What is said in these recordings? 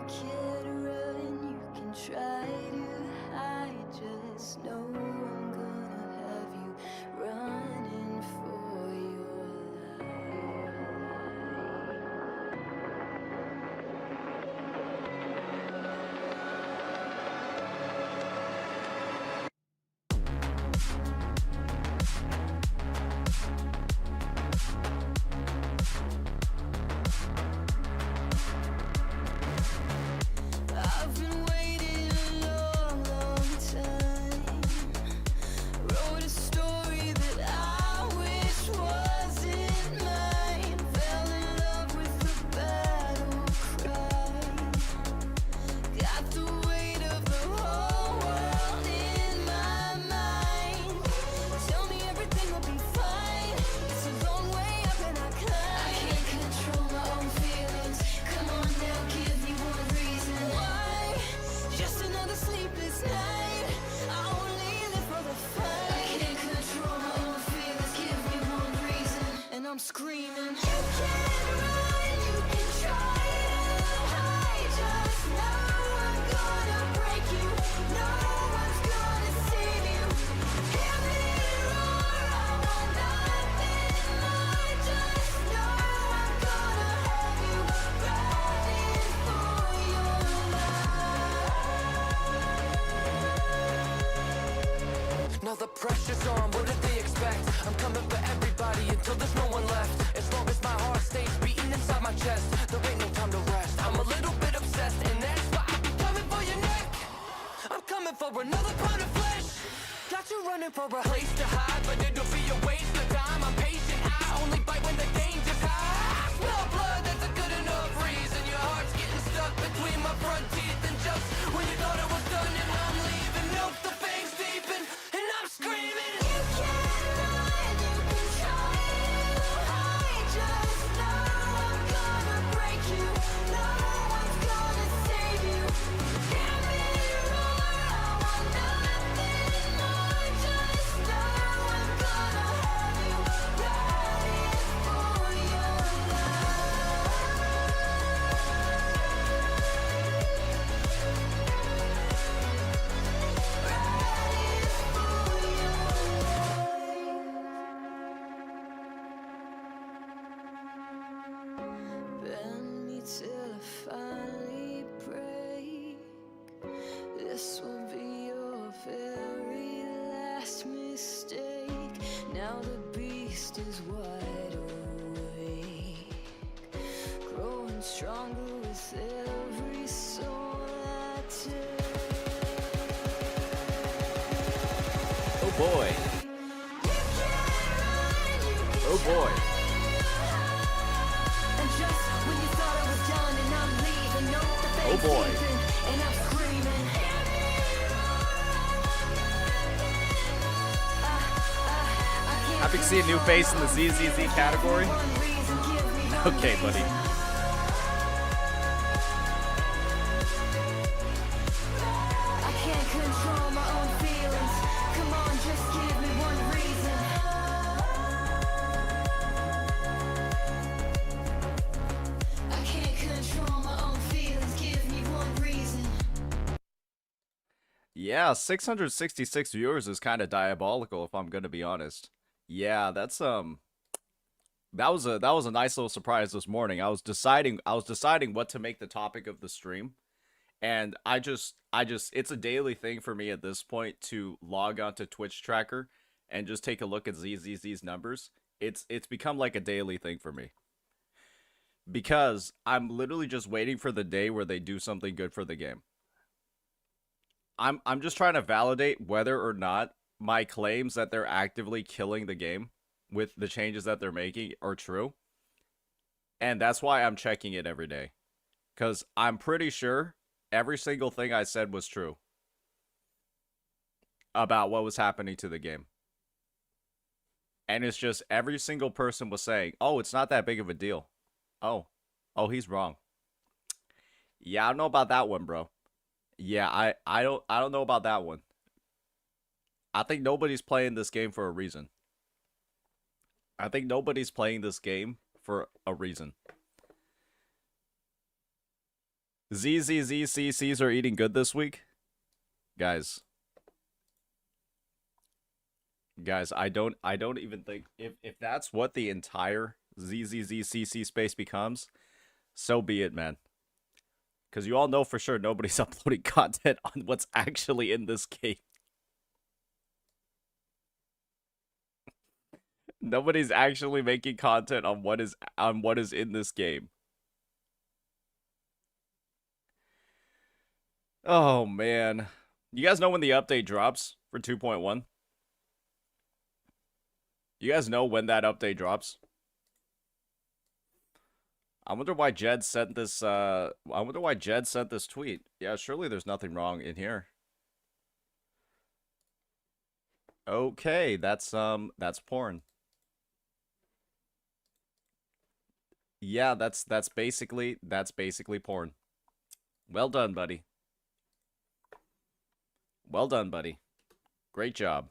can't run, you can try to hide. Just know I'm gonna have you running for your I've been waiting a long, long time. Wrote a story that I wish wasn't mine. Fell in love with the battle cry. Got the weight of the whole world in my mind. Tell me everything will be fine. It's a long way up and I climb. I can't control my own feelings. Come on now, give me one reason. Why? Just another sleepless night. I only live for the fight. I can't control my own feelings. Give me one reason. And I'm screaming. You can run, you can try to hide. Just know I'm gonna break you. No one's gonna save you. Hear me roar, I want nothing more. Just know I'm gonna have you running for your life. Now the pressure's on, what did they expect? I'm coming for everybody until there's no one left. As long as my heart stays beating inside my chest, there ain't no time to rest. I'm a little bit obsessed, and that's why I be coming for your neck. I'm coming for another pound of flesh. Got you running for a place to hide, but it'll be a waste of time. I'm patient, I only bite when the danger's high. I smell blood, that's a good enough reason. Your heart's getting stuck between my front teeth, and just when you thought it was done, and I'm leaving, nope, the fangs deepen, and I'm screaming. You can run, you can try to hide. Just know I'm gonna break you. No one's gonna save you. Hear me roar, I want nothing more. Just know I'm gonna have you running for your bend me till I finally break. This will be your very last mistake. Now the beast is wide awake, growing stronger with every soul I take. Oh boy. Oh boy. And just when you thought I was done and I'm leaving, no, the Oh fate's boy. deepen, and I'm screaming. Happy to see a new face in the ZZZ category. Okay, buddy. I can't control my own feelings. Come on, just give me one reason. I can't control my own feelings. Give me one reason. Yeah, 666 viewers is kind of diabolical if I'm gonna be honest. Yeah, that's that was a nice little surprise this morning. I was deciding what to make the topic of the stream, and I just it's a daily thing for me at this point to log onto Twitch tracker and just take a look at ZZZ's numbers. It's become like a daily thing for me. Because I'm literally just waiting for the day where they do something good for the game. I'm just trying to validate whether or not my claims that they're actively killing the game with the changes that they're making are true. And that's why I'm checking it every day. Because I'm pretty sure every single thing I said was true about what was happening to the game. And it's just every single person was saying, oh, it's not that big of a deal. Oh, he's wrong. Yeah, I don't know about that one, bro. Yeah, I don't know about that one. I think nobody's playing this game for a reason. I think nobody's playing this game for a reason. ZZZCCs are eating good this week? Guys. Guys, I don't even think if that's what the entire ZZZCC space becomes, so be it, man. Because you all know for sure nobody's uploading content on what's actually in this game. Nobody's actually making content on what is in this game. Oh man. You guys know when the update drops for 2.1? You guys know when that update drops? I wonder why Jed sent this tweet. Yeah, surely there's nothing wrong in here. Okay, that's porn. Yeah, that's basically porn. Well done, buddy. Well done, buddy. Great job.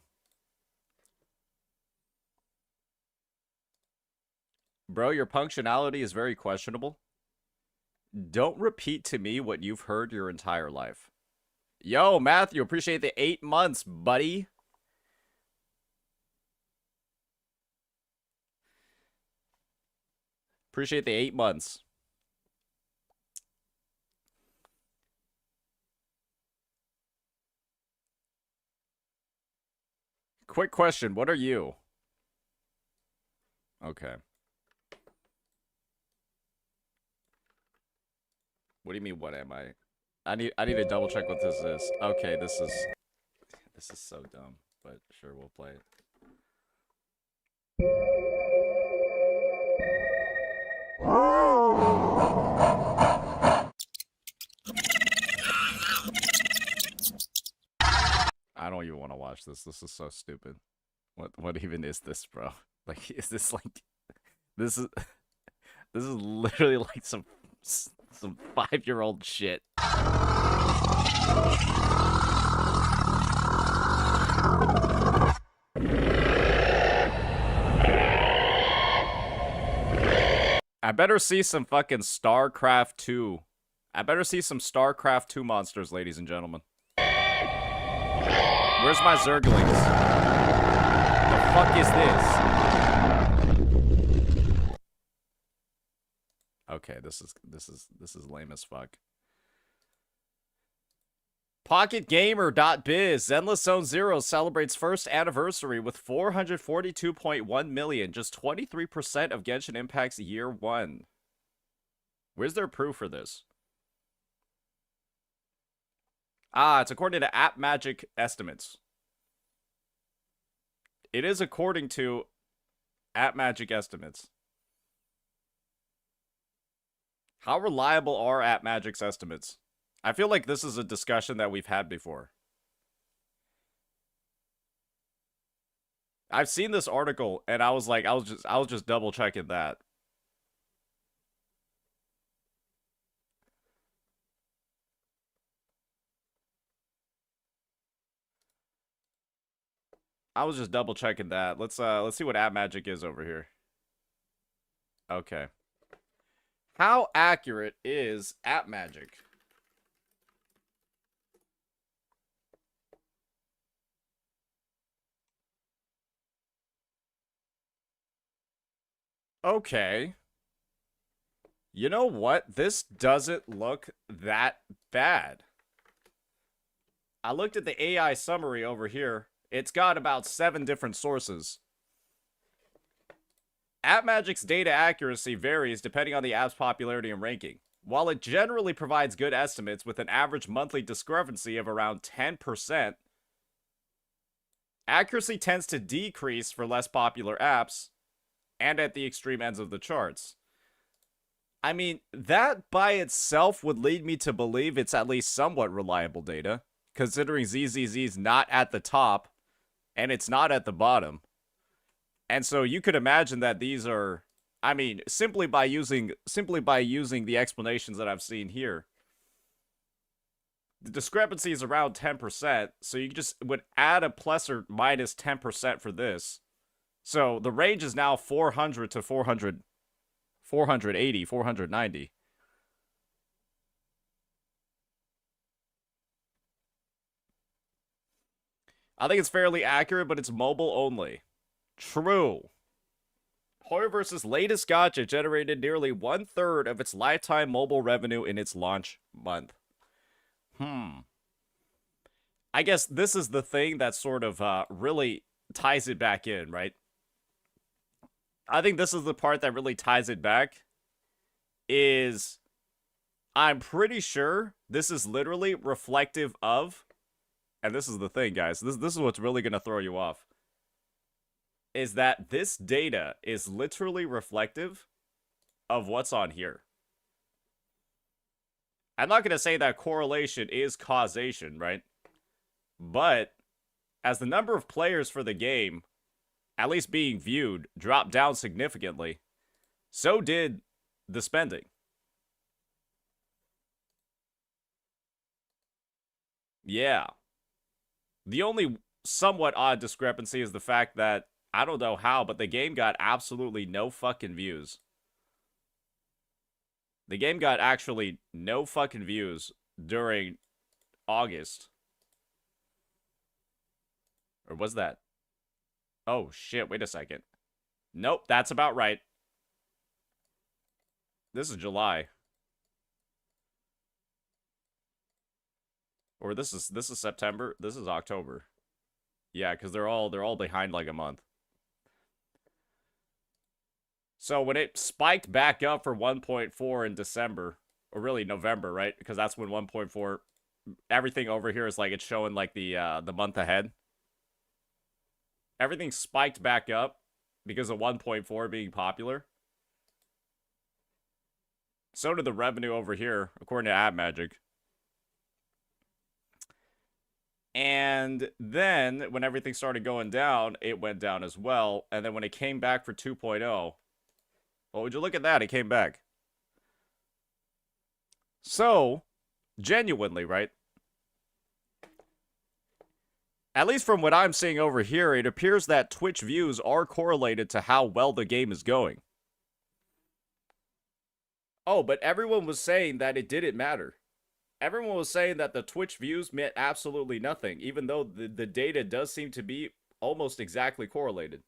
Bro, your punctuality is very questionable. Don't repeat to me what you've heard your entire life. Yo, Matthew, appreciate the 8 months, buddy. Appreciate the 8 months. Quick question, what are you? Okay. What do you mean, what am I? I need to double check what this is. Okay, this is so dumb, but sure, we'll play it. I don't even want to watch this. This is so stupid. What even is this, bro? Like, is this like this is literally like some 5-year-old shit. I better see some fucking StarCraft 2. I better see some StarCraft 2 monsters, ladies and gentlemen. Where's my Zerglings? The fuck is this? Okay, this is lame as fuck. PocketGamer.biz, Zenless Zone Zero celebrates first anniversary with 442.1 million, just 23% of Genshin Impact's year one. Where's their proof for this? Ah, it's according to App Magic estimates. It is according to App Magic estimates. How reliable are App Magic's estimates? I feel like this is a discussion that we've had before. I've seen this article and I was like, I was just double checking that. I was just double checking that. Let's see what App Magic is over here. Okay. How accurate is App Magic? Okay. You know what? This doesn't look that bad. I looked at the AI summary over here. It's got about 7 different sources. App Magic's data accuracy varies depending on the app's popularity and ranking. While it generally provides good estimates with an average monthly discrepancy of around 10%, accuracy tends to decrease for less popular apps and at the extreme ends of the charts. I mean, that by itself would lead me to believe it's at least somewhat reliable data, considering ZZZ's not at the top and it's not at the bottom. And so you could imagine that these are, I mean, simply by using the explanations that I've seen here, the discrepancy is around 10%, so you just would add a plus or minus 10% for this. So the range is now 400 to 480, 490. I think it's fairly accurate, but it's mobile only. True. Horrorverse's latest gacha generated nearly 1/3 of its lifetime mobile revenue in its launch month. I guess this is the thing that sort of really ties it back in, right? I think this is the part that really ties it back. Is I'm pretty sure this is literally reflective of, and this is the thing, guys. This is what's really gonna throw you off. Is that this data is literally reflective of what's on here. I'm not gonna say that correlation is causation, right? But as the number of players for the game, at least being viewed, dropped down significantly, so did the spending. Yeah. The only somewhat odd discrepancy is the fact that, I don't know how, but the game got absolutely no fucking views. The game got actually no fucking views during August. Or was that? Oh, shit, wait a second. Nope, that's about right. This is July. Or this is September. This is October. Yeah, because they're all behind like a month. So when it spiked back up for 1.4 in December, or really November, right? Because that's when 1.4, everything over here is like it's showing like the month ahead. Everything spiked back up because of 1.4 being popular. So did the revenue over here, according to AppMagic. And then when everything started going down, it went down as well. And then when it came back for 2.0, well, would you look at that? It came back. So, genuinely, right? At least from what I'm seeing over here, it appears that Twitch views are correlated to how well the game is going. Oh, but everyone was saying that it didn't matter. Everyone was saying that the Twitch views meant absolutely nothing, even though the data does seem to be almost exactly correlated.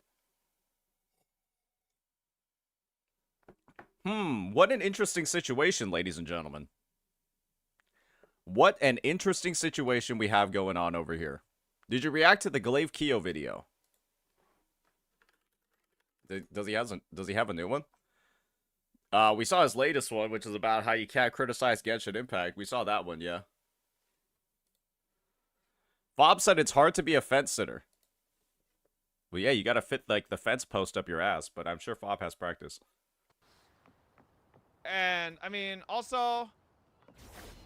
What an interesting situation, ladies and gentlemen. What an interesting situation we have going on over here. Did you react to the Glaive Kyo video? Does he have a new one? We saw his latest one, which is about how you can't criticize Genshin Impact. We saw that one, yeah. Bob said it's hard to be a fence sitter. Well, yeah, you gotta fit, like, the fence post up your ass, but I'm sure Fob has practice. And, I mean, also,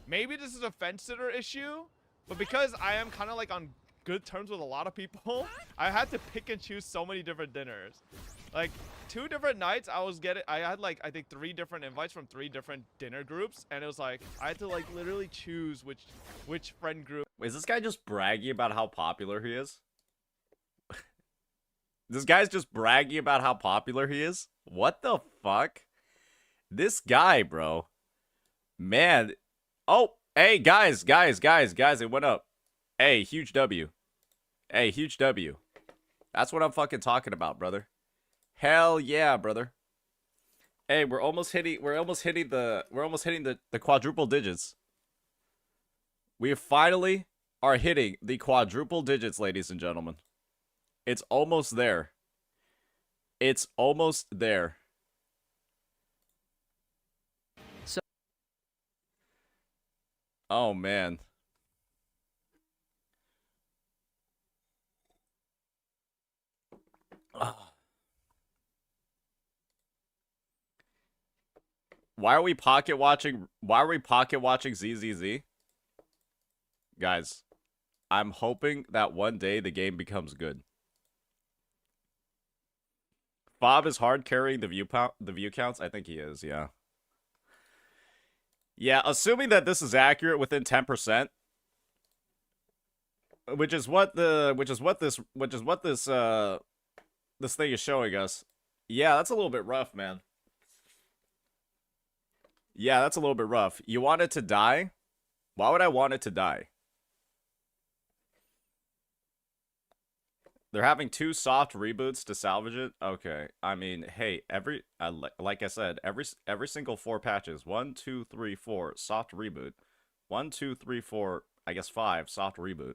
maybe this is a fence sitter issue, but because I am kind of, like, on good terms with a lot of people, I had to pick and choose so many different dinners. Like, 2 different nights, I had, like, I think 3 different invites from 3 different dinner groups, and it was like, I had to, like, literally choose which friend group. Wait, is this guy just bragging about how popular he is? This guy's just bragging about how popular he is? What the fuck? This guy, bro. Man. Oh, hey, guys, it went up. Hey, huge W. Hey, huge W. That's what I'm fucking talking about, brother. Hell yeah, brother. Hey, we're almost hitting the quadruple digits. We finally are hitting the quadruple digits, ladies and gentlemen. It's almost there. It's almost there. Oh, man. Why are we pocket watching ZZZ? Guys, I'm hoping that one day the game becomes good. Bob is hard carrying the view counts? I think he is, yeah. Yeah, assuming that this is accurate within 10%, which is what this thing is showing us. Yeah, that's a little bit rough, man. Yeah, that's a little bit rough. You want it to die? Why would I want it to die? They're having 2 soft reboots to salvage it. Okay, I mean, hey, like I said, every single 4 patches. 1, 2, 3, 4 soft reboot. 1, 2, 3, 4. I guess 5 soft reboot.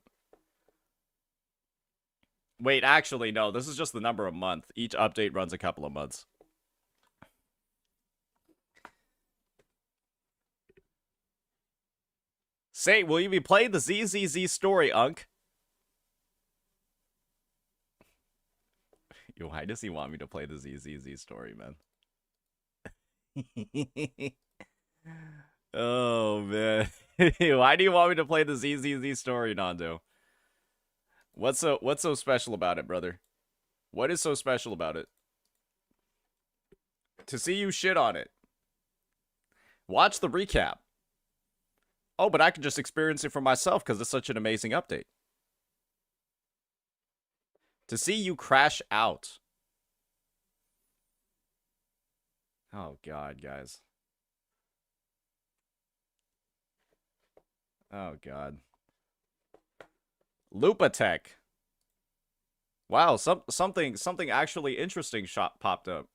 Wait, actually, no. This is just the number of month. Each update runs a couple of months. Say, will you be playing the ZZZ story, Unk? Why does he want me to play the ZZZ story, man? Oh, man. Why do you want me to play the ZZZ story, Nando? What's so special about it, brother? What is so special about it? To see you shit on it. Watch the recap. Oh, but I can just experience it for myself because it's such an amazing update. To see you crash out. Oh, God, guys. Oh, God. Lupatech. Wow, something actually interesting popped up.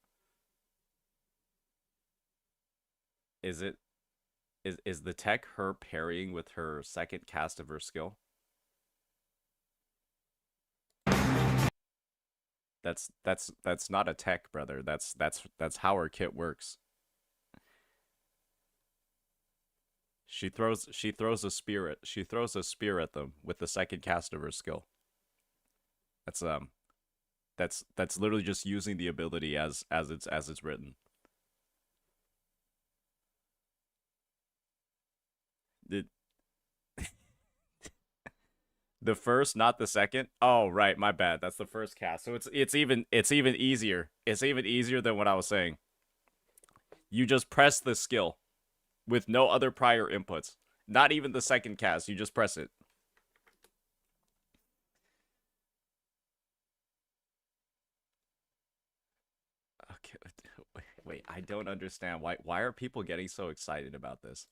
Is it? Is the tech her parrying with her second cast of her skill? That's not a tech, brother. That's how her kit works. She throws a spear at them with the second cast of her skill. That's literally just using the ability as it's written. The first, not the second. Oh, right, my bad. That's the first cast. So it's even easier. It's even easier than what I was saying. You just press the skill with no other prior inputs. Not even the second cast. You just press it. Okay. Wait, I don't understand. Why are people getting so excited about this?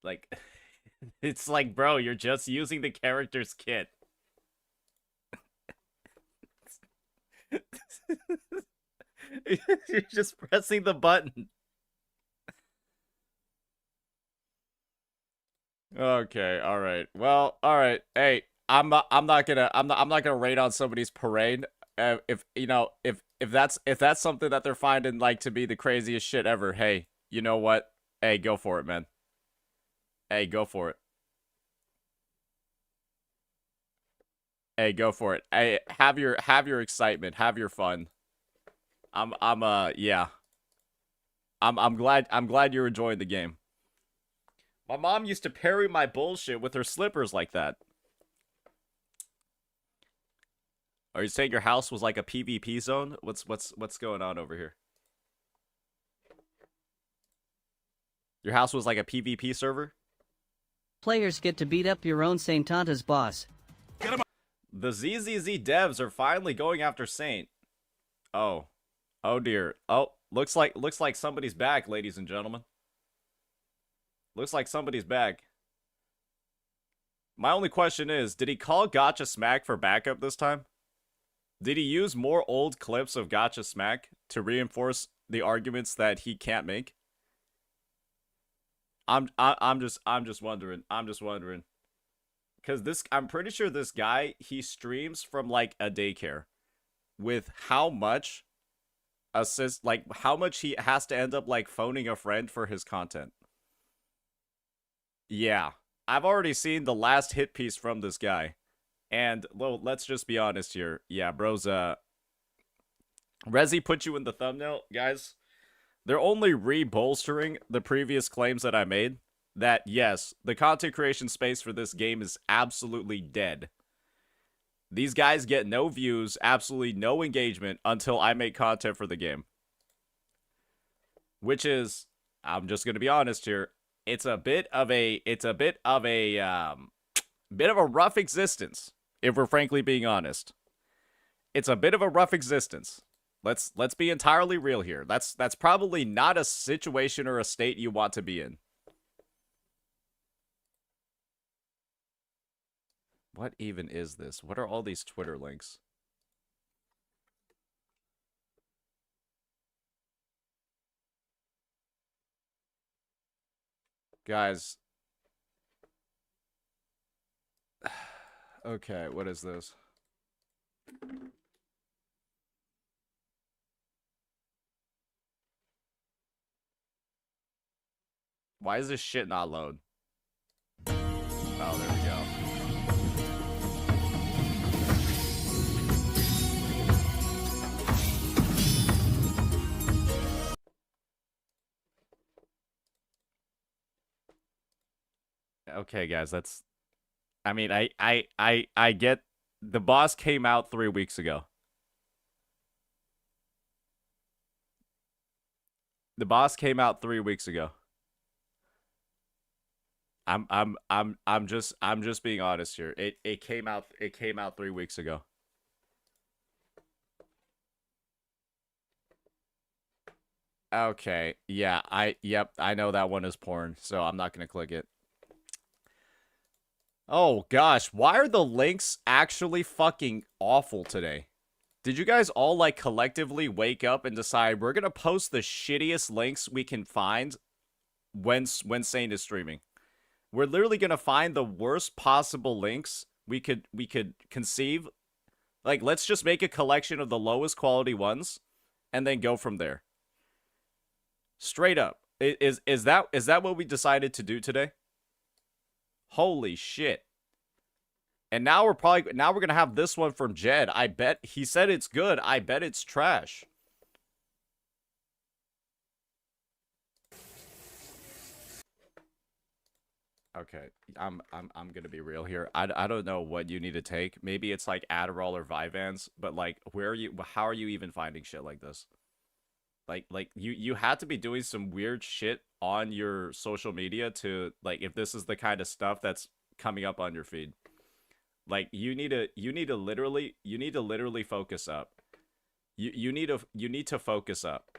Like, it's like, bro, you're just using the character's kit. You're just pressing the button. Okay, all right. Well, all right. Hey, I'm not gonna raid on somebody's parade. If that's something that they're finding like to be the craziest shit ever. Hey, you know what? Hey, go for it, man. Hey, go for it. Hey, go for it. Hey, have your excitement, have your fun. Yeah. I'm glad you're enjoying the game. My mom used to parry my bullshit with her slippers like that. Are you saying your house was like a PvP zone? What's going on over here? Your house was like a PvP server? Players get to beat up your own Saint Tanta's boss. The ZZZ devs are finally going after Saint. Oh. Oh dear. Oh, looks like somebody's back, ladies and gentlemen. Looks like somebody's back. My only question is, did he call Gacha Smack for backup this time? Did he use more old clips of Gacha Smack to reinforce the arguments that he can't make? I'm just wondering. Cause I'm pretty sure this guy, he streams from like a daycare with how much how much he has to end up like phoning a friend for his content. Yeah. I've already seen the last hit piece from this guy. And well, let's just be honest here. Yeah, bro's Rezi put you in the thumbnail, guys. They're only re-bolstering the previous claims that I made. That, yes, the content creation space for this game is absolutely dead. These guys get no views, absolutely no engagement until I make content for the game. Which is, I'm just going to be honest here, it's a bit of a rough existence, if we're frankly being honest. It's a bit of a rough existence. Let's be entirely real here. That's probably not a situation or a state you want to be in. What even is this? What are all these Twitter links? Guys. Okay, what is this? Why is this shit not load? Oh, there we go. Okay, guys, that's... I mean, I get... The boss came out 3 weeks ago. The boss came out 3 weeks ago. I'm just being honest here. It came out 3 weeks ago. Okay, yeah, yep, I know that one is porn, so I'm not gonna click it. Oh gosh, why are the links actually fucking awful today? Did you guys all like collectively wake up and decide we're gonna post the shittiest links we can find when Sane is streaming? We're literally gonna find the worst possible links we could conceive. Like, let's just make a collection of the lowest quality ones and then go from there. Straight up. Is that what we decided to do today? Holy shit. And now we're gonna have this one from Jed. I bet he said it's good. I bet it's trash. Okay, I'm gonna be real here. I don't know what you need to take. Maybe it's like Adderall or Vyvanse, but like, how are you even finding shit like this? Like you had to be doing some weird shit on your social media to, like, if this is the kind of stuff that's coming up on your feed. Like, you need to literally focus up. You need to focus up.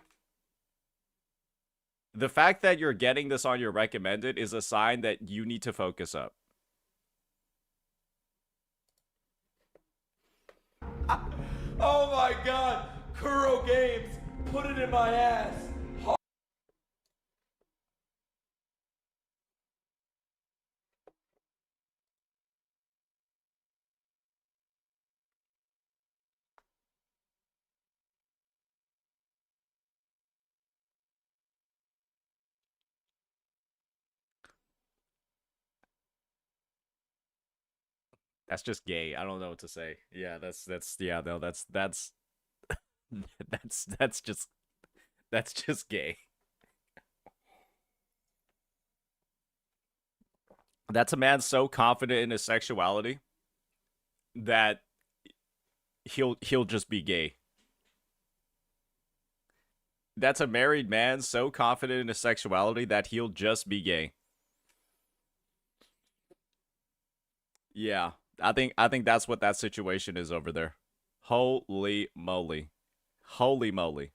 The fact that you're getting this on your recommended is a sign that you need to focus up. Oh my god! Kuro Games! Put it in my ass! That's just gay. I don't know what to say. Yeah, that's yeah, no, that's that's just gay. That's a man so confident in his sexuality that he'll just be gay. That's a married man so confident in his sexuality that he'll just be gay. Yeah, I think that's what that situation is over there. Holy moly. Holy moly.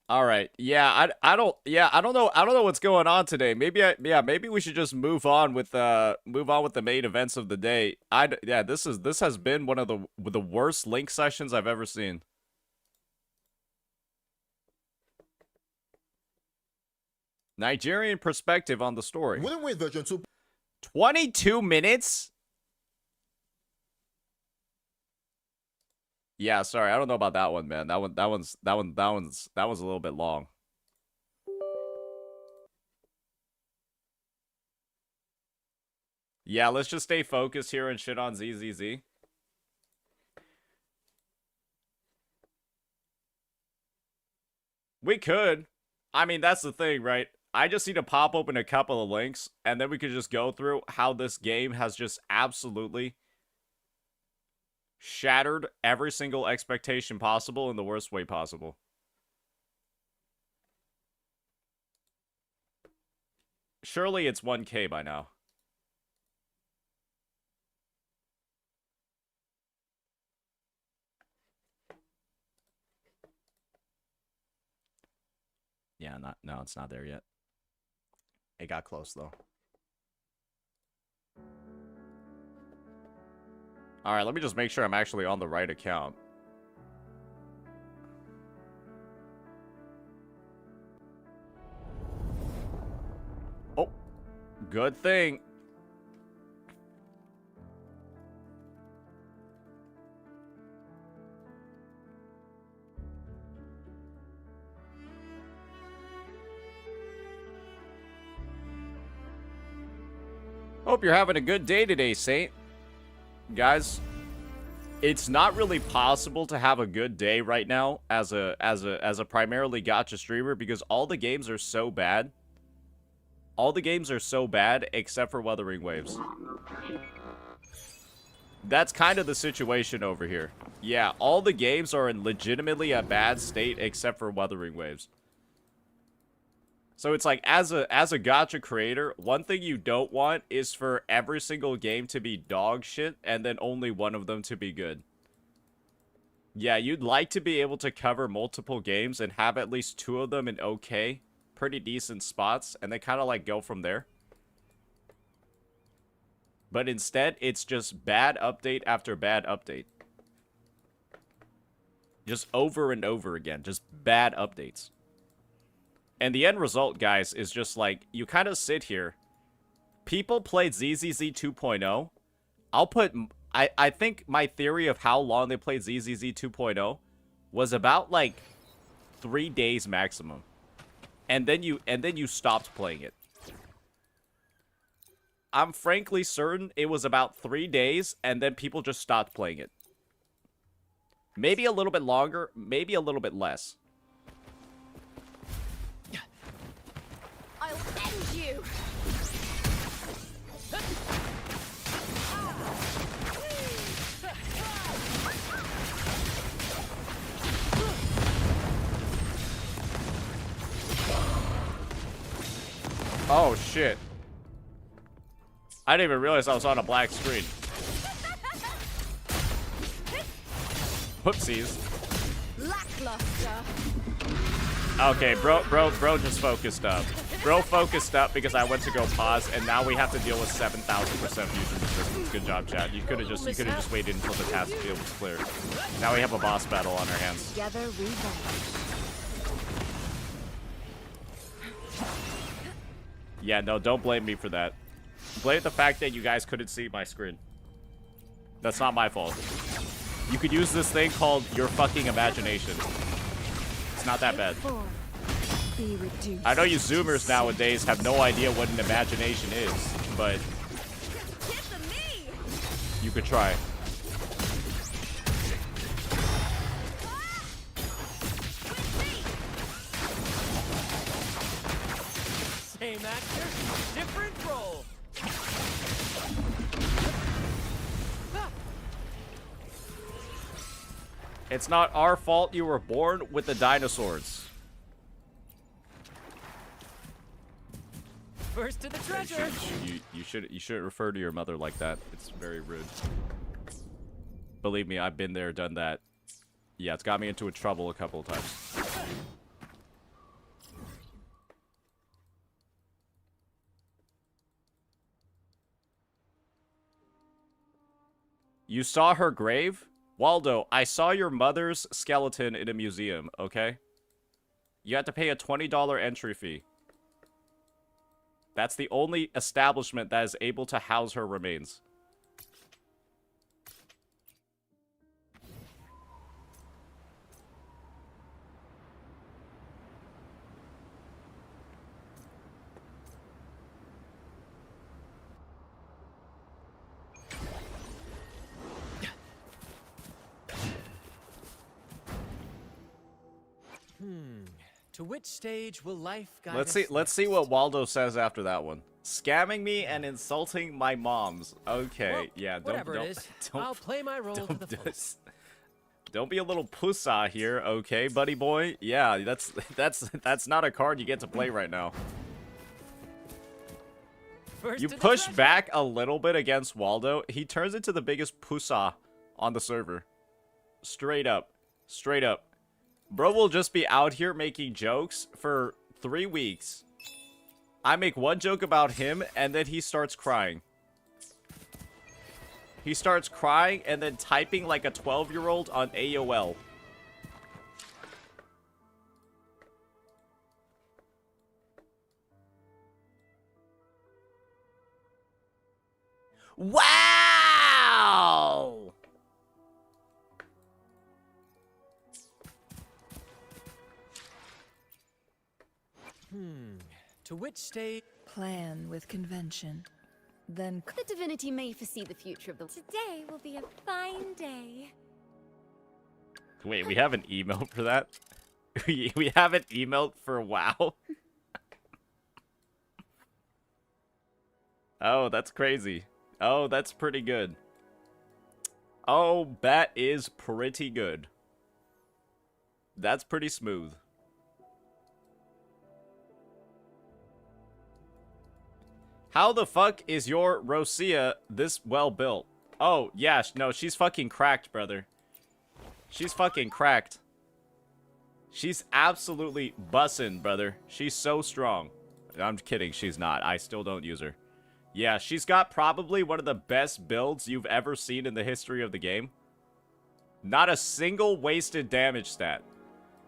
All right. Yeah, I don't know what's going on today. Maybe we should just move on with the main events of the day. This has been one of the worst link sessions I've ever seen. Nigerian perspective on the story. Win-win version 2. 22 minutes? Yeah, sorry, I don't know about that one, man. That one's a little bit long. Yeah, let's just stay focused here and shit on ZZZ. We could. I mean, that's the thing, right? I just need to pop open a couple of links, and then we could just go through how this game has just absolutely shattered every single expectation possible in the worst way possible. Surely it's 1K by now. Yeah, no, it's not there yet. It got close though. Alright, let me just make sure I'm actually on the right account. Oh, good thing. Hope you're having a good day today, Saint. Guys, it's not really possible to have a good day right now as a primarily gacha streamer because all the games are so bad. All the games are so bad except for Wuthering Waves. That's kind of the situation over here. Yeah, all the games are in legitimately a bad state except for Wuthering Waves. So it's like, as a gacha creator, one thing you don't want is for every single game to be dog shit and then only one of them to be good. Yeah, you'd like to be able to cover multiple games and have at least 2 of them in okay, pretty decent spots, and then kind of like go from there. But instead, it's just bad update after bad update. Just over and over again, just bad updates. And the end result, guys, is just like, you kind of sit here. People played ZZZ 2.0. I'll put... I think my theory of how long they played ZZZ 2.0 was about, like, 3 days maximum. And then you stopped playing it. I'm frankly certain it was about 3 days, and then people just stopped playing it. Maybe a little bit longer, maybe a little bit less. I'll end you! Oh, shit. I didn't even realize I was on a black screen. Whoopsies. Lackluster. Okay, bro just focused up. Bro focused up because I went to go pause, and now we have to deal with 7,000% fusion resistance. Good job, chat. You could have just waited until the task field was clear. Now we have a boss battle on our hands. Together we vanish. Yeah, no, don't blame me for that. Blame the fact that you guys couldn't see my screen. That's not my fault. You could use this thing called your fucking imagination. It's not that bad. Be reduced. I know you Zoomers nowadays have no idea what an imagination is, but you could try. Same actor, different role. It's not our fault you were born with the dinosaurs. First to the treasure. You shouldn't refer to your mother like that. It's very rude. Believe me, I've been there, done that. Yeah, it's got me into trouble a couple of times. You saw her grave? Waldo, I saw your mother's skeleton in a museum, okay? You have to pay a $20 entry fee. That's the only establishment that is able to house her remains. To which stage will life guide Let's us see what Waldo says after that one. Scamming me and insulting my moms. Okay, Well, yeah, whatever it is, I'll play my role to the fullest. Don't be a little pussa here, okay, buddy boy? Yeah, that's not a card you get to play right now. First You to the push treasure. back a little bit against Waldo, he turns into the biggest pussa on the server. Straight up. Straight up. Bro will just be out here making jokes for 3 weeks. I make one joke about him, and then he starts crying. He starts crying and then typing like a 12-year-old on AOL. Wow! To which state? Plan with convention. Then The divinity may foresee the future of the. Today will be a fine day. Wait, we have an email for that? we have an email for WoW? Oh, that's crazy. Oh, that's pretty good. Oh, that is pretty good. That's pretty smooth. How the fuck is your Rosia this well built? Oh, yeah, no, she's fucking cracked, brother. She's fucking cracked. She's absolutely bussin', brother. She's so strong. I'm kidding, she's not. I still don't use her. Yeah, she's got probably one of the best builds you've ever seen in the history of the game. Not a single wasted damage stat.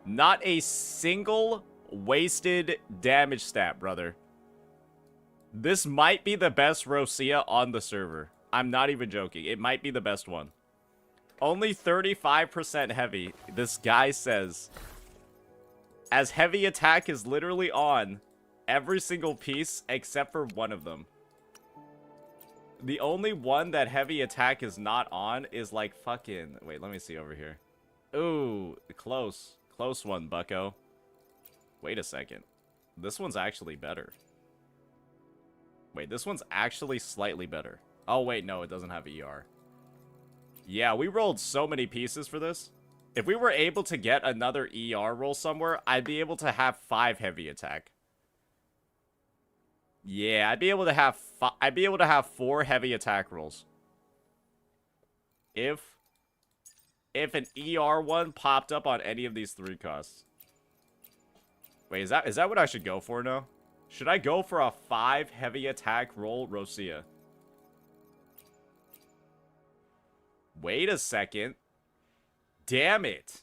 Not a single wasted damage stat, brother. This might be the best Rosia on the server. I'm not even joking. It might be the best one. Only 35% heavy, this guy says. As heavy attack is literally on every single piece except for one of them. The only one that heavy attack is not on is like fucking... Wait, let me see over here. Ooh, close. Close one, bucko. Wait a second. This one's actually better. Wait, this one's actually slightly better. Oh, wait, no, it doesn't have ER. Yeah, we rolled so many pieces for this. If we were able to get another ER roll somewhere, I'd be able to have 5 heavy attack. Yeah, I'd be able to have 4 heavy attack rolls. If an ER one popped up on any of these 3 costs. Wait, is that what I should go for now? Should I go for a 5 heavy attack roll Rosia? Wait a second. Damn it.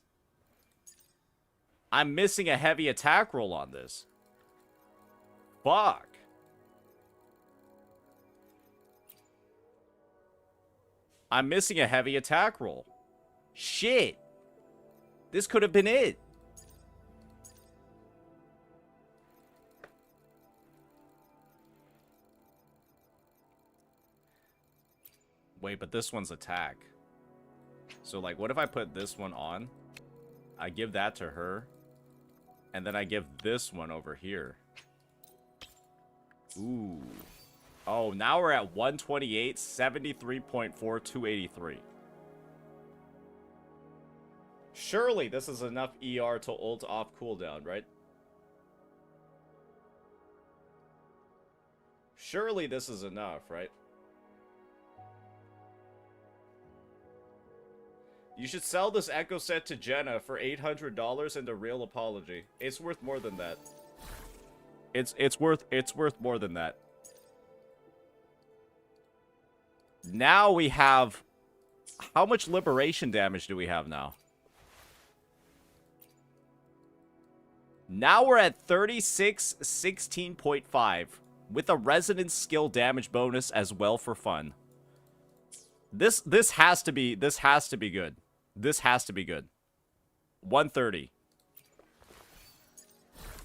I'm missing a heavy attack roll on this. Fuck. I'm missing a heavy attack roll. Shit. This could have been it. Wait, but this one's attack. So, like, what if I put this one on? I give that to her. And then I give this one over here. Ooh. Oh, now we're at 128, 73.4, 283. Surely this is enough ER to ult off cooldown, right? Surely this is enough, right? You should sell this Echo set to Jenna for $800 and a real apology. It's worth more than that. It's worth more than that. Now we have... How much liberation damage do we have now? Now we're at 36, 16.5 with a resonance skill damage bonus as well for fun. This has to be good. This has to be good. 130.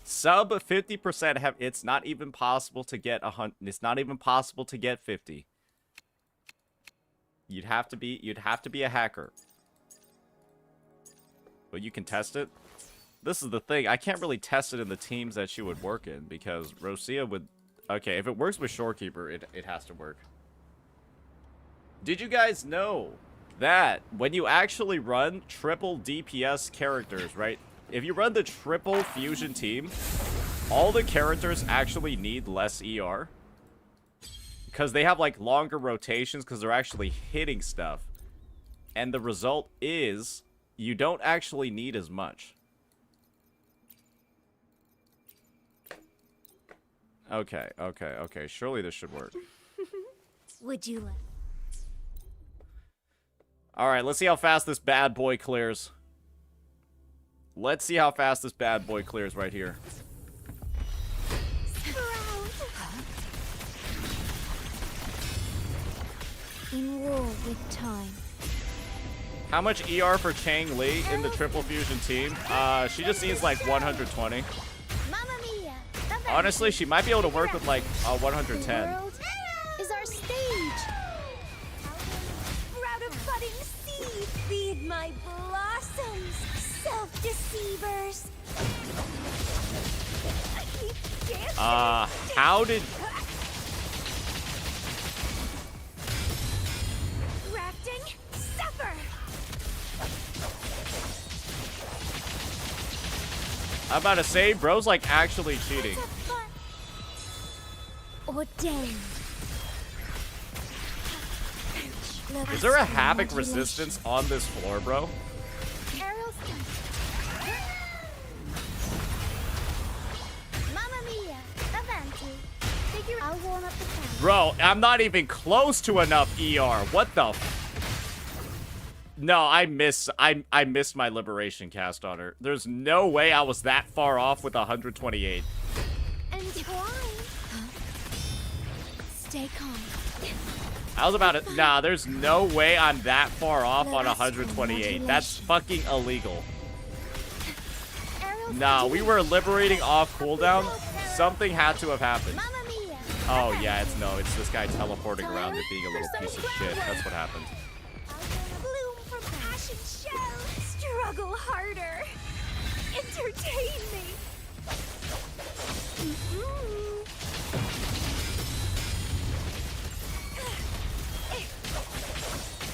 Sub 50% have... It's not even possible to get 100. It's not even possible to get 50. You'd have to be a hacker. But you can test it. This is the thing. I can't really test it in the teams that she would work in because Rosia would... Okay, if it works with Shorekeeper, it has to work. Did you guys know that when you actually run triple DPS characters, right? If you run the triple fusion team, all the characters actually need less ER. Because they have, like, longer rotations because they're actually hitting stuff. And the result is you don't actually need as much. Okay. Surely this should work. Would you like? Alright, let's see how fast this bad boy clears. Let's see how fast this bad boy clears right here. In war with time. How much ER for Chang Li in the triple fusion team? She just needs like 120. Mamma mia! Honestly, she might be able to work with like 110. The world is our stage. Sprout a budding seed. Feed my blossoms, self-deceivers. I keep dancing. How did... Rafting, suffer. I'm about to say, bro's like actually cheating. Ordained. Is there a Havoc resistance on this floor, bro? Aerial stunt. Mamma mia, avanti. Figure I'll warm up the crowd. Bro, I'm not even close to enough ER. What the No, I missed my liberation cast on her. There's no way I was that far off with 128. Entwine. Stay calm. I was about to... Nah, there's no way I'm that far off on 128. That's fucking illegal. Nah, we were liberating off cooldown. Something had to have happened. Mamma mia. Oh, yeah, it's this guy teleporting around and being a little piece of shit. That's what happened. Bloom from passion shell. Struggle harder. Entertain me.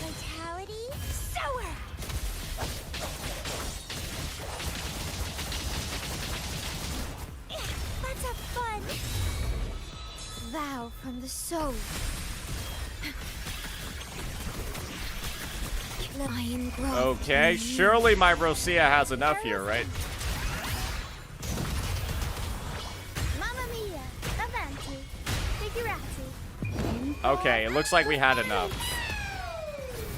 Vitality sour. Let's have fun. Vow from the soul. Lion growth. Okay, surely my Rosia has enough here, right? Mamma mia, avanti, figurati. Okay, it looks like we had enough.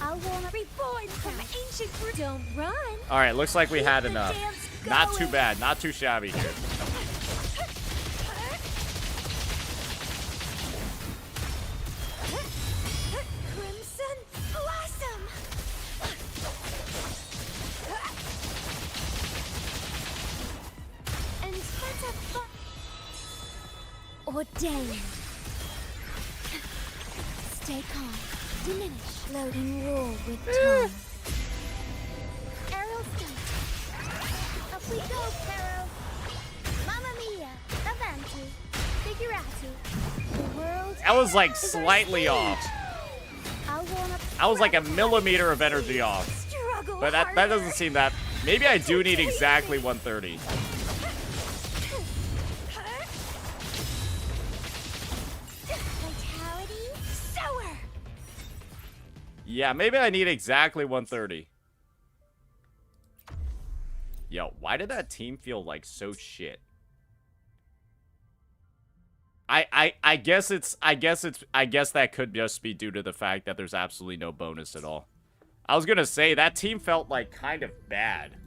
I'll warm up reborn from ancient root. Don't run. Alright, looks like we had enough. Not too bad, not too shabby here. Crimson blossom. And let's have fun. Ordained. Stay calm. Diminish. Loading war with time. Arrow stunt. Up we go, Pharaoh. Mamma mia. Avanti. Figurati. The world. That was like is our slightly stage. off. I'll warm up. I was like a millimeter of energy off. Struggle But that doesn't seem that... Maybe I do need exactly 130. Vitality sour. Yeah, maybe I need exactly 130. Yo, why did that team feel like so shit? I guess that could just be due to the fact that there's absolutely no bonus at all. I was gonna say that team felt like kind of bad.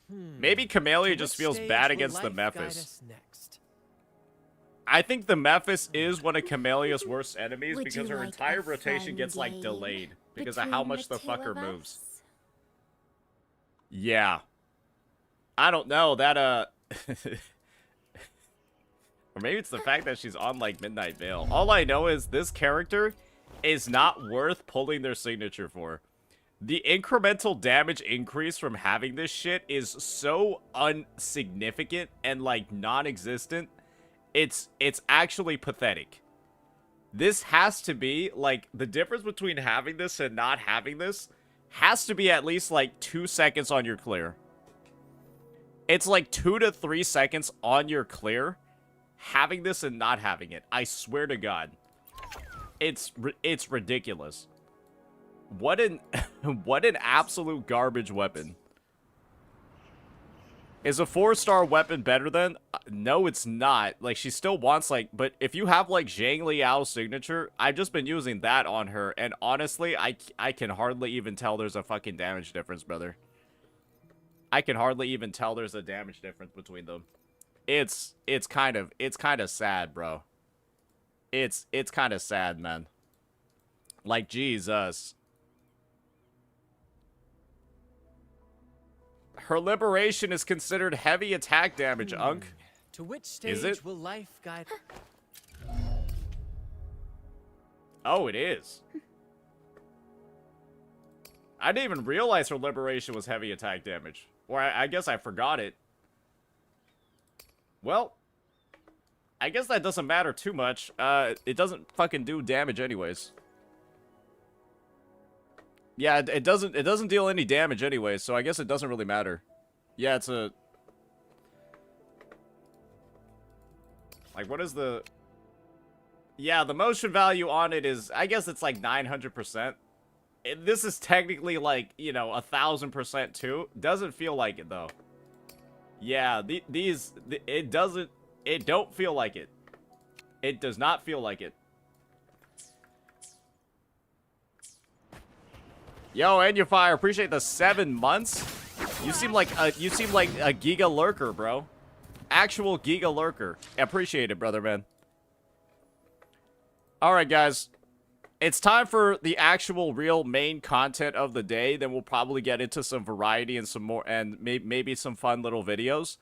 Maybe Camellia just feels bad against the Mephis. I think the Mephis is one of Camellia's worst enemies Would because you her like entire a rotation gets like friendly delayed because of how between much the two fucker of moves. us? Yeah. I don't know, that or maybe it's the fact that she's on like Midnight Veil. All I know is this character is not worth pulling their signature for. The incremental damage increase from having this shit is so insignificant and like non-existent. It's actually pathetic. This has to be like the difference between having this and not having this has to be at least like 2 seconds on your clear. It's like 2 to 3 seconds on your clear having this and not having it. I swear to God. It's ridiculous. What an what an absolute garbage weapon. Is a 4-star weapon better than? No, it's not. Like, she still wants, like, but if you have, like, Zhang Liao's signature, I've just been using that on her, and honestly, I can hardly even tell there's a fucking damage difference, brother. I can hardly even tell there's a damage difference between them. It's kind of sad, bro. It's kind of sad, man. Like, Jesus. Her liberation is considered heavy attack damage, Unk. To which stage Is it? will life guide? Oh, it is. I didn't even realize her liberation was heavy attack damage. Or I guess I forgot it. Well, I guess that doesn't matter too much. It doesn't fucking do damage anyways. Yeah, it doesn't deal any damage anyways, so I guess it doesn't really matter. Yeah, it's a... Like, what is the... Yeah, the motion value on it is... I guess it's like 900%. This is technically like, you know, 1000% too. Doesn't feel like it, though. Yeah, it doesn't... It don't feel like it. It does not feel like it. Yo, and your fire, appreciate the 7 months. You seem like a Giga lurker, bro. Actual Giga lurker. Appreciate it, brother, man. All right, guys. It's time for the actual real main content of the day. Then we'll probably get into some variety and some more, and maybe some fun little videos.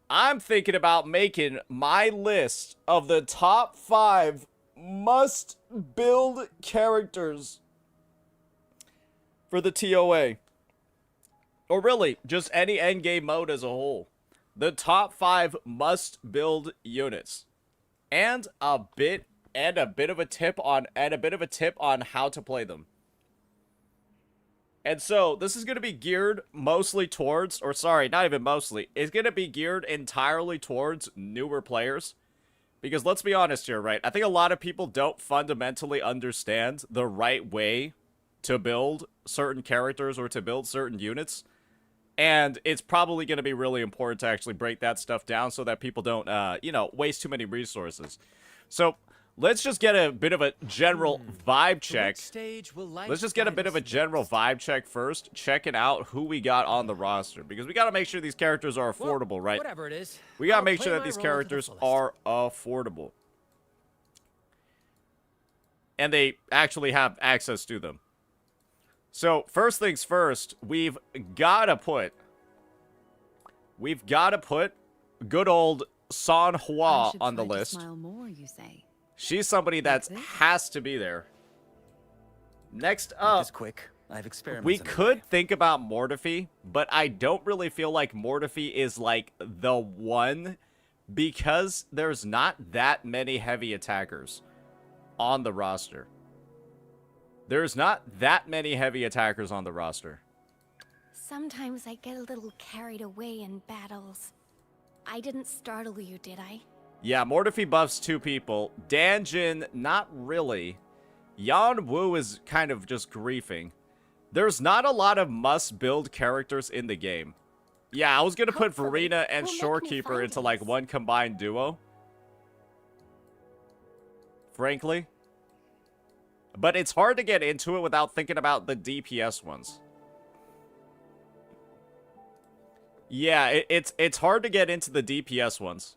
I'm thinking about making my list of the top 5 must-build characters for the TOA. Or really, just any endgame mode as a whole. The top 5 must-build units. And a bit of a tip on how to play them. And so, this is going to be geared mostly towards, or sorry, not even mostly, it's going to be geared entirely towards newer players. Because let's be honest here, right? I think a lot of people don't fundamentally understand the right way to build certain characters or to build certain units. And it's probably going to be really important to actually break that stuff down so that people don't, you know, waste too many resources. So, let's just get a bit of a general vibe check. Let's just get a bit of a general vibe check first, checking out who we got on the roster. Because we got to make sure these characters are affordable, right? Whatever it is. We got to I'll make play sure that my these role to the characters fullest. are affordable. And they actually have access to them. So, first things first, we've got to put good old San Hua on the list. Smile more, you say. She's somebody that has to be there. Next up, Quick. I've experimented. we could think about Mortefi, but I don't really feel like Mortefi is like the one because there's not that many heavy attackers on the roster. There's not that many heavy attackers on the roster. Sometimes I get a little carried away in battles. I didn't startle you, did I? Yeah, Mortefi buffs 2 people. Danjin, not really. Yan Wu is kind of just griefing. There's not a lot of must-build characters in the game. Yeah, I was gonna put Hopefully, Verena and we'll make new Shorekeeper into like findings. one combined duo. Frankly. But it's hard to get into it without thinking about the DPS ones. Yeah, it's hard to get into the DPS ones.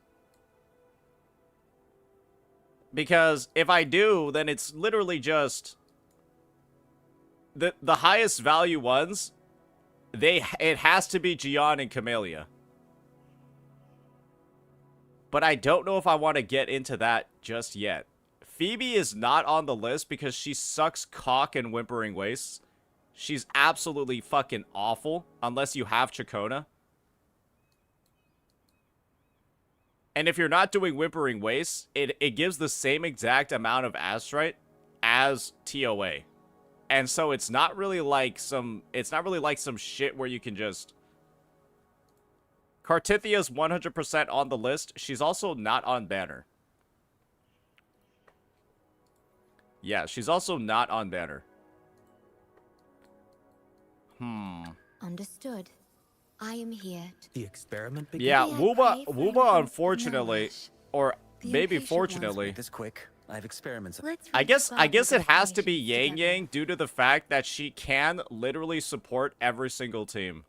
Because if I do, then it's literally just the highest value ones. It has to be Gian and Camellia. But I don't know if I want to get into that just yet. Phoebe is not on the list because she sucks cock and Whimpering Wastes. She's absolutely fucking awful unless you have Chacona. And if you're not doing Whimpering Wastes, it gives the same exact amount of Astrite as TOA. And so it's not really like some shit where you can just... Cartithia's 100% on the list. She's also not on banner. Yeah, she's also not on banner. Understood. I am here. The experiment began. Yeah, Maybe I Wuwa, crave for Wuwa, anything unfortunately, nourish. or The maybe impatient ones fortunately, This quick. I have experiments. Let's I read guess Bobby's it has to be explanations Yang together. Yang due to the fact that she can literally support every single team.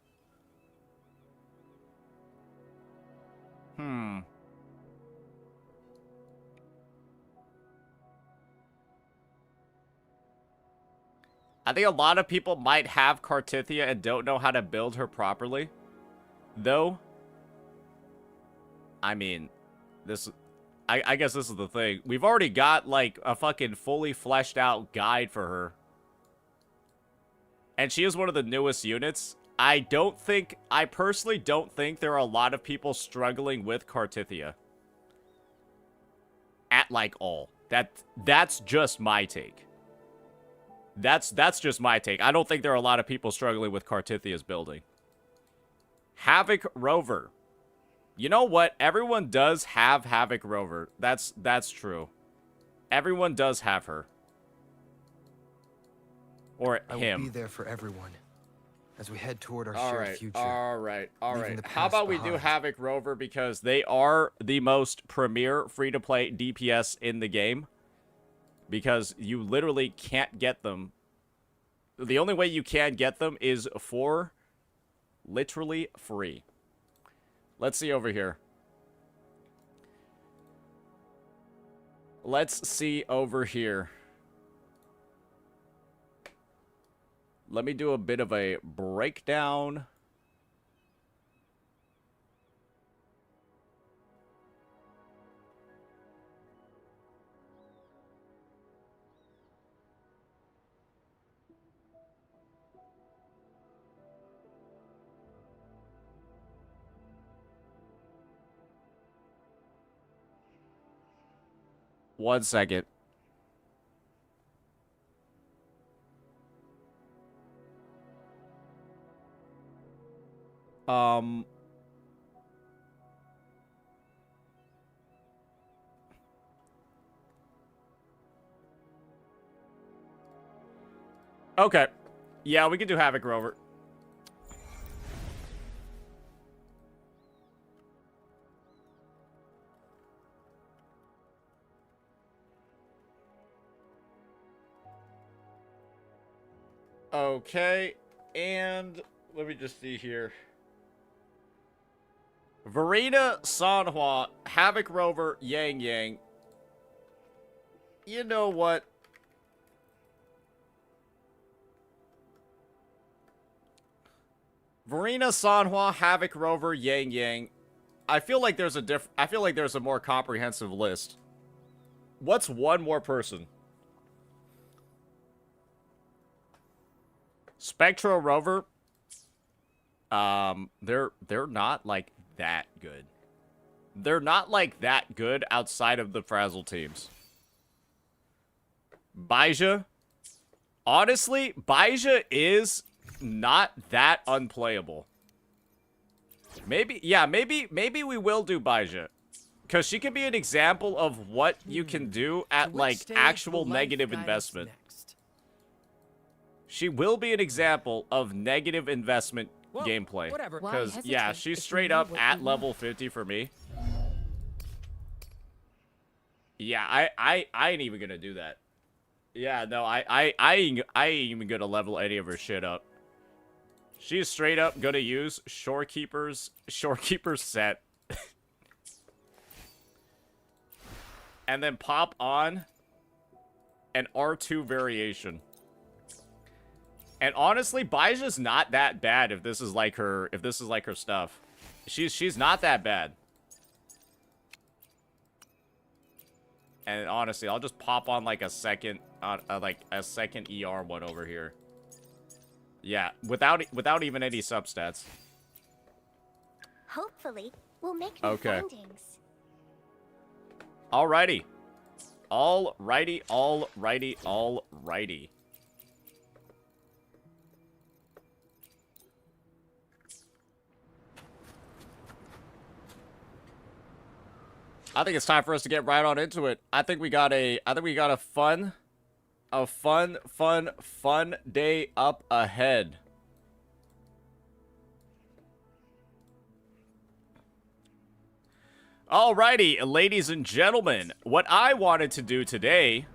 I think a lot of people might have Cartithia and don't know how to build her properly. Though, I mean, I guess this is the thing. We've already got, like, a fucking fully fleshed out guide for her. And she is one of the newest units. I personally don't think there are a lot of people struggling with Cartithia. At, like, all. That's just my take. That's just my take. I don't think there are a lot of people struggling with Cartithia's building. Havoc Rover. You know what? Everyone does have Havoc Rover. That's true. Everyone does have her. Or I will him. be there for everyone as we head toward our All shared right, future. all right. leaving the How past about we do behind. Havoc Rover because they are the most premier free-to-play DPS in the game. Because you literally can't get them. The only way you can get them is for literally free. Let's see over here. Let's see over here. Let me do a bit of a breakdown. One second. Okay. Yeah, we can do Havoc Rover. Okay, and let me just see here. Verena, Sanhua, Havoc Rover, Yang Yang. You know what? Verena, Sanhua, Havoc Rover, Yang Yang. I feel like there's a more comprehensive list. What's one more person? Spectro Rover. They're not like that good. They're not like that good outside of the Frazzle teams. Baija. Honestly, Baija is not that unplayable. Maybe we will do Baija. Because she can be an example of what you can do at, like, actual negative investment. She will be an example of negative investment gameplay. Because, yeah, she's straight up at level 50 for me. Yeah, I ain't even gonna do that. Yeah, no, I ain't even gonna level any of her shit up. She's straight up gonna use Shorekeeper's set. And then pop on an R2 variation. And honestly, Baija's not that bad if this is like her stuff. She's not that bad. And honestly, I'll just pop on like a second ER one over here. Yeah, without even any substats. Hopefully, we'll make new Okay. findings. Alrighty. Alrighty. I think it's time for us to get right on into it. I think we got a fun day up ahead. Alrighty, ladies and gentlemen, what I wanted to do today,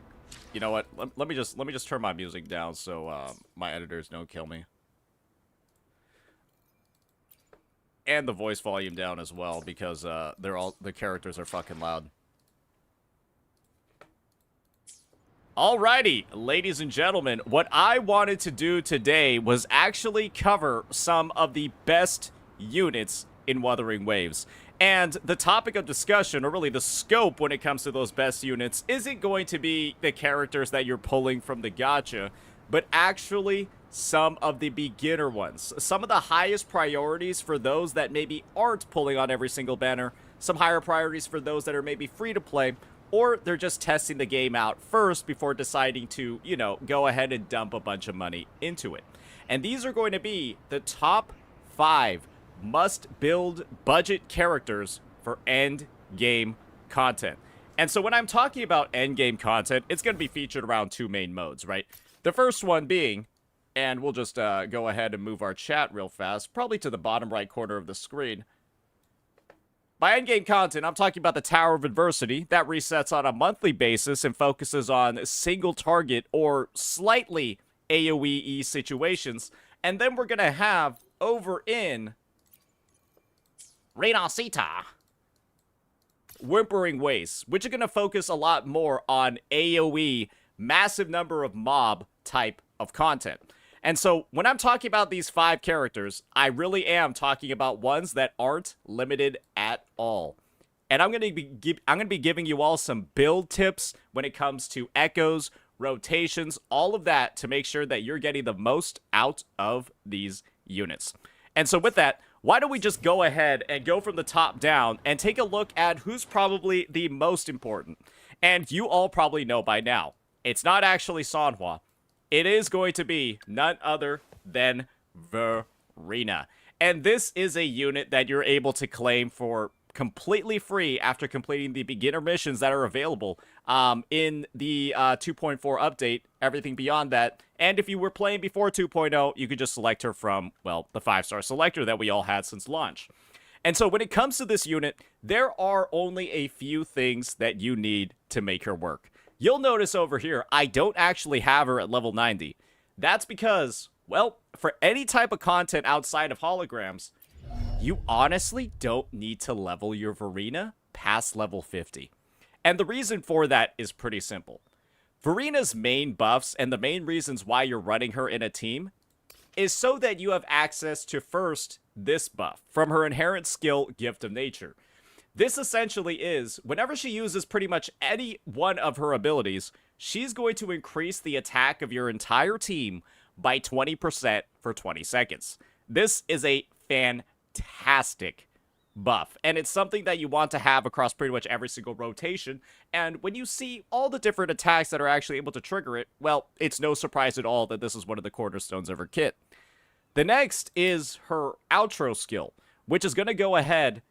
you know what? Let me just turn my music down so my editors don't kill me, and the voice volume down as well because the characters are fucking loud. Alrighty, ladies and gentlemen, what I wanted to do today was actually cover some of the best units in Wuthering Waves. And the topic of discussion, or really the scope when it comes to those best units, isn't going to be the characters that you're pulling from the gacha, but actually some of the beginner ones. Some of the highest priorities for those that maybe aren't pulling on every single banner, some higher priorities for those that are maybe free to play, or they're just testing the game out first before deciding to, you know, go ahead and dump a bunch of money into it. And these are going to be the top 5 must-build budget characters for end game content. And so when I'm talking about end game content, it's going to be featured around 2 main modes, right? The first one being, and we'll just go ahead and move our chat real fast, probably to the bottom right corner of the screen. By endgame content, I'm talking about the Tower of Adversity that resets on a monthly basis and focuses on single target or slightly AoE situations. And then we're going to have over in Reynacita, Whimpering Wastes, which are going to focus a lot more on AoE, massive number of mob type of content. And so when I'm talking about these 5 characters, I really am talking about ones that aren't limited at all. And I'm going to be giving you all some build tips when it comes to echoes, rotations, all of that to make sure that you're getting the most out of these units. And so with that, why don't we just go ahead and go from the top down and take a look at who's probably the most important. And you all probably know by now, it's not actually Sanhua. It is going to be none other than Verena. And this is a unit that you're able to claim for completely free after completing the beginner missions that are available in the 2.4 update, everything beyond that. And if you were playing before 2.0, you could just select her from, well, the 5-star selector that we all had since launch. And so when it comes to this unit, there are only a few things that you need to make her work. You'll notice over here, I don't actually have her at level 90. That's because, well, for any type of content outside of holograms, you honestly don't need to level your Verena past level 50. And the reason for that is pretty simple. Verena's main buffs and the main reasons why you're running her in a team is so that you have access to first this buff from her inherent skill, Gift of Nature. This essentially is, whenever she uses pretty much any one of her abilities, she's going to increase the attack of your entire team by 20% for 20 seconds. This is a fantastic buff, and it's something that you want to have across pretty much every single rotation, and when you see all the different attacks that are actually able to trigger it, well, it's no surprise at all that this is one of the cornerstones of her kit. The next is her outro skill, which is going to go ahead,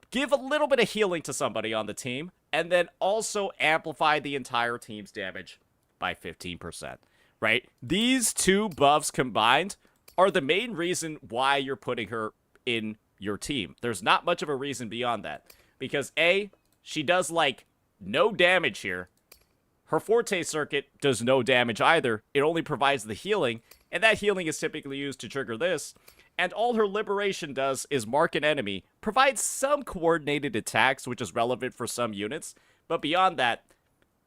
give a little bit of healing to somebody on the team, and then also amplify the entire team's damage by 15%, right? These 2 buffs combined are the main reason why you're putting her in your team. There's not much of a reason beyond that, because A, she does like no damage here. Her Forte circuit does no damage either. It only provides the healing, and that healing is typically used to trigger this. And all her liberation does is mark an enemy, provides some coordinated attacks, which is relevant for some units, but beyond that,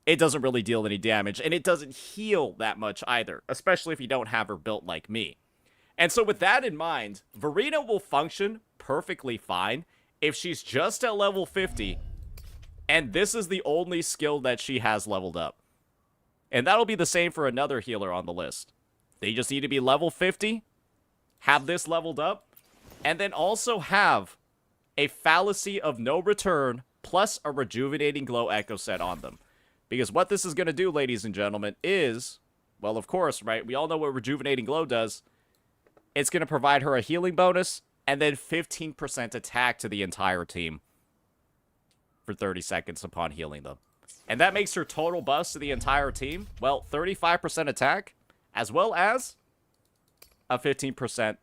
it doesn't really deal any damage, and it doesn't heal that much either, especially if you don't have her built like me. And so with that in mind, Verena will function perfectly fine if she's just at level 50, and this is the only skill that she has leveled up. And that'll be the same for another healer on the list. They just need to be level 50, have this leveled up, and then also have a Fallacy of No Return plus a Rejuvenating Glow Echo set on them. Because what this is going to do, ladies and gentlemen, is, well, of course, right, we all know what Rejuvenating Glow does. It's going to provide her a healing bonus, and then 15% attack to the entire team for 30 seconds upon healing them. And that makes her total buffs to the entire team, well, 35% attack, as well as a 15%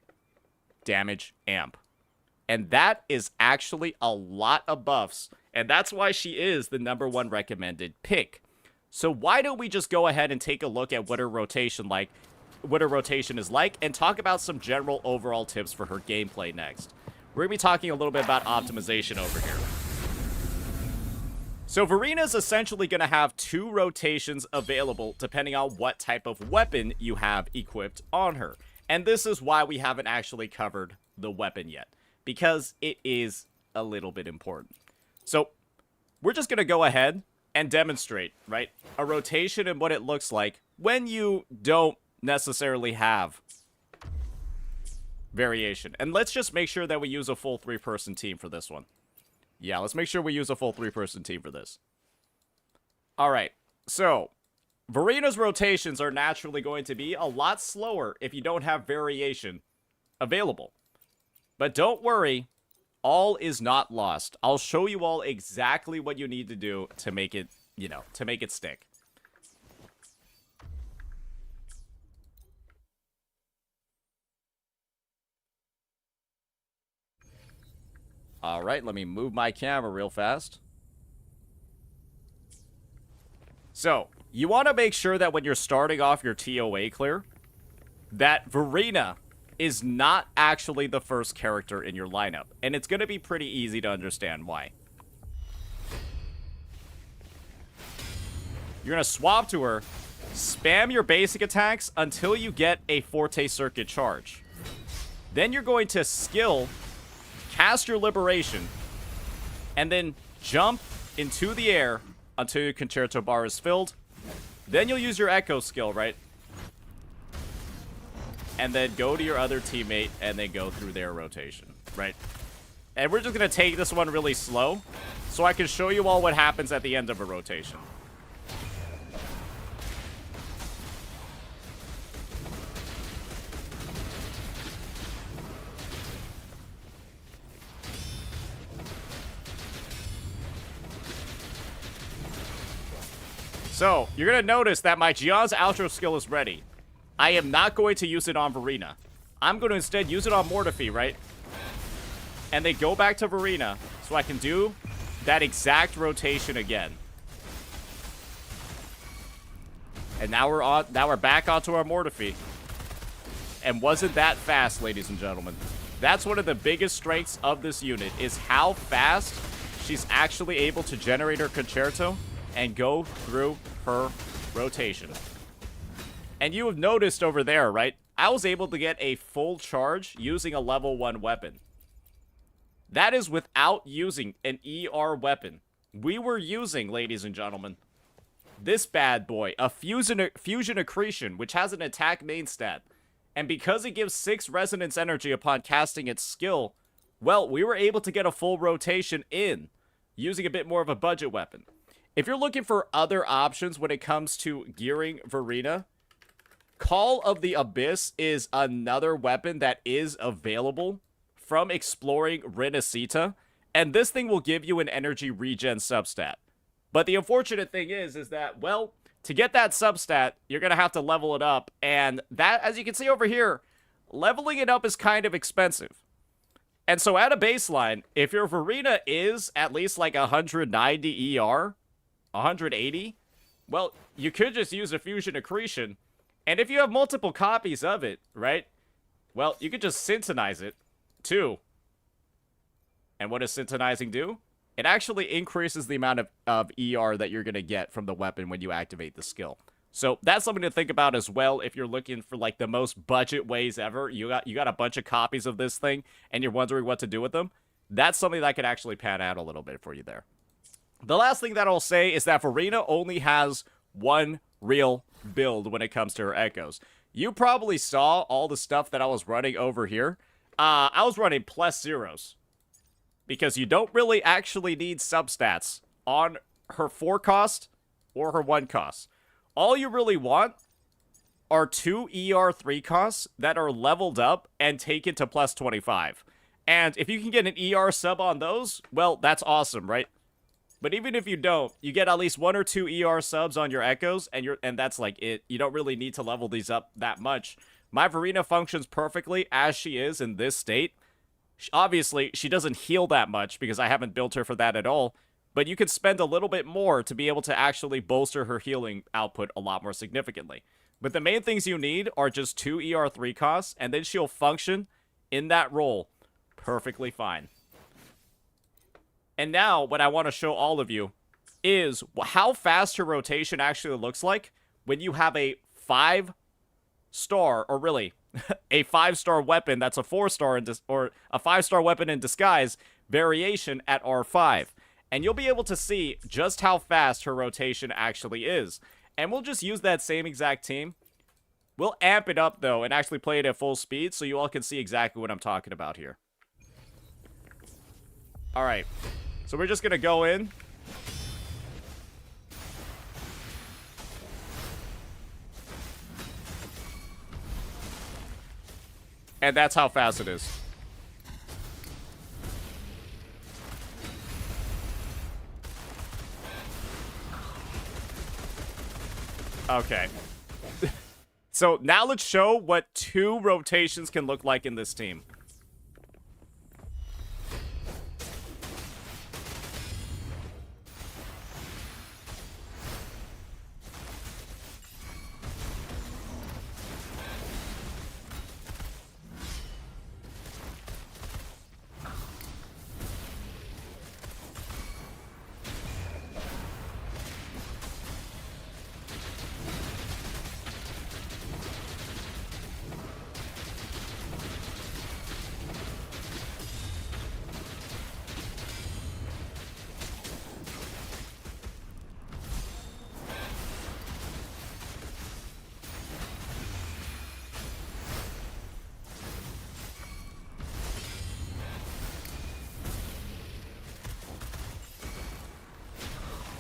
damage amp. And that is actually a lot of buffs. And that's why she is the #1 recommended pick. So why don't we just go ahead and take a look at what her rotation is like, and talk about some general overall tips for her gameplay next. We're going to be talking a little bit about optimization over here. So Verena is essentially going to have 2 rotations available depending on what type of weapon you have equipped on her. And this is why we haven't actually covered the weapon yet, because it is a little bit important. So we're just going to go ahead and demonstrate, right, a rotation and what it looks like when you don't necessarily have variation. And let's just make sure that we use a full 3-person team for this one. Yeah, let's make sure we use a full 3-person team for this. Alright, so Verena's rotations are naturally going to be a lot slower if you don't have variation available. But don't worry, all is not lost. I'll show you all exactly what you need to do to make it, to make it stick. Alright, let me move my camera real fast. So, you want to make sure that when you're starting off your TOA clear, that Verena is not actually the first character in your lineup. And it's going to be pretty easy to understand why. You're going to swap to her, spam your basic attacks until you get a Forte Circuit charge. Then you're going to skill, cast your Liberation, and then jump into the air until your Concerto bar is filled. Then you'll use your Echo skill, right? And then go to your other teammate and then go through their rotation, right? And we're just going to take this one really slow so I can show you all what happens at the end of a rotation. So, you're going to notice that my Gian's outro skill is ready. I am not going to use it on Verena. I'm going to instead use it on Mortefi, right? And then go back to Verena so I can do that exact rotation again. And now we're back onto our Mortefi. And wasn't that fast, ladies and gentlemen? That's one of the biggest strengths of this unit, is how fast she's actually able to generate her Concerto and go through her rotation. And you have noticed over there, right? I was able to get a full charge using a level 1 weapon. That is without using an ER weapon. We were using, ladies and gentlemen, this bad boy, a Fusion Accretion, which has an attack main stat. And because it gives 6 resonance energy upon casting its skill, well, we were able to get a full rotation in using a bit more of a budget weapon. If you're looking for other options when it comes to gearing Verena, Call of the Abyss is another weapon that is available from exploring Renacita, and this thing will give you an energy regen substat. But the unfortunate thing is that, well, to get that substat, you're going to have to level it up, and that, as you can see over here, leveling it up is kind of expensive. And so at a baseline, if your Verena is at least like 190 ER, 180, well, you could just use a Fusion Accretion, and if you have multiple copies of it, right, well, you could just syntonize it, too. And what does syntonizing do? It actually increases the amount of ER that you're going to get from the weapon when you activate the skill. So that's something to think about as well if you're looking for like the most budget ways ever. You got a bunch of copies of this thing and you're wondering what to do with them. That's something that could actually pan out a little bit for you there. The last thing that I'll say is that Verena only has one real build when it comes to her echoes. You probably saw all the stuff that I was running over here. I was running +0s because you don't really actually need substats on her 4 cost or her 1 cost. All you really want are 2 ER3 costs that are leveled up and taken to +25. And if you can get an ER sub on those, well, that's awesome, right? But even if you don't, you get at least 1 or 2 ER subs on your echoes, and that's like it. You don't really need to level these up that much. My Verena functions perfectly as she is in this state. Obviously, she doesn't heal that much because I haven't built her for that at all, but you could spend a little bit more to be able to actually bolster her healing output a lot more significantly. But the main things you need are just 2 ER3 costs, and then she'll function in that role perfectly fine. And now, what I want to show all of you is how fast her rotation actually looks like when you have a 5-star, or really, a 5-star weapon that's a 4-star or a 5-star weapon in disguise variation at R5. And you'll be able to see just how fast her rotation actually is. And we'll just use that same exact team. We'll amp it up, though, and actually play it at full speed so you all can see exactly what I'm talking about here. Alright, so we're just going to go in. And that's how fast it is. Okay. So now let's show what 2 rotations can look like in this team.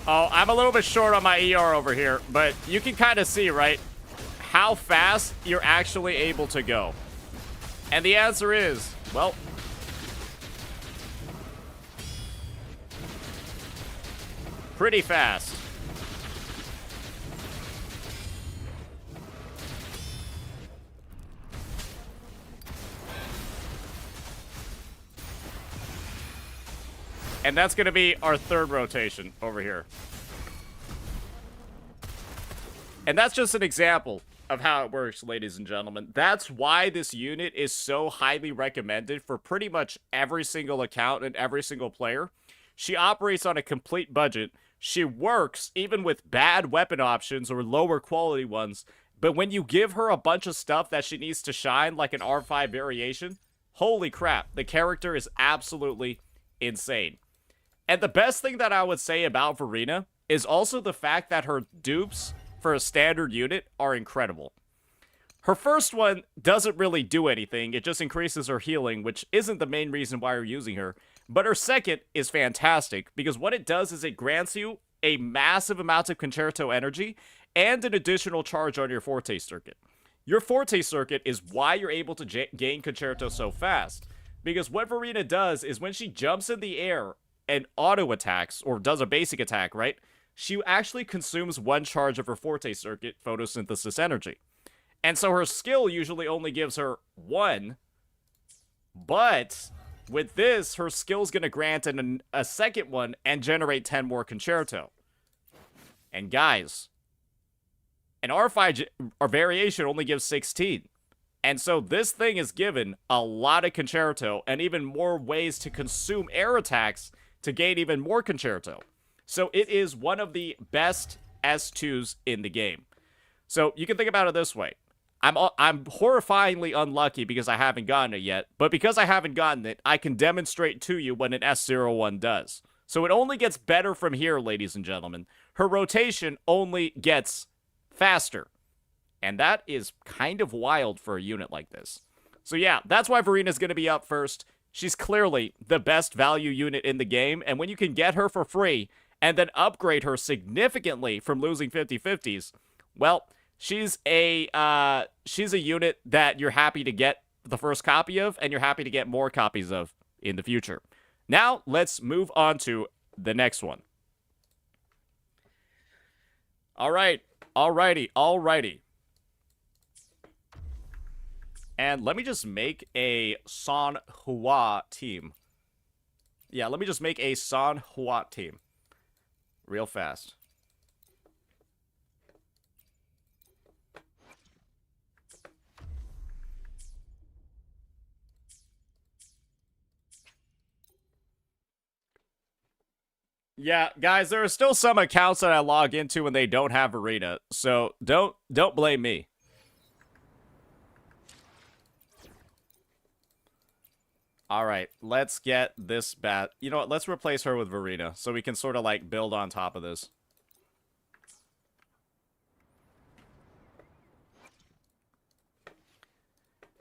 Oh, I'm a little bit short on my ER over here, but you can kind of see, right, how fast you're actually able to go. And the answer is, well, pretty fast. And that's going to be our 3rd rotation over here. And that's just an example of how it works, ladies and gentlemen. That's why this unit is so highly recommended for pretty much every single account and every single player. She operates on a complete budget. She works even with bad weapon options or lower quality ones. But when you give her a bunch of stuff that she needs to shine, like an R5 variation, holy crap, the character is absolutely insane. And the best thing that I would say about Verena is also the fact that her dupes for a standard unit are incredible. Her first one doesn't really do anything, it just increases her healing, which isn't the main reason why you're using her. But her second is fantastic, because what it does is it grants you a massive amount of Concerto energy and an additional charge on your Forte circuit. Your Forte circuit is why you're able to gain Concerto so fast. Because what Verena does is when she jumps in the air and auto attacks, or does a basic attack, right? She actually consumes 1 charge of her Forte circuit photosynthesis energy. And so her skill usually only gives her 1. But with this, her skill's going to grant a second one and generate 10 more Concerto. And guys, an R5 variation only gives 16. And so this thing is given a lot of Concerto and even more ways to consume air attacks to gain even more Concerto. So it is one of the best S2s in the game. So you can think about it this way. I'm horrifyingly unlucky because I haven't gotten it yet, but because I haven't gotten it, I can demonstrate to you what an S01 does. So it only gets better from here, ladies and gentlemen. Her rotation only gets faster. And that is kind of wild for a unit like this. So yeah, that's why Verena's going to be up first. She's clearly the best value unit in the game, and when you can get her for free and then upgrade her significantly from losing 50/50s, well, she's a unit that you're happy to get the first copy of, and you're happy to get more copies of in the future. Now, let's move on to the next one. Alrighty. And let me just make a Sanhua team. Yeah, let me just make a Sanhua team. Real fast. Yeah, guys, there are still some accounts that I log into and they don't have Arena, so don't blame me. All right, let's get this bat. You know what? Let's replace her with Verena so we can sort of like build on top of this.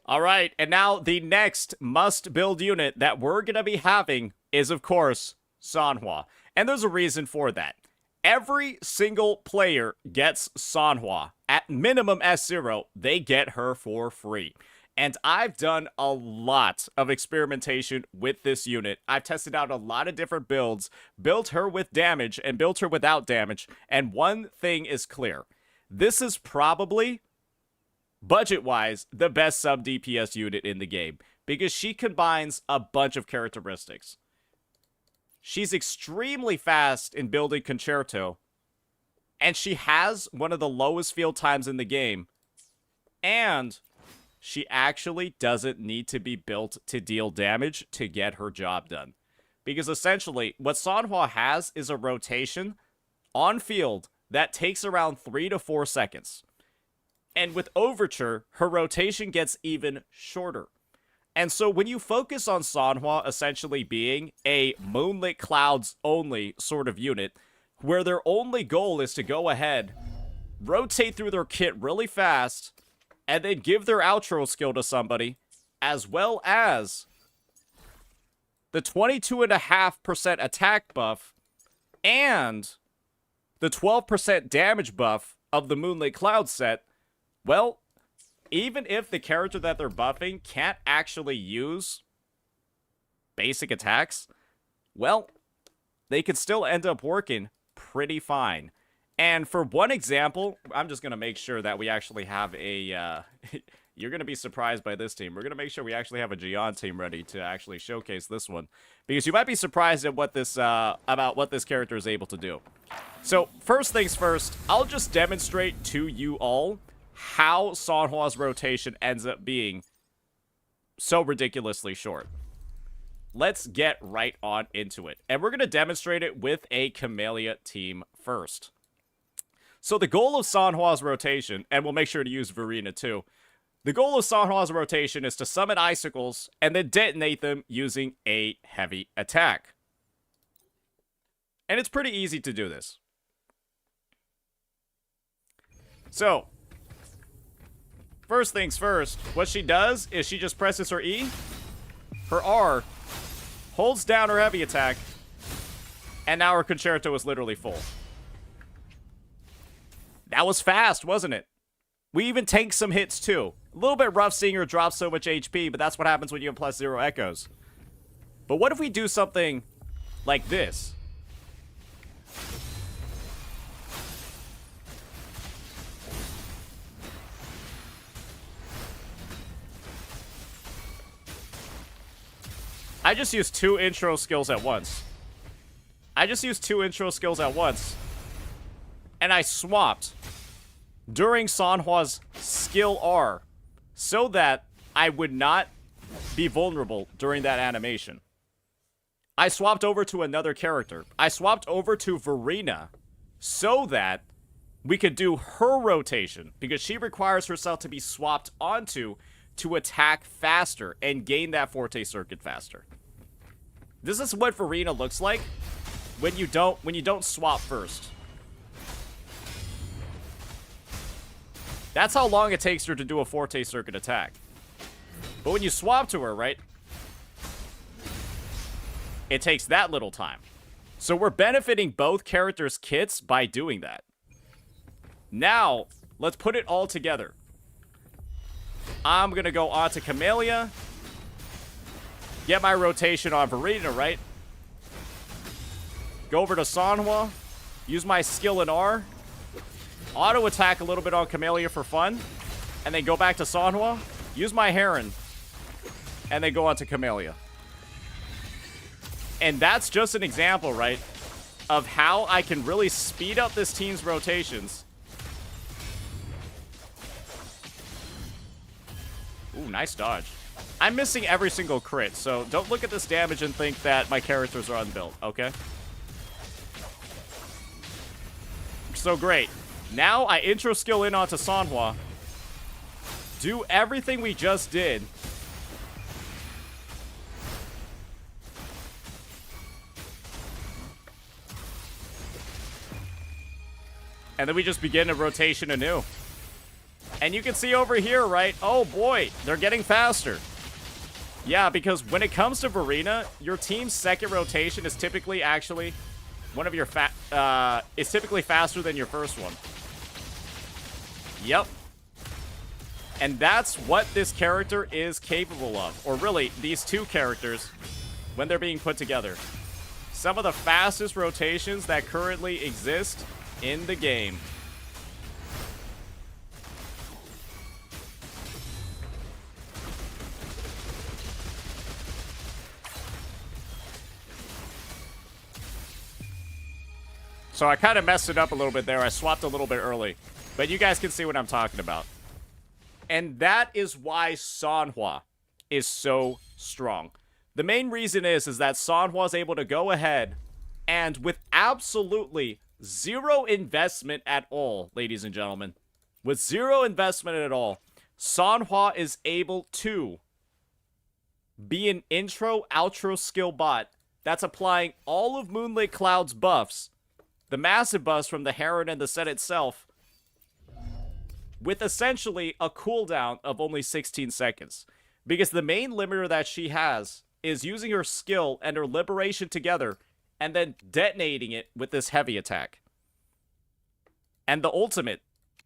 All right, and now the next must-build unit that we're going to be having is, of course, Sanhua. And there's a reason for that. Every single player gets Sanhua. At minimum S0, they get her for free. And I've done a lot of experimentation with this unit. I've tested out a lot of different builds, built her with damage, and built her without damage. And one thing is clear. This is probably, budget-wise, the best sub-DPS unit in the game. Because she combines a bunch of characteristics. She's extremely fast in building Concerto. And she has one of the lowest field times in the game. And she actually doesn't need to be built to deal damage to get her job done. Because essentially, what Sanhua has is a rotation on field that takes around 3 to 4 seconds. And with Overture, her rotation gets even shorter. And so when you focus on Sanhua essentially being a Moonlit Clouds only sort of unit, where their only goal is to go ahead, rotate through their kit really fast, and then give their outro skill to somebody, as well as the 22.5% attack buff and the 12% damage buff of the Moonlit Cloud set, well, even if the character that they're buffing can't actually use basic attacks, well, they could still end up working pretty fine. And for one example, I'm just going to make sure that we actually have a, you're going to be surprised by this team. We're going to make sure we actually have a Gion team ready to actually showcase this one. Because you might be surprised at what this, about what this character is able to do. So, first things first, I'll just demonstrate to you all how Sanhua's rotation ends up being so ridiculously short. Let's get right on into it. And we're going to demonstrate it with a Camellia team first. So the goal of Sanhua's rotation, and we'll make sure to use Verena too, the goal of Sanhua's rotation is to summon icicles and then detonate them using a heavy attack. And it's pretty easy to do this. So, first things first, what she does is she just presses her E, her R, holds down her heavy attack, and now her Concerto is literally full. That was fast, wasn't it? We even tanked some hits too. A little bit rough seeing her drop so much HP, but that's what happens when you have +0 echoes. But what if we do something like this? I just used 2 intro skills at once. And I swapped during Sanhua's skill R so that I would not be vulnerable during that animation. I swapped over to another character. I swapped over to Verena so that we could do her rotation because she requires herself to be swapped onto to attack faster and gain that Forte circuit faster. This is what Verena looks like when you don't swap first. That's how long it takes her to do a Forte circuit attack. But when you swap to her, right? It takes that little time. So we're benefiting both characters' kits by doing that. Now, let's put it all together. I'm going to go on to Camellia. Get my rotation on Verena, right? Go over to Sanhua. Use my skill in R. Auto attack a little bit on Camellia for fun. And then go back to Sanhua. use my Heron, and then go on to Camellia. And that's just an example, right, of how I can really speed up this team's rotations. Ooh, nice dodge. I'm missing every single crit, so don't look at this damage and think that my characters are unbuilt, okay? So great. Now I intro skill in onto Sanhua. Do everything we just did. And then we just begin a rotation anew. And you can see over here, right? Oh boy, they're getting faster. Yeah, because when it comes to Verena, your team's second rotation is typically actually one of your is typically faster than your first one. Yep. And that's what this character is capable of. Or really, these two characters, when they're being put together. Some of the fastest rotations that currently exist in the game. So I kind of messed it up a little bit there. I swapped a little bit early. But you guys can see what I'm talking about. And that is why Sanhua is so strong. The main reason is that Sanhua is able to go ahead and with absolutely zero investment at all, ladies and gentlemen. With zero investment at all, Sanhua is able to be an intro-outro skill bot that's applying all of Moonlit Cloud's buffs, the massive buffs from the Heron and the set itself, with essentially a cooldown of only 16 seconds. Because the main limiter that she has is using her skill and her liberation together and then detonating it with this heavy attack. And the ultimate,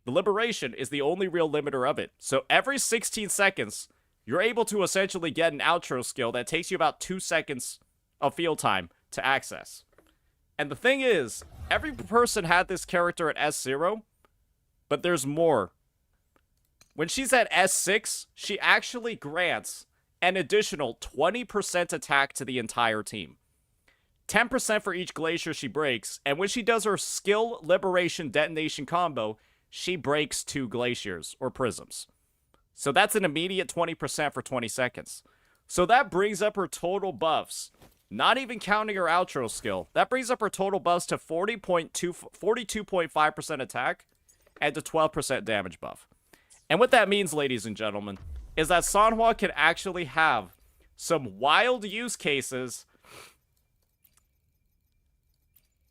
the liberation, is the only real limiter of it. So every 16 seconds, you're able to essentially get an outro skill that takes you about 2 seconds of field time to access. And the thing is, every person had this character at S0, but there's more. When she's at S6, she actually grants an additional 20% attack to the entire team. 10% for each glacier she breaks, and when she does her skill liberation detonation combo, she breaks 2 glaciers or prisms. So that's an immediate 20% for 20 seconds. So that brings up her total buffs. Not even counting her outro skill. That brings up her total buffs to 42.5% attack and to 12% damage buff. And what that means, ladies and gentlemen, is that Sanhua can actually have some wild use cases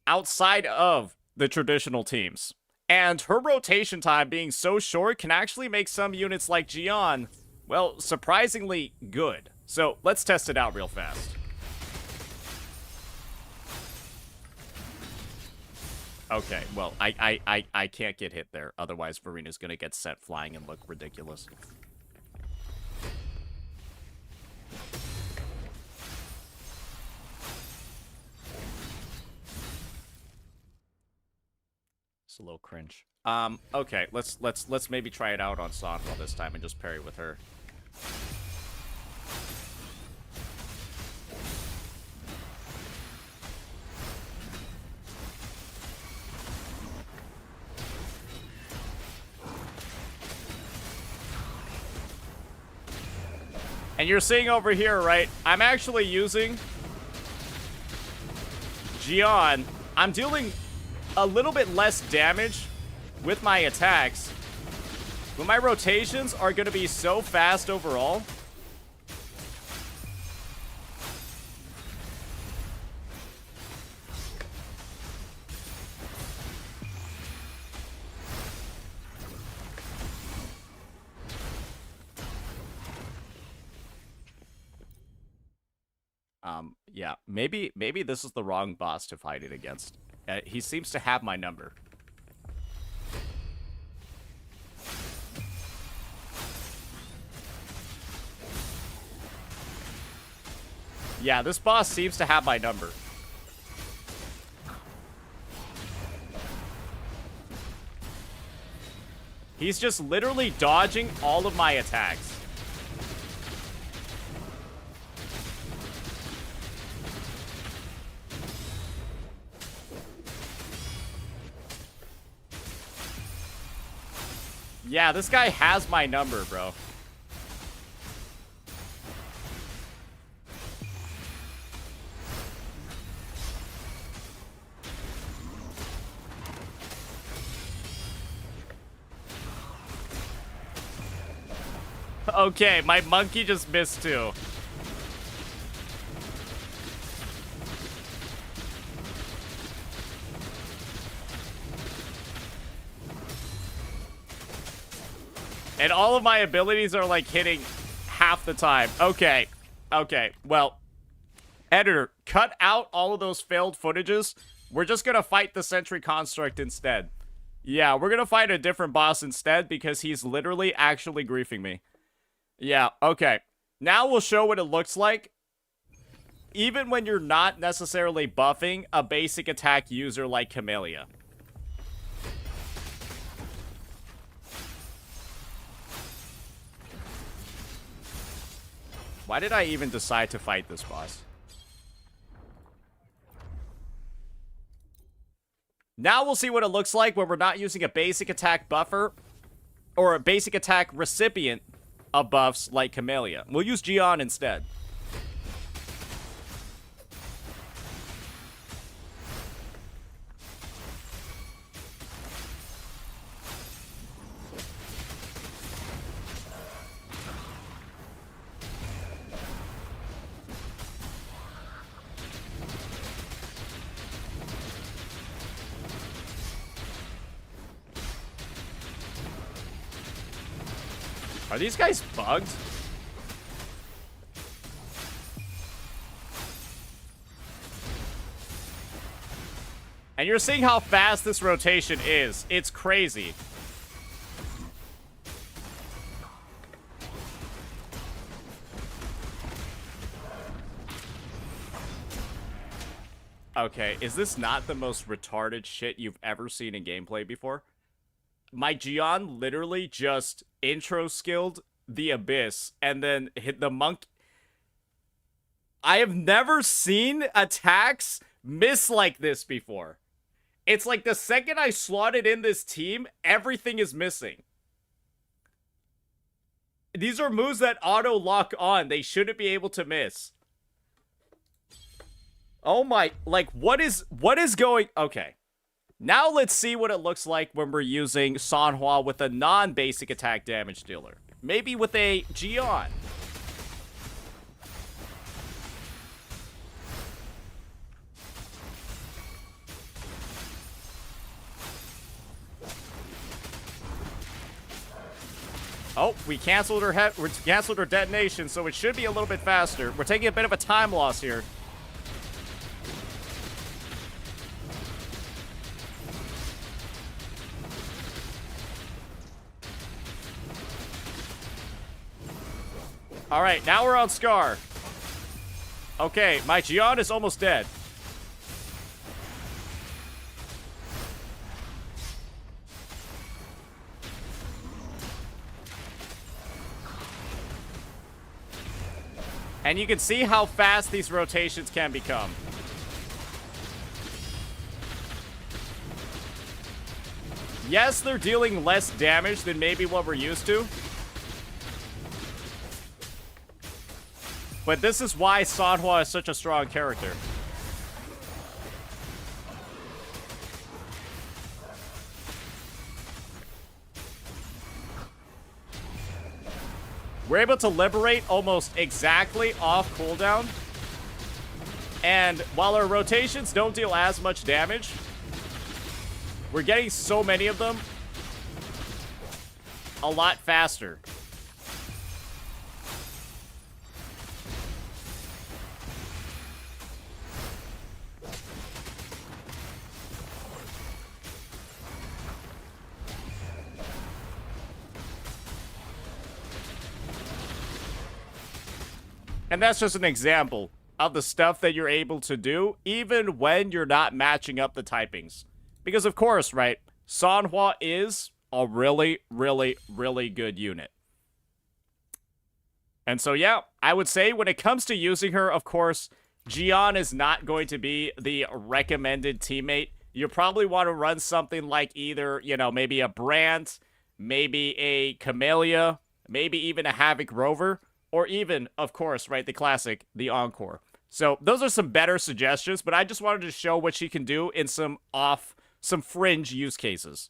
outside of the traditional teams. And her rotation time being so short can actually make some units like Jian, well, surprisingly good. So let's test it out real fast. Okay, well, I can't get hit there. Otherwise, Verena's gonna get sent flying and look ridiculous. It's a little cringe. Okay, let's maybe try it out on Sanhua this time and just parry with her. And you're seeing over here, right? I'm actually using Jian. I'm dealing a little bit less damage with my attacks, but my rotations are going to be so fast overall. Yeah, maybe this is the wrong boss to fight it against. He seems to have my number. Yeah, this boss seems to have my number. He's just literally dodging all of my attacks. Yeah, this guy has my number, bro. Okay, my monkey just missed too. And all of my abilities are like hitting half the time. Okay. Okay. Well, editor, cut out all of those failed footages. We're just gonna fight the Sentry Construct instead. Yeah, we're gonna fight a different boss instead because he's literally actually griefing me. Yeah, okay. Now we'll show what it looks like. Even when you're not necessarily buffing a basic attack user like Camellia. Why did I even decide to fight this boss? Now we'll see what it looks like when we're not using a basic attack buffer or a basic attack recipient of buffs like Camellia. We'll use Gion instead. Are these guys bugged? And you're seeing how fast this rotation is. It's crazy. Okay, is this not the most retarded shit you've ever seen in gameplay before? My Gion literally just intro skilled the Abyss and then hit the monk. I have never seen attacks miss like this before. It's like the second I slotted in this team, everything is missing. These are moves that auto lock on. They shouldn't be able to miss. Oh my, like what is going, okay. Now let's see what it looks like when we're using Sanhua with a non-basic attack damage dealer. Maybe with a Gion. Oh, we canceled her detonation, so it should be a little bit faster. We're taking a bit of a time loss here. Alright, now we're on Scar. Okay, my Gion is almost dead. And you can see how fast these rotations can become. Yes, they're dealing less damage than maybe what we're used to. But this is why Sanhua is such a strong character. We're able to liberate almost exactly off cooldown. And while our rotations don't deal as much damage, we're getting so many of them a lot faster. And that's just an example of the stuff that you're able to do, even when you're not matching up the typings. Because, of course, right, Sanhua is a really, really, really good unit. And so, yeah, I would say when it comes to using her, of course, Gion is not going to be the recommended teammate. You probably want to run something like either, you know, maybe a Brandt, maybe a Camellia, maybe even a Havoc Rover, or even, of course, right, the classic, the Encore. So those are some better suggestions, but I just wanted to show what she can do in some fringe use cases.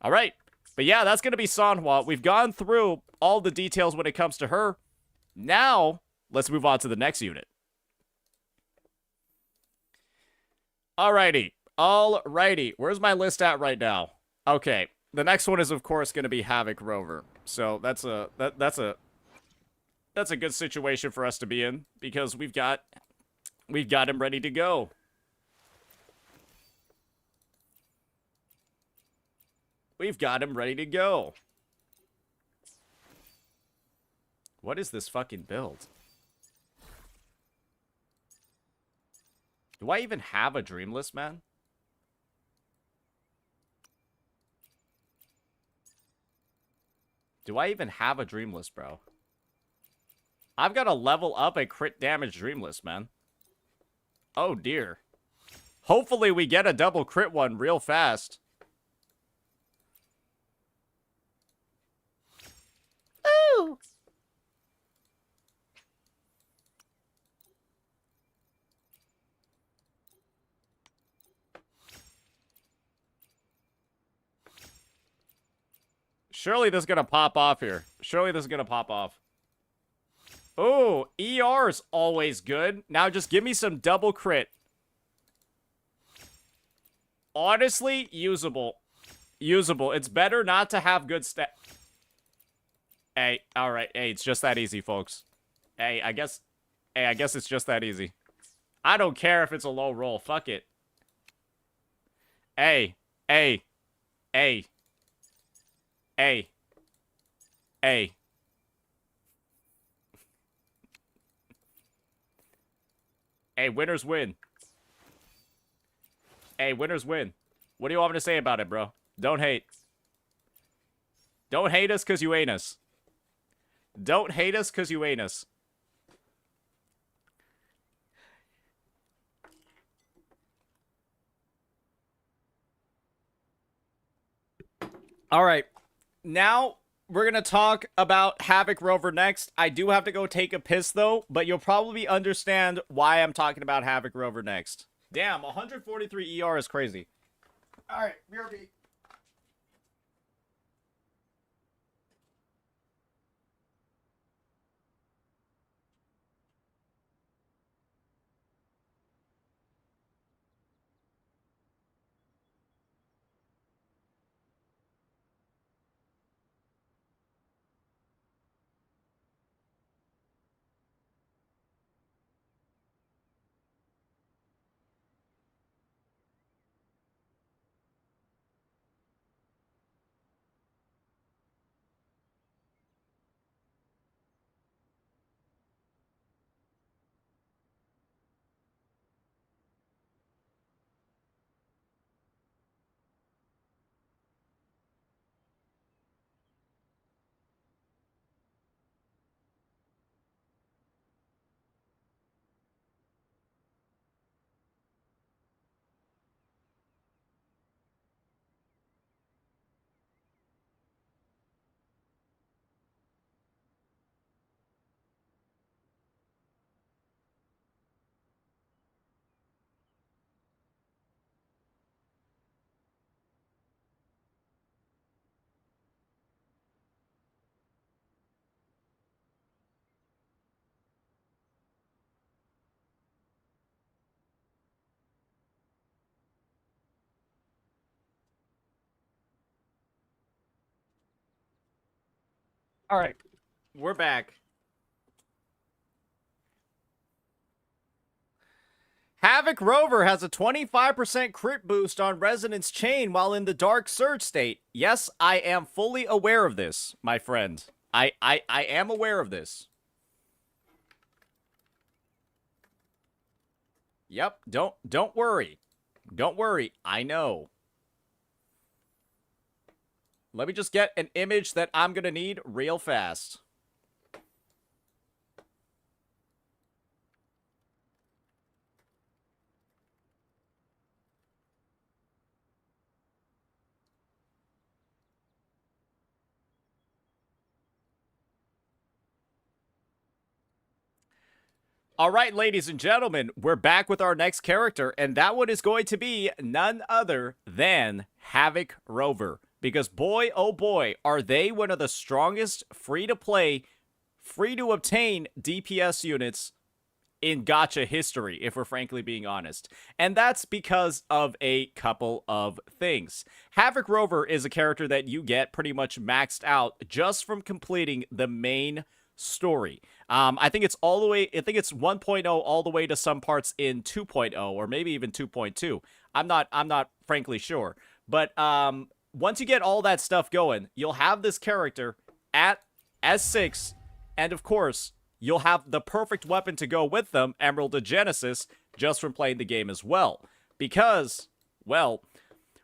All right. But yeah, that's going to be Sanhua. We've gone through all the details when it comes to her. Now, let's move on to the next unit. Alrighty. Alrighty. Where's my list at right now? Okay. The next one is, of course, going to be Havoc Rover. So that's a good situation for us to be in, because we've got him ready to go. We've got him ready to go. What is this fucking build? Do I even have a Dreamless, man? Do I even have a Dreamless, bro? I've got to level up a crit damage Dreamless, man. Oh, dear. Hopefully we get a double crit one real fast. Ooh! Surely this is gonna pop off here. Surely this is gonna pop off. Oh, ER's always good. Now just give me some double crit. Honestly, usable. Usable. It's better not to have good stat. Hey, alright. Hey, it's just that easy, folks. Hey, I guess it's just that easy. I don't care if it's a low roll. Fuck it. Hey. Hey. Hey. Hey. Hey. Hey, winners win. Hey, winners win. What do you want me to say about it, bro? Don't hate. Don't hate us because you ain't us. Don't hate us because you ain't us. All right. Now we're going to talk about Havoc Rover next. I do have to go take a piss, though, but you'll probably understand why I'm talking about Havoc Rover next. Damn, 143 ER is crazy. All right, BRB. All right, we're back. Havoc Rover has a 25% crit boost on Resonance Chain while in the Dark Surge state. Yes, I am fully aware of this, my friend. I am aware of this. Yep, don't worry. Don't worry, I know. Let me just get an image that I'm gonna need real fast. All right, ladies and gentlemen, we're back with our next character, and that one is going to be none other than Havoc Rover. Because boy, oh boy, are they one of the strongest free-to-play, free-to-obtain DPS units in Gacha history, if we're frankly being honest. And that's because of a couple of things. Havoc Rover is a character that you get pretty much maxed out just from completing the main story. I think it's all the way, I think it's 1.0 all the way to some parts in 2.0 or maybe even 2.2. I'm not frankly sure. But once you get all that stuff going, you'll have this character at S6, and of course, you'll have the perfect weapon to go with them, Emerald of Genesis, just from playing the game as well. Because, well,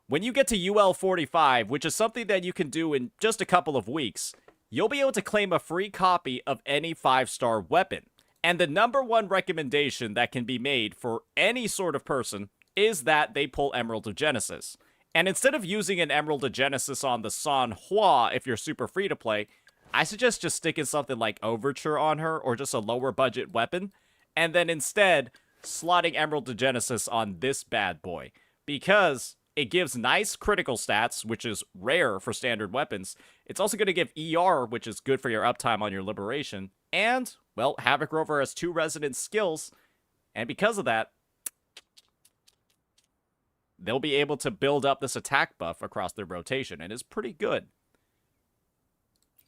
when you get to UL 45, which is something that you can do in just a couple of weeks, you'll be able to claim a free copy of any 5-star weapon. And the #1 recommendation that can be made for any sort of person is that they pull Emerald of Genesis. And instead of using an Emerald of Genesis on the San Hua if you're super free to play, I suggest just sticking something like Overture on her or just a lower budget weapon, and then instead slotting Emerald of Genesis on this bad boy. Because it gives nice critical stats, which is rare for standard weapons. It's also going to give ER, which is good for your uptime on your liberation. And, well, Havoc Rover has 2 resonant skills, and because of that, they'll be able to build up this attack buff across their rotation, and it's pretty good.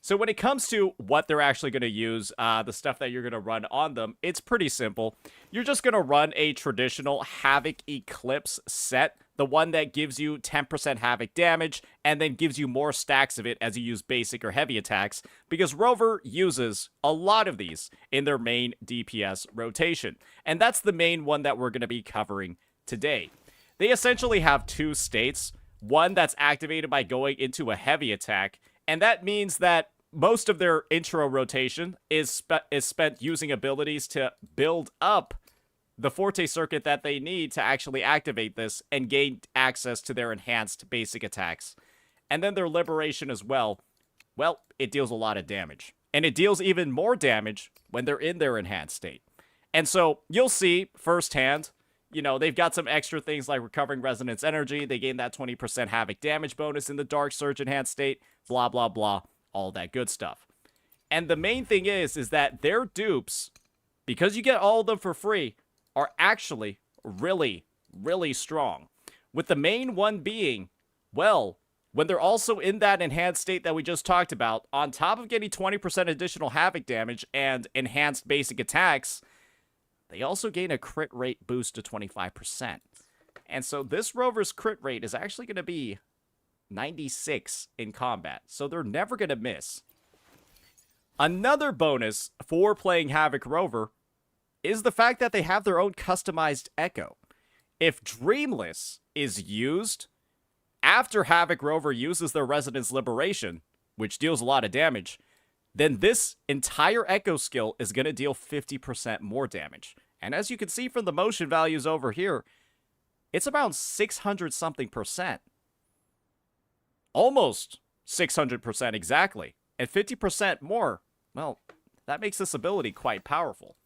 So when it comes to what they're actually going to use, the stuff that you're going to run on them, it's pretty simple. You're just going to run a traditional Havoc Eclipse set, the one that gives you 10% Havoc damage, and then gives you more stacks of it as you use basic or heavy attacks, because Rover uses a lot of these in their main DPS rotation. And that's the main one that we're going to be covering today. They essentially have 2 states, one that's activated by going into a heavy attack, and that means that most of their intro rotation is spent using abilities to build up the Forte circuit that they need to actually activate this and gain access to their enhanced basic attacks. And then their liberation as well, it deals a lot of damage. And it deals even more damage when they're in their enhanced state. And so you'll see firsthand, you know, they've got some extra things like recovering resonance energy. They gain that 20% Havoc damage bonus in the Dark Surge enhanced state, blah, blah, blah. All that good stuff. And the main thing is that their dupes, because you get all of them for free, are actually really, really strong. With the main one being, well, when they're also in that enhanced state that we just talked about, on top of getting 20% additional Havoc damage and enhanced basic attacks, they also gain a crit rate boost to 25%. And so this Rover's crit rate is actually going to be 96 in combat, so they're never going to miss. Another bonus for playing Havoc Rover is the fact that they have their own customized echo. If Dreamless is used after Havoc Rover uses their Resonance Liberation, which deals a lot of damage, then this entire echo skill is going to deal 50% more damage. And as you can see from the motion values over here, it's around 600 something percent. Almost 600% exactly. And 50% more. Well, that makes this ability quite powerful.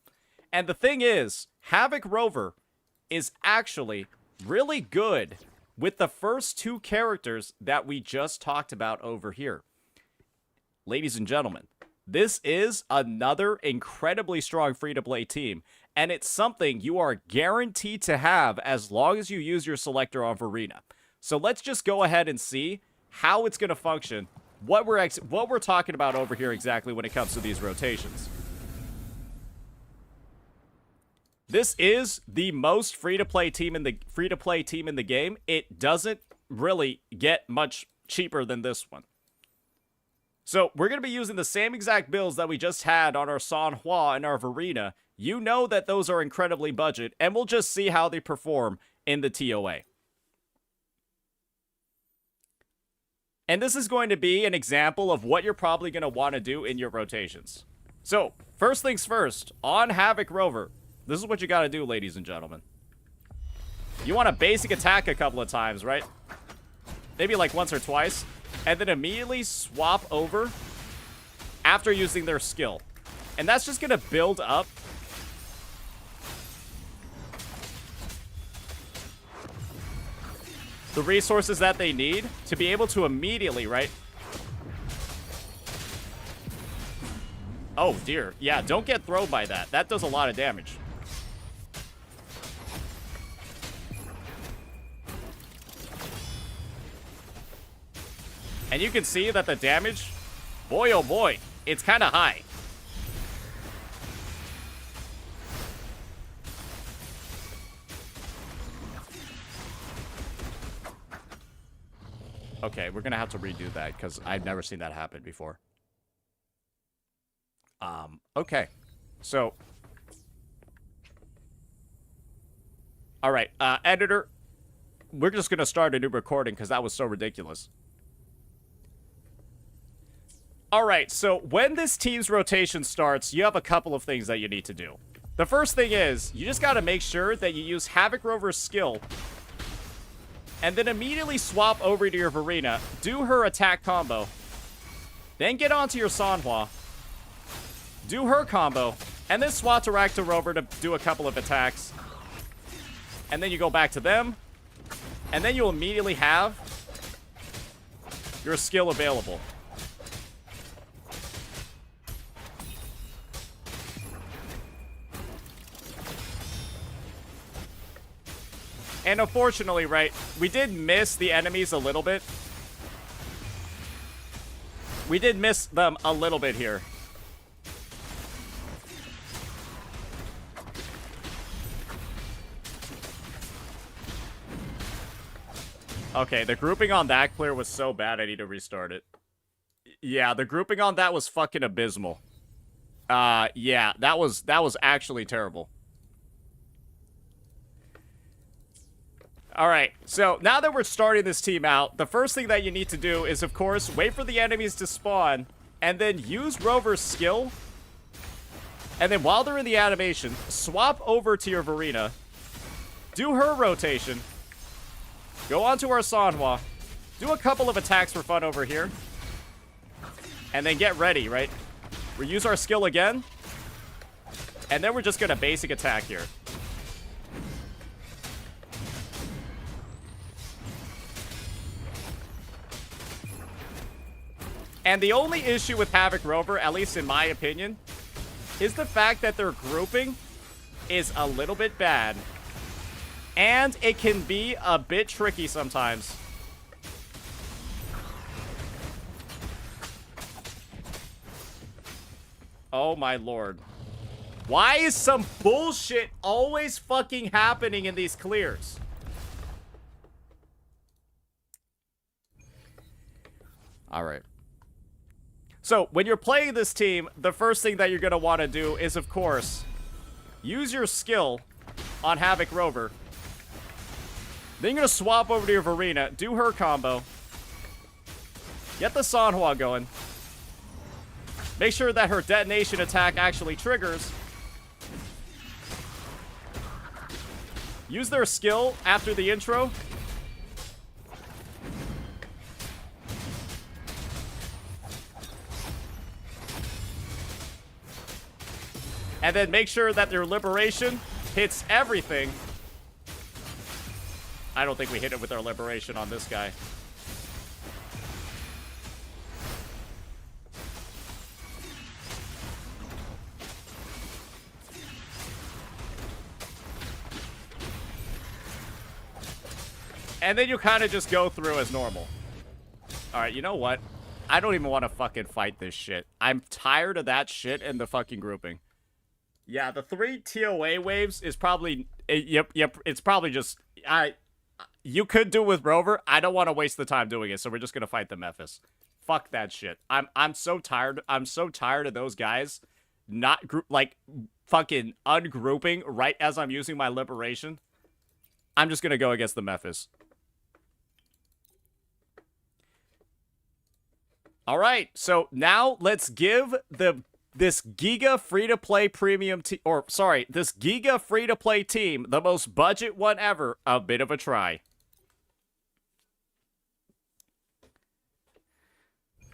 And the thing is, Havoc Rover is actually really good with the first 2 characters that we just talked about over here. Ladies and gentlemen, this is another incredibly strong free-to-play team, and it's something you are guaranteed to have as long as you use your selector on Verena. So let's just go ahead and see how it's going to function, what we're talking about over here exactly when it comes to these rotations. This is the most free-to-play team in the game. It doesn't really get much cheaper than this one. So we're going to be using the same exact builds that we just had on our San Hua and our Verena. You know that those are incredibly budget, and we'll just see how they perform in the TOA. And this is going to be an example of what you're probably going to want to do in your rotations. So, first things first, on Havoc Rover, this is what you got to do, ladies and gentlemen. You want to basic attack a couple of times, right? Maybe like once or twice. And then immediately swap over after using their skill. And that's just going to build up the resources that they need to be able to immediately, right? Oh, dear. Yeah, don't get thrown by that. That does a lot of damage. And you can see that the damage, boy oh boy, it's kind of high. Okay, we're gonna have to redo that because I've never seen that happen before. Okay. So. Alright, editor. We're just gonna start a new recording because that was so ridiculous. Alright, so when this team's rotation starts, you have a couple of things that you need to do. The first thing is, you just gotta make sure that you use Havoc Rover's skill and then immediately swap over to your Verena, do her attack combo, then get onto your Sanhua, do her combo, and then swap to Rakta Rover to do a couple of attacks. And then you go back to them, and then you'll immediately have your skill available. And unfortunately, right, we did miss the enemies a little bit. We did miss them a little bit here. Okay, the grouping on that clear was so bad I need to restart it. Yeah, the grouping on that was fucking abysmal. Yeah, that was actually terrible. Alright, so now that we're starting this team out, the first thing that you need to do is, of course, wait for the enemies to spawn, and then use Rover's skill. And then while they're in the animation, swap over to your Verena, do her rotation, go onto our Sanhua, do a couple of attacks for fun over here, and then get ready, right? We use our skill again, and then we're just gonna basic attack here. And the only issue with Havoc Rover, at least in my opinion, is the fact that their grouping is a little bit bad. And it can be a bit tricky sometimes. Oh my lord. Why is some bullshit always fucking happening in these clears? Alright. So, when you're playing this team, the first thing that you're going to want to do is, of course, use your skill on Havoc Rover. Then you're going to swap over to your Verena, do her combo, get the Sanhua going, make sure that her detonation attack actually triggers, use their skill after the intro, and then make sure that their liberation hits everything. I don't think we hit it with our liberation on this guy. And then you kind of just go through as normal. Alright, you know what? I don't even want to fucking fight this shit. I'm tired of that shit and the fucking grouping. Yeah, the 3 TOA waves is probably... Yep, it's probably just... You could do it with Rover. I don't want to waste the time doing it, so we're just going to fight the Mephis. Fuck that shit. I'm so tired. I'm so tired of those guys not fucking ungrouping right as I'm using my liberation. I'm just going to go against the Mephis. All right, so now let's give this Giga free-to-play premium team, this Giga free-to-play team, the most budget one ever, a bit of a try.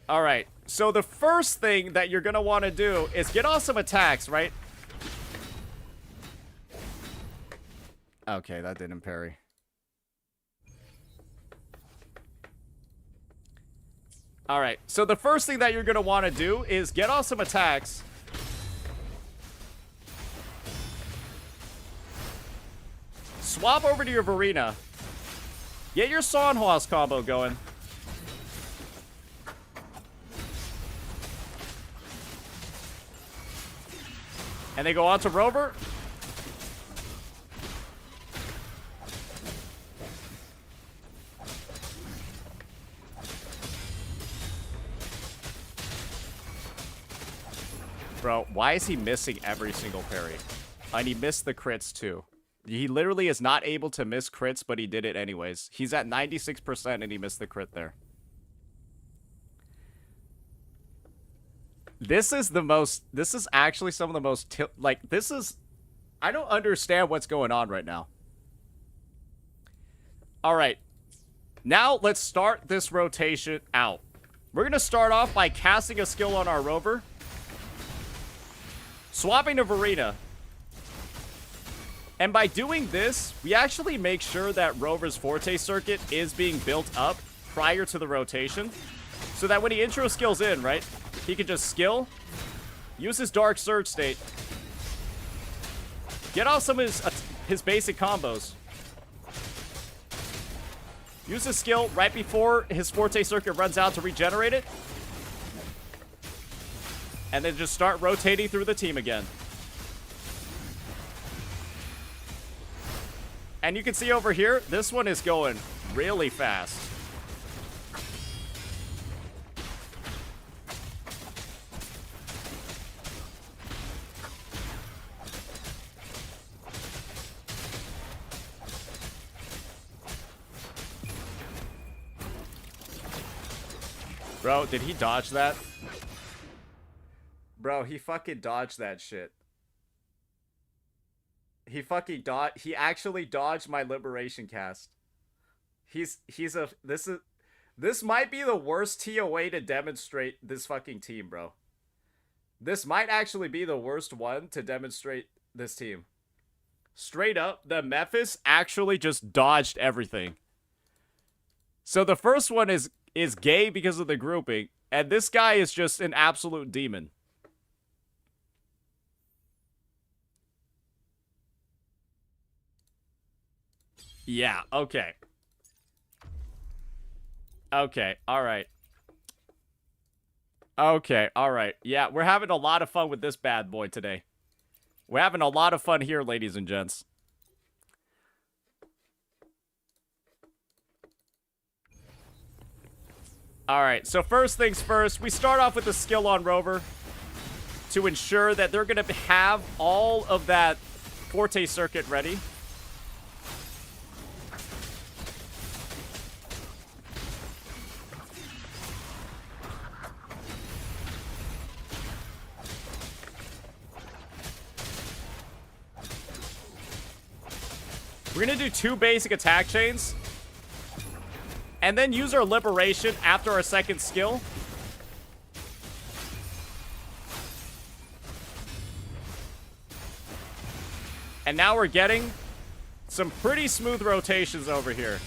Alright, so the first thing that you're going to want to do is get awesome attacks, right? Okay, that didn't parry. Alright, so the first thing that you're going to want to do is get off some attacks. Swap over to your Varina. Get your Sonhwas combo going. And they go on to Rover. Bro, why is he missing every single parry? And he missed the crits too. He literally is not able to miss crits, but he did it anyways. He's at 96% and he missed the crit there. This is actually some of the most, I don't understand what's going on right now. All right. Now let's start this rotation out. We're going to start off by casting a skill on our Rover. Swapping to Varina. And by doing this, we actually make sure that Rover's Forte circuit is being built up prior to the rotation. So that when he intro skills in, right, he can just skill, use his Dark Surge state, get off some of his basic combos, use his skill right before his Forte circuit runs out to regenerate it, and then just start rotating through the team again. And you can see over here, this one is going really fast. Bro, did he dodge that? Bro, he fucking dodged that shit. He fucking dodged. He actually dodged my liberation cast. This might be the worst TOA to demonstrate this fucking team, bro. This might actually be the worst one to demonstrate this team. Straight up, the Memphis actually just dodged everything. So the first one is gay because of the grouping, and this guy is just an absolute demon. Yeah, okay. Okay, alright. Okay, alright. Yeah, we're having a lot of fun with this bad boy today. We're having a lot of fun here, ladies and gents. Alright, so first things first, we start off with the skill on Rover to ensure that they're going to have all of that Forte circuit ready. We're going to do 2 basic attack chains. And then use our liberation after our second skill. And now we're getting some pretty smooth rotations over here.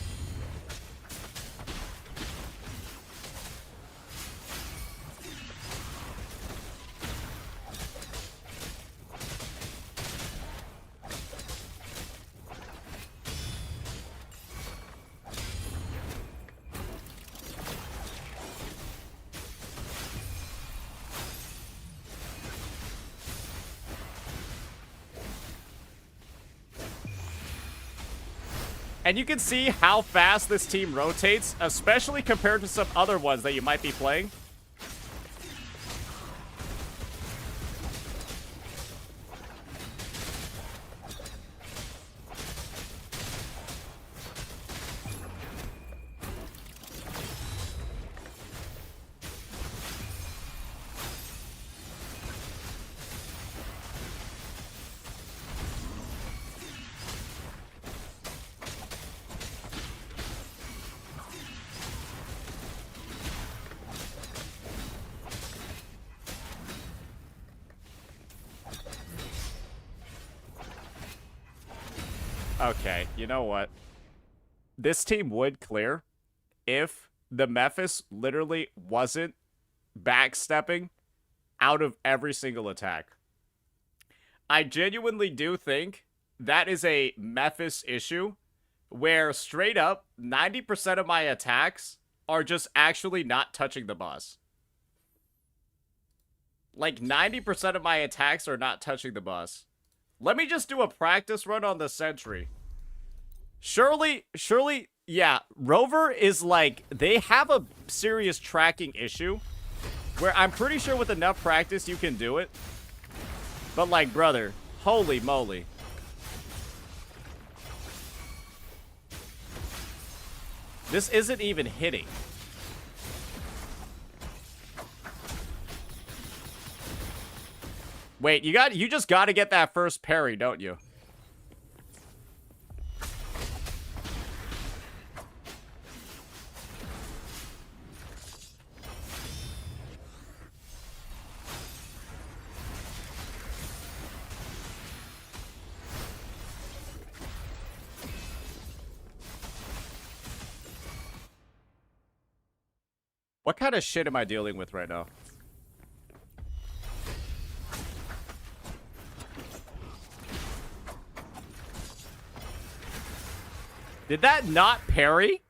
And you can see how fast this team rotates, especially compared to some other ones that you might be playing. Okay, you know what? This team would clear if the Mephis literally wasn't backstepping out of every single attack. I genuinely do think that is a Mephis issue where straight up 90% of my attacks are just actually not touching the boss. Like 90% of my attacks are not touching the boss. Let me just do a practice run on the sentry. Surely, yeah, Rover is like, they have a serious tracking issue where I'm pretty sure with enough practice you can do it. But like, brother, holy moly. This isn't even hitting. Wait, you just gotta get that first parry, don't you? What kind of shit am I dealing with right now? Did that not parry?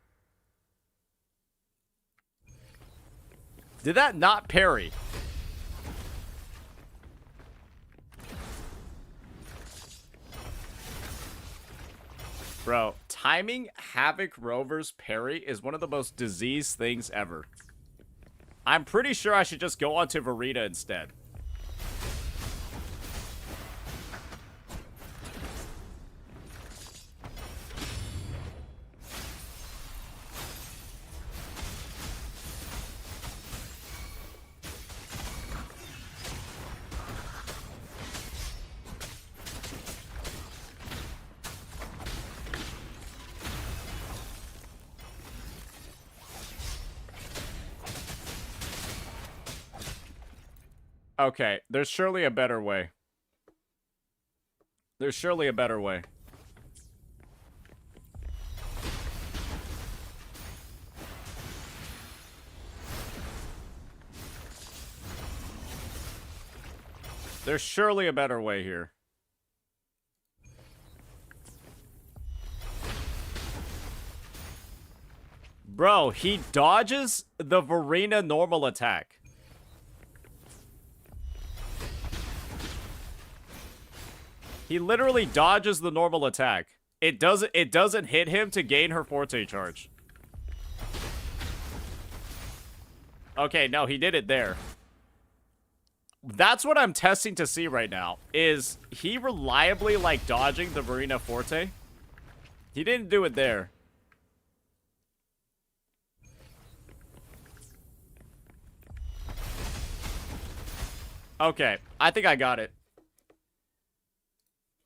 Did that not parry? Bro, timing Havoc Rover's parry is one of the most diseased things ever. I'm pretty sure I should just go on to Verita instead. Okay, there's surely a better way. There's surely a better way. There's surely a better way here. Bro, he dodges the Verena normal attack. He literally dodges the normal attack. It doesn't hit him to gain her Forte charge. Okay, no, he did it there. That's what I'm testing to see right now. Is he reliably, like, dodging the Verena Forte? He didn't do it there. Okay, I think I got it.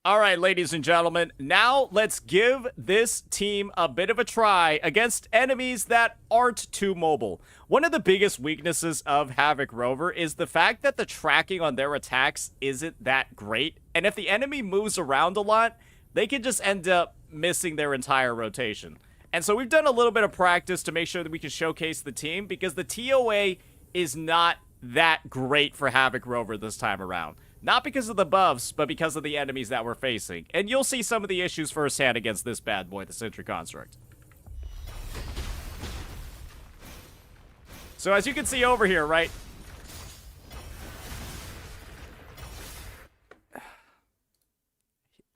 All right, ladies and gentlemen, now let's give this team a bit of a try against enemies that aren't too mobile. One of the biggest weaknesses of Havoc Rover is the fact that the tracking on their attacks isn't that great, and if the enemy moves around a lot, they can just end up missing their entire rotation. And so we've done a little bit of practice to make sure that we can showcase the team, because the TOA is not that great for Havoc Rover this time around. Not because of the buffs, but because of the enemies that we're facing. And you'll see some of the issues firsthand against this bad boy, the Sentry Construct. So as you can see over here, right?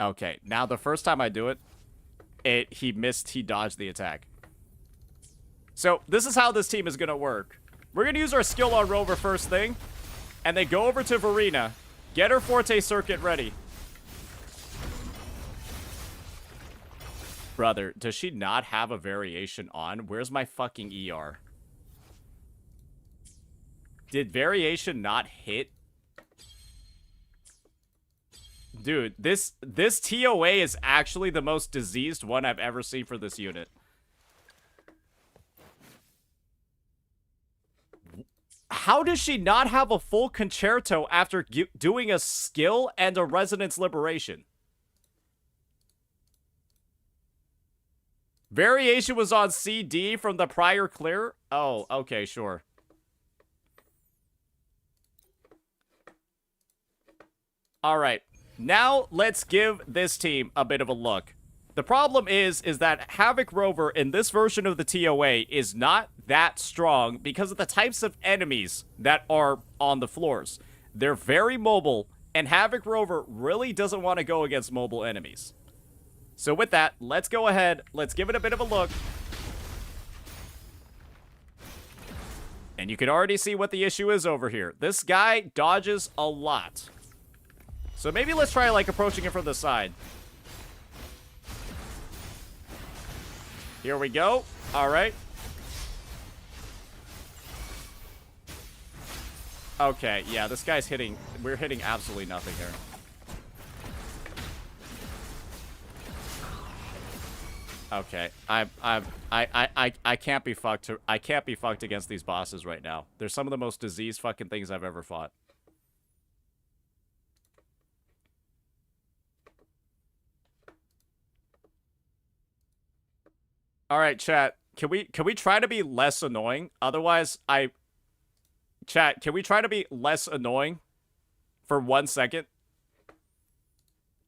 Okay, now the first time I do it, he dodged the attack. So this is how this team is going to work. We're going to use our skill on Rover first thing, and then go over to Verena. Get her Forte circuit ready. Brother, does she not have a variation on? Where's my fucking ER? Did variation not hit? Dude, this TOA is actually the most diseased one I've ever seen for this unit. How does she not have a full concerto after doing a skill and a resonance liberation? Variation was on CD from the prior clear? Oh, okay, sure. Alright, now let's give this team a bit of a look. The problem is that Havoc Rover in this version of the TOA is not that strong because of the types of enemies that are on the floors. They're very mobile, and Havoc Rover really doesn't want to go against mobile enemies. So with that, let's go ahead, let's give it a bit of a look. And you can already see what the issue is over here. This guy dodges a lot. So maybe let's try, like, approaching it from the side. Here we go. All right. Okay, yeah, this guy's hitting... We're hitting absolutely nothing here. Okay, I can't be fucked. I can't be fucked against these bosses right now. They're some of the most diseased fucking things I've ever fought. All right, chat. Can we try to be less annoying? Otherwise, Chat, can we try to be less annoying for 1 second?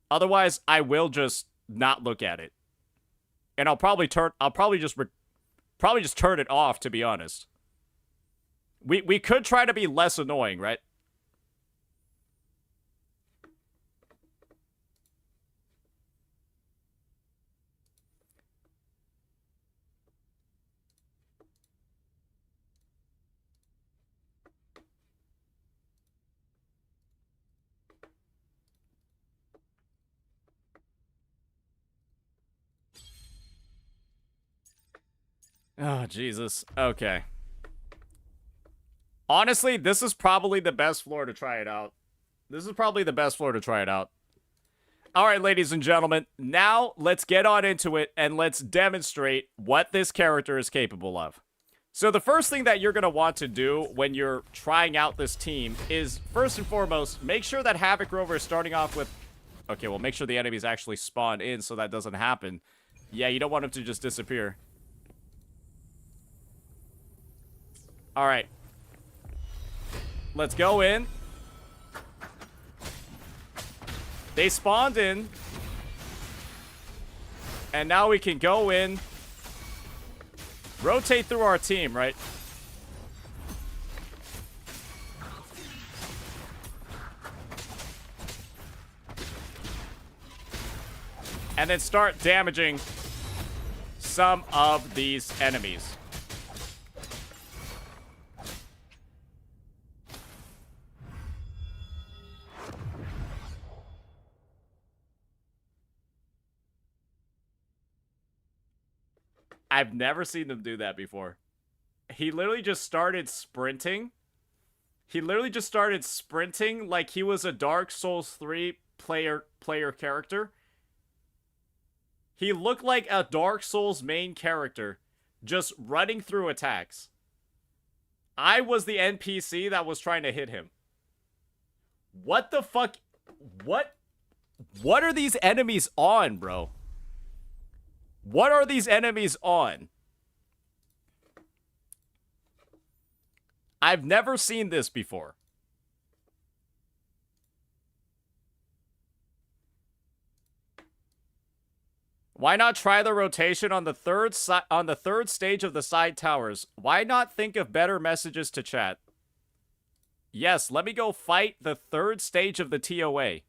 Otherwise, I will just not look at it. And I'll probably just turn it off, to be honest. We could try to be less annoying, right? Oh, Jesus. Okay. Honestly, this is probably the best floor to try it out. This is probably the best floor to try it out. Alright, ladies and gentlemen. Now, let's get on into it and let's demonstrate what this character is capable of. So the first thing that you're going to want to do when you're trying out this team is, first and foremost, make sure that Havoc Rover is starting off with... Okay, well, make sure the enemies actually spawn in so that doesn't happen. Yeah, you don't want them to just disappear. Alright. Let's go in. They spawned in. And now we can go in. Rotate through our team, right? And then start damaging some of these enemies. I've never seen them do that before. He literally just started sprinting. He literally just started sprinting like he was a Dark Souls 3 player character. He looked like a Dark Souls main character just running through attacks. I was the NPC that was trying to hit him. What the fuck? What are these enemies on, bro? What are these enemies on? I've never seen this before. Why not try the rotation on the third stage of the side towers? Why not think of better messages to chat? Yes, let me go fight the third stage of the TOA,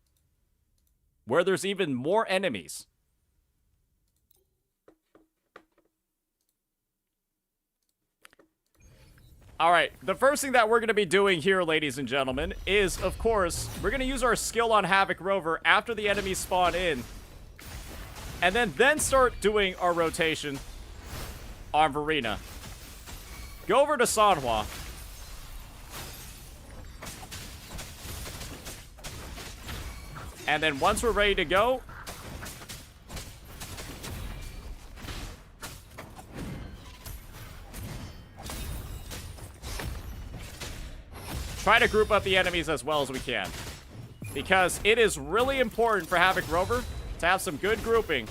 where there's even more enemies. Alright, the first thing that we're going to be doing here, ladies and gentlemen, is, of course, we're going to use our skill on Havoc Rover after the enemies spawn in. And then start doing our rotation on Verena. Go over to Sanhua. And then once we're ready to go... try to group up the enemies as well as we can. Because it is really important for Havoc Rover to have some good grouping.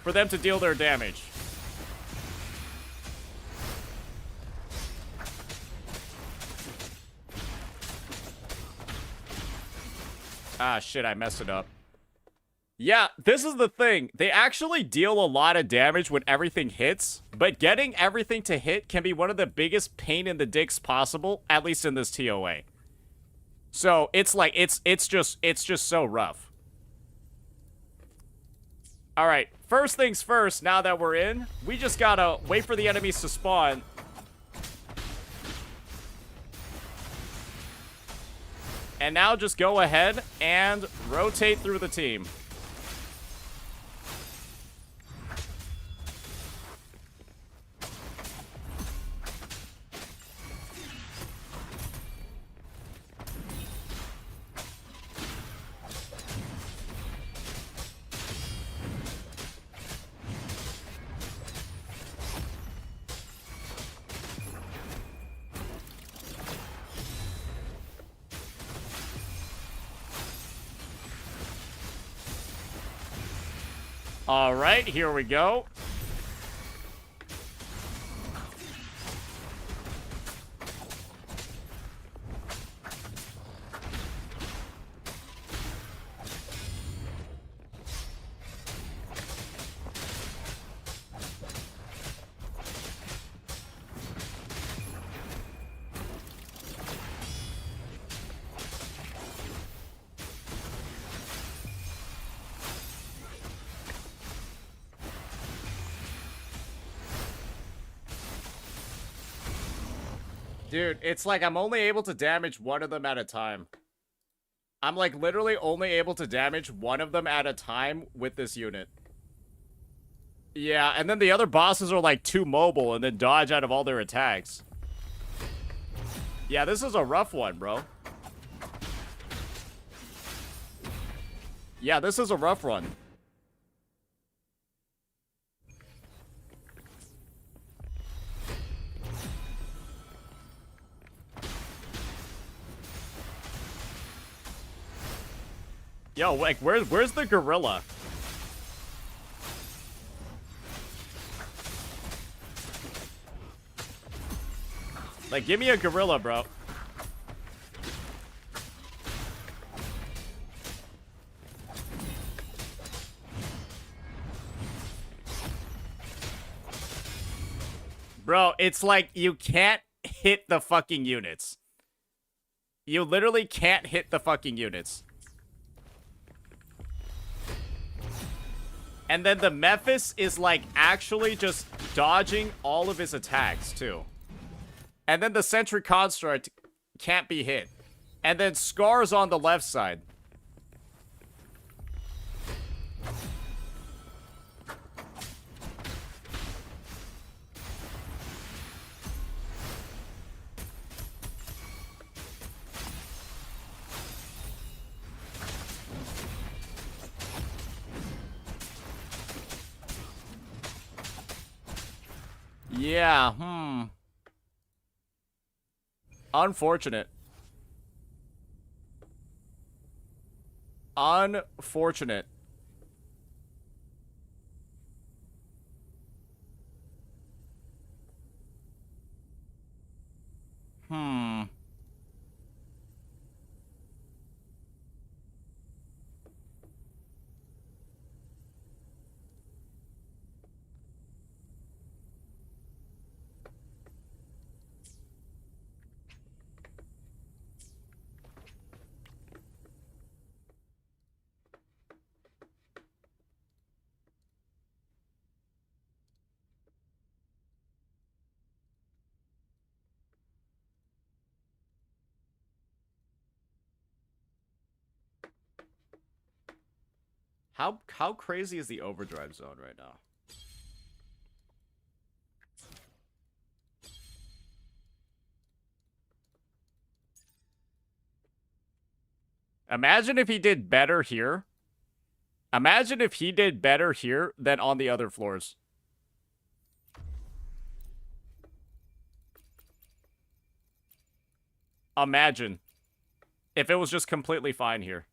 for them to deal their damage. Ah, shit, I messed it up. Yeah, this is the thing. They actually deal a lot of damage when everything hits, but getting everything to hit can be one of the biggest pain in the dicks possible, at least in this TOA. So, it's like, it's just so rough. Alright, first things first, now that we're in, we just gotta wait for the enemies to spawn. And now just go ahead and rotate through the team. All right, here we go. Dude, it's like I'm only able to damage one of them at a time. I'm like literally only able to damage one of them at a time with this unit. Yeah, and then the other bosses are like too mobile and then dodge out of all their attacks. Yeah, this is a rough one, bro. Yeah, this is a rough one. Yo, like, where's the gorilla? Like, give me a gorilla, bro. Bro, it's like you can't hit the fucking units. You literally can't hit the fucking units. And then the Mephis is like actually just dodging all of his attacks too. And then the Sentry Construct can't be hit. And then Scar's on the left side. Yeah, Unfortunate. Unfortunate. How crazy is the overdrive zone right now? Imagine if he did better here. Imagine if he did better here than on the other floors. Imagine if it was just completely fine here.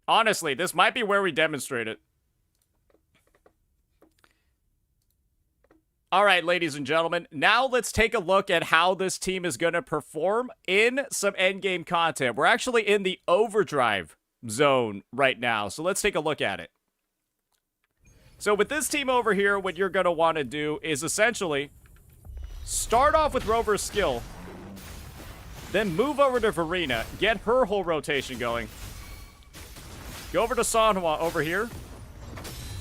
Honestly, this might be where we demonstrate it. Alright, ladies and gentlemen, now let's take a look at how this team is going to perform in some endgame content. We're actually in the overdrive zone right now, so let's take a look at it. So with this team over here, what you're going to want to do is essentially start off with Rover's skill, then move over to Verena, get her whole rotation going, go over to Sanhua over here,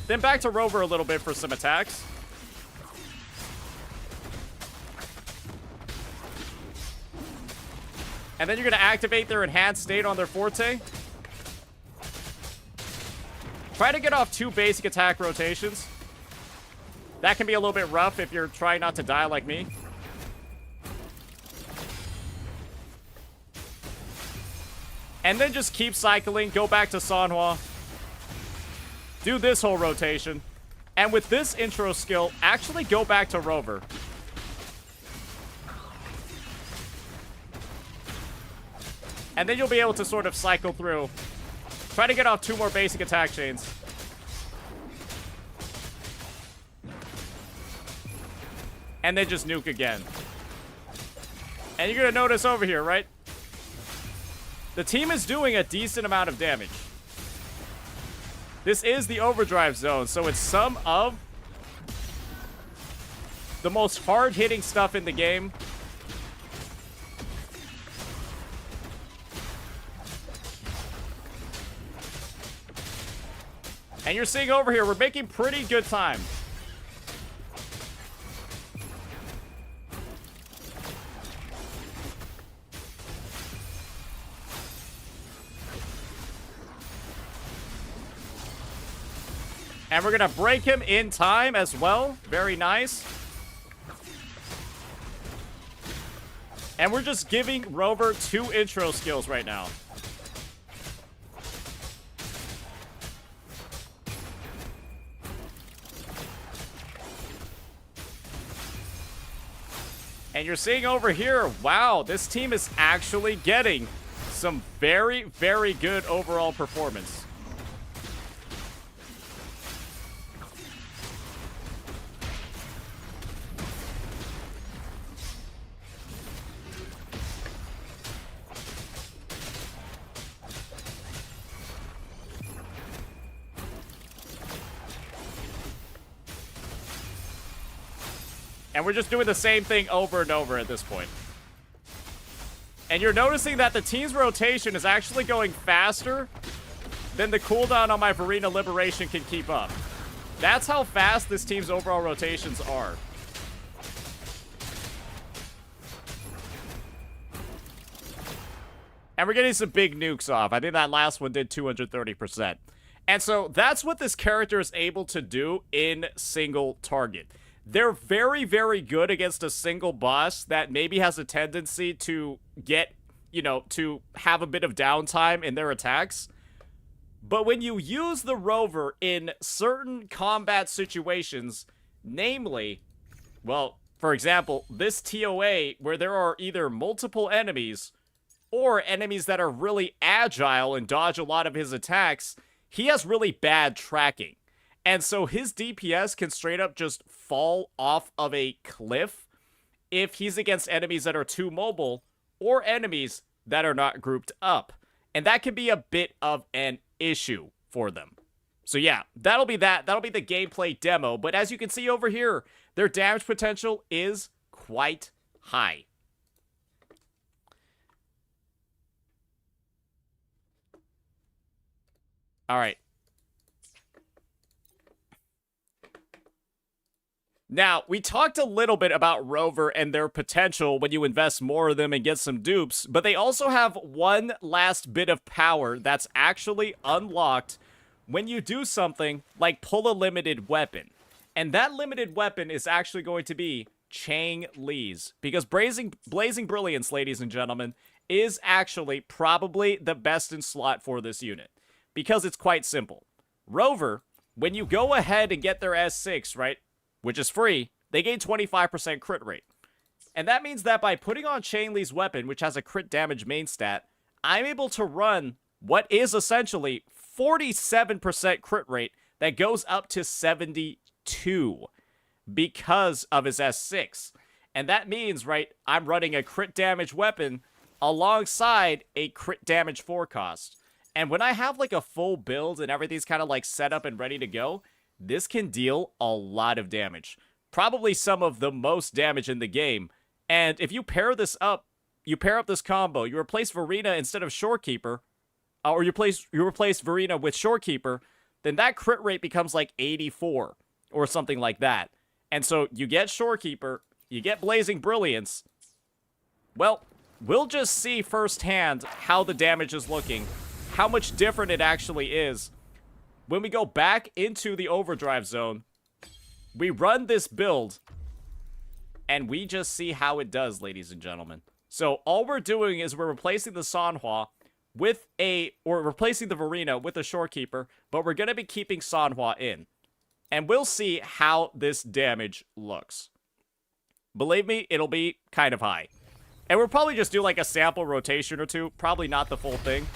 then back to Rover a little bit for some attacks. And then you're going to activate their enhanced state on their forte. Try to get off 2 basic attack rotations. That can be a little bit rough if you're trying not to die like me. And then just keep cycling, go back to Sanhua. Do this whole rotation. And with this intro skill, actually go back to Rover. And then you'll be able to sort of cycle through. Try to get off 2 more basic attack chains. And then just nuke again. And you're going to notice over here, right? The team is doing a decent amount of damage. This is the overdrive zone, so it's some of the most hard-hitting stuff in the game. And you're seeing over here, we're making pretty good time. And we're going to break him in time as well. Very nice. And we're just giving Rover 2 intro skills right now. And you're seeing over here, wow, this team is actually getting some very, very good overall performance. And we're just doing the same thing over and over at this point. And you're noticing that the team's rotation is actually going faster than the cooldown on my Verena Liberation can keep up. That's how fast this team's overall rotations are. And we're getting some big nukes off. I think that last one did 230%. And so that's what this character is able to do in single target. They're very, very good against a single boss that maybe has a tendency to get, you know, to have a bit of downtime in their attacks. But when you use the Rover in certain combat situations, namely, well, for example, this TOA where there are either multiple enemies or enemies that are really agile and dodge a lot of his attacks, he has really bad tracking. And so his DPS can straight up just fall off of a cliff if he's against enemies that are too mobile or enemies that are not grouped up. And that can be a bit of an issue for them. So yeah, that'll be that. That'll be the gameplay demo. But as you can see over here, their damage potential is quite high. All right. Now, we talked a little bit about Rover and their potential when you invest more of them and get some dupes, but they also have one last bit of power that's actually unlocked when you do something like pull a limited weapon. And that limited weapon is actually going to be Chang Li's, because Blazing Brilliance, ladies and gentlemen, is actually probably the best in slot for this unit, because it's quite simple. Rover, when you go ahead and get their S6, right, which is free, they gain 25% crit rate. And that means that by putting on Chang Li's weapon, which has a crit damage main stat, I'm able to run what is essentially 47% crit rate that goes up to 72 because of his S6. And that means, right, I'm running a crit damage weapon alongside a crit damage forecast. And when I have like a full build and everything's kind of like set up and ready to go, this can deal a lot of damage. Probably some of the most damage in the game. And if you pair this up, you pair up this combo, you replace Verena instead of Shorekeeper, or you replace Verena with Shorekeeper, then that crit rate becomes like 84 or something like that. And so you get Shorekeeper, you get Blazing Brilliance. Well, we'll just see firsthand how the damage is looking, how much different it actually is. When we go back into the overdrive zone, we run this build, and we just see how it does, ladies and gentlemen. So all we're doing is we're replacing the Sanhua with or replacing the Verena with a Shorekeeper, but we're going to be keeping Sanhua in. And we'll see how this damage looks. Believe me, it'll be kind of high. And we'll probably just do like a sample rotation or two. Probably not the full thing.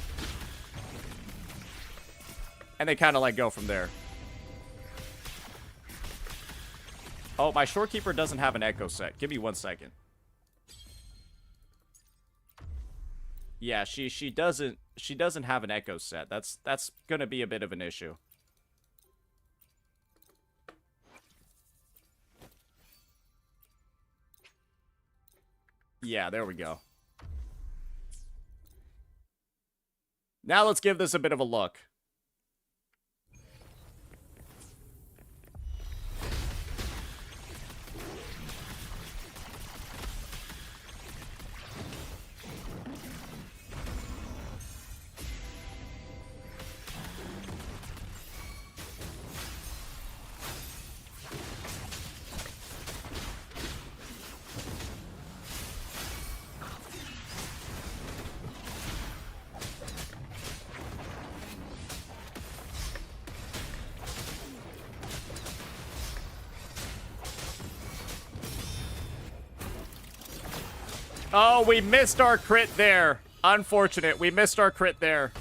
And they kind of like go from there. Oh, my Shorekeeper doesn't have an echo set. Give me 1 second. Yeah, she doesn't have an echo set. That's gonna be a bit of an issue. Yeah, there we go. Now let's give this a bit of a look. Oh, we missed our crit there. Unfortunate. We missed our crit there.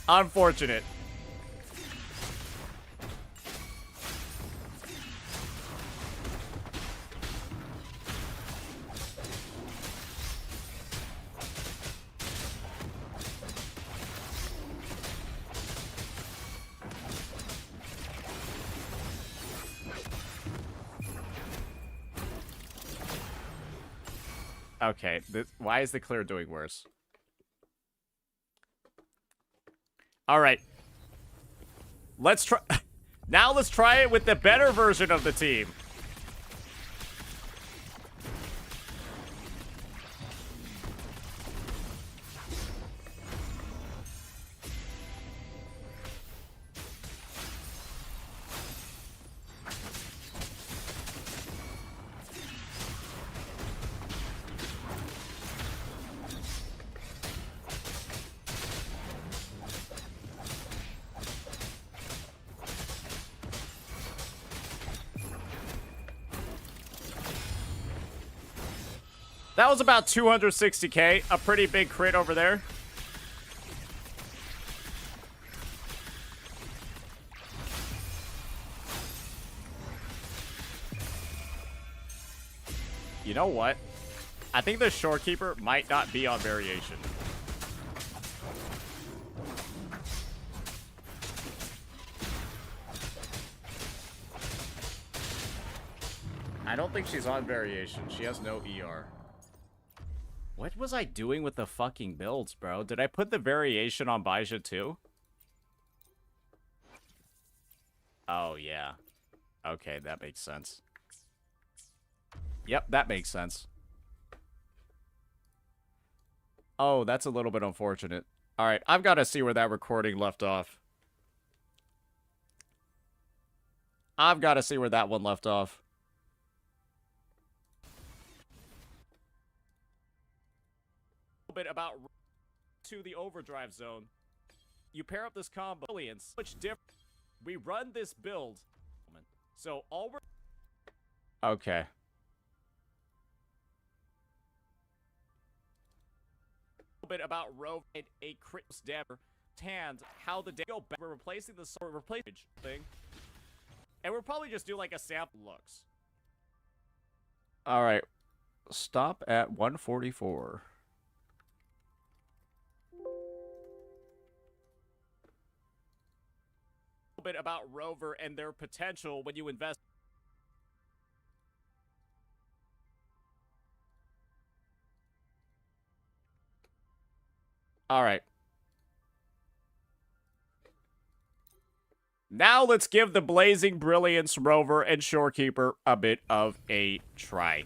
Unfortunate. Okay, why is the clear doing worse? Alright. Let's try... Now let's try it with the better version of the team. That was about 260k, a pretty big crit over there. You know what? I think the Shorekeeper might not be on variation. I don't think she's on variation. She has no ER. What was I doing with the fucking builds, bro? Did I put the variation on Baizha too? Oh, yeah. Okay, that makes sense. Yep, that makes sense. Oh, that's a little bit unfortunate. Alright, I've got to see where that recording left off. I've got to see where that one left off. Bit about to the overdrive zone. You pair up this combo, which we run this build. So all we're okay. bit about Rove and a crit damper. Tanned how the day go back. We're replacing the replacement thing. And we'll probably just do like a sample looks. Alright. Stop at 144. A bit about Rover and their potential when you invest. Alright. Now let's give the Blazing Brilliance Rover and Shorekeeper a bit of a try.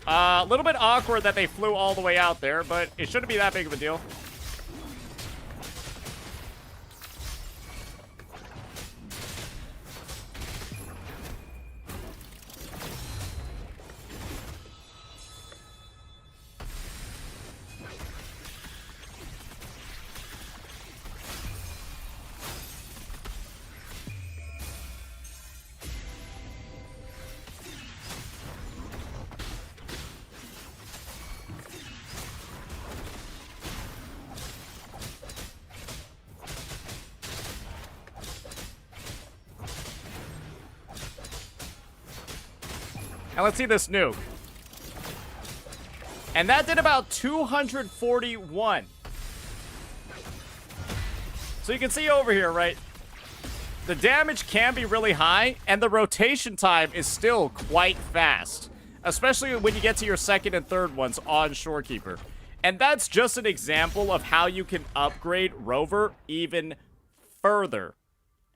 A little bit awkward that they flew all the way out there, but it shouldn't be that big of a deal. And let's see this nuke. And that did about 241. So you can see over here, right? The damage can be really high, and the rotation time is still quite fast. Especially when you get to your second and third ones on Shorekeeper. And that's just an example of how you can upgrade Rover even further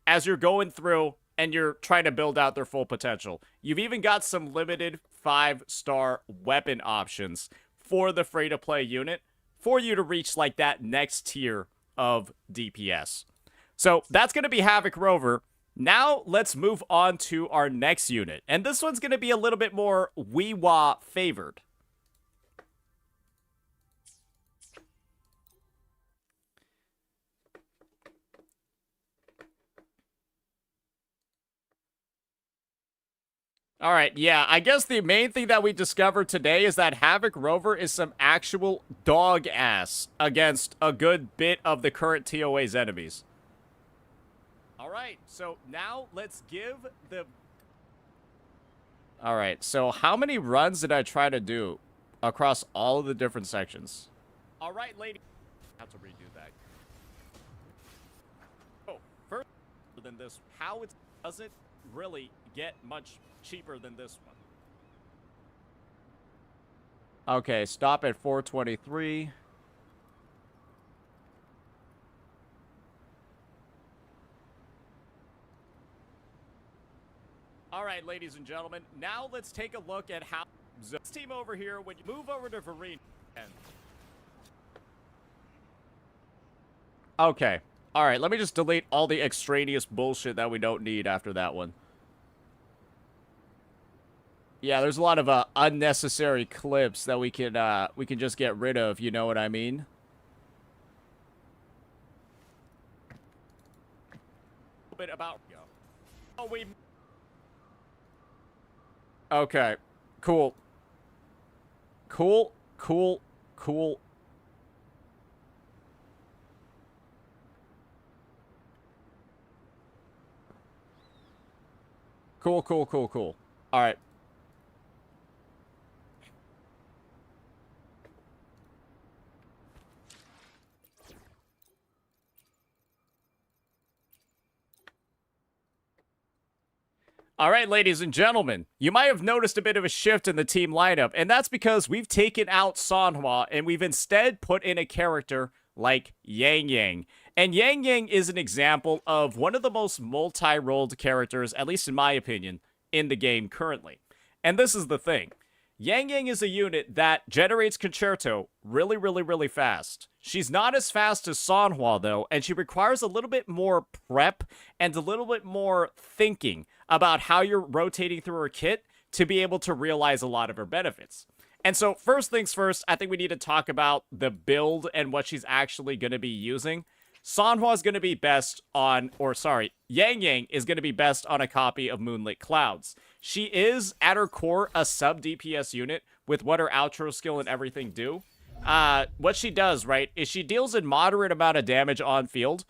as you're going through and you're trying to build out their full potential. You've even got some limited 5-star weapon options for the free-to-play unit for you to reach like that next tier of DPS. So that's going to be Havoc Rover. Now let's move on to our next unit. And this one's going to be a little bit more Wuwa favored. Alright, yeah, I guess the main thing that we discovered today is that Havoc Rover is some actual dog ass against a good bit of the current TOA's enemies. Alright, so now let's give the... Alright, so how many runs did I try to do across all of the different sections? Alright, lady... I have to redo that. Oh, further than this, how it doesn't really get much cheaper than this one. Okay, stop at 423. All right, ladies and gentlemen, now let's take a look at how this team over here, when you move over to Vereen. Okay. All right, let me just delete all the extraneous bullshit that we don't need after that one. Yeah, there's a lot of unnecessary clips that we can just get rid of, you know what I mean? A bit about oh, we okay. Cool. Cool. Cool. Cool. Cool, cool, cool, cool. All right. All right, ladies and gentlemen, you might have noticed a bit of a shift in the team lineup, and that's because we've taken out Sanhua, and we've instead put in a character like Yang Yang. And Yang Yang is an example of one of the most multi-rolled characters, at least in my opinion, in the game currently. And this is the thing. Yang Yang is a unit that generates Concerto really, really, really fast. She's not as fast as Sanhua, though, and she requires a little bit more prep and a little bit more thinking about how you're rotating through her kit to be able to realize a lot of her benefits. And so first things first, I think we need to talk about the build and what she's actually going to be using. Sanhua is going to be best on, or sorry, Yang Yang is going to be best on a copy of Moonlit Clouds. She is, at her core, a sub-DPS unit with what her outro skill and everything do. What she does, right, is she deals a moderate amount of damage on field.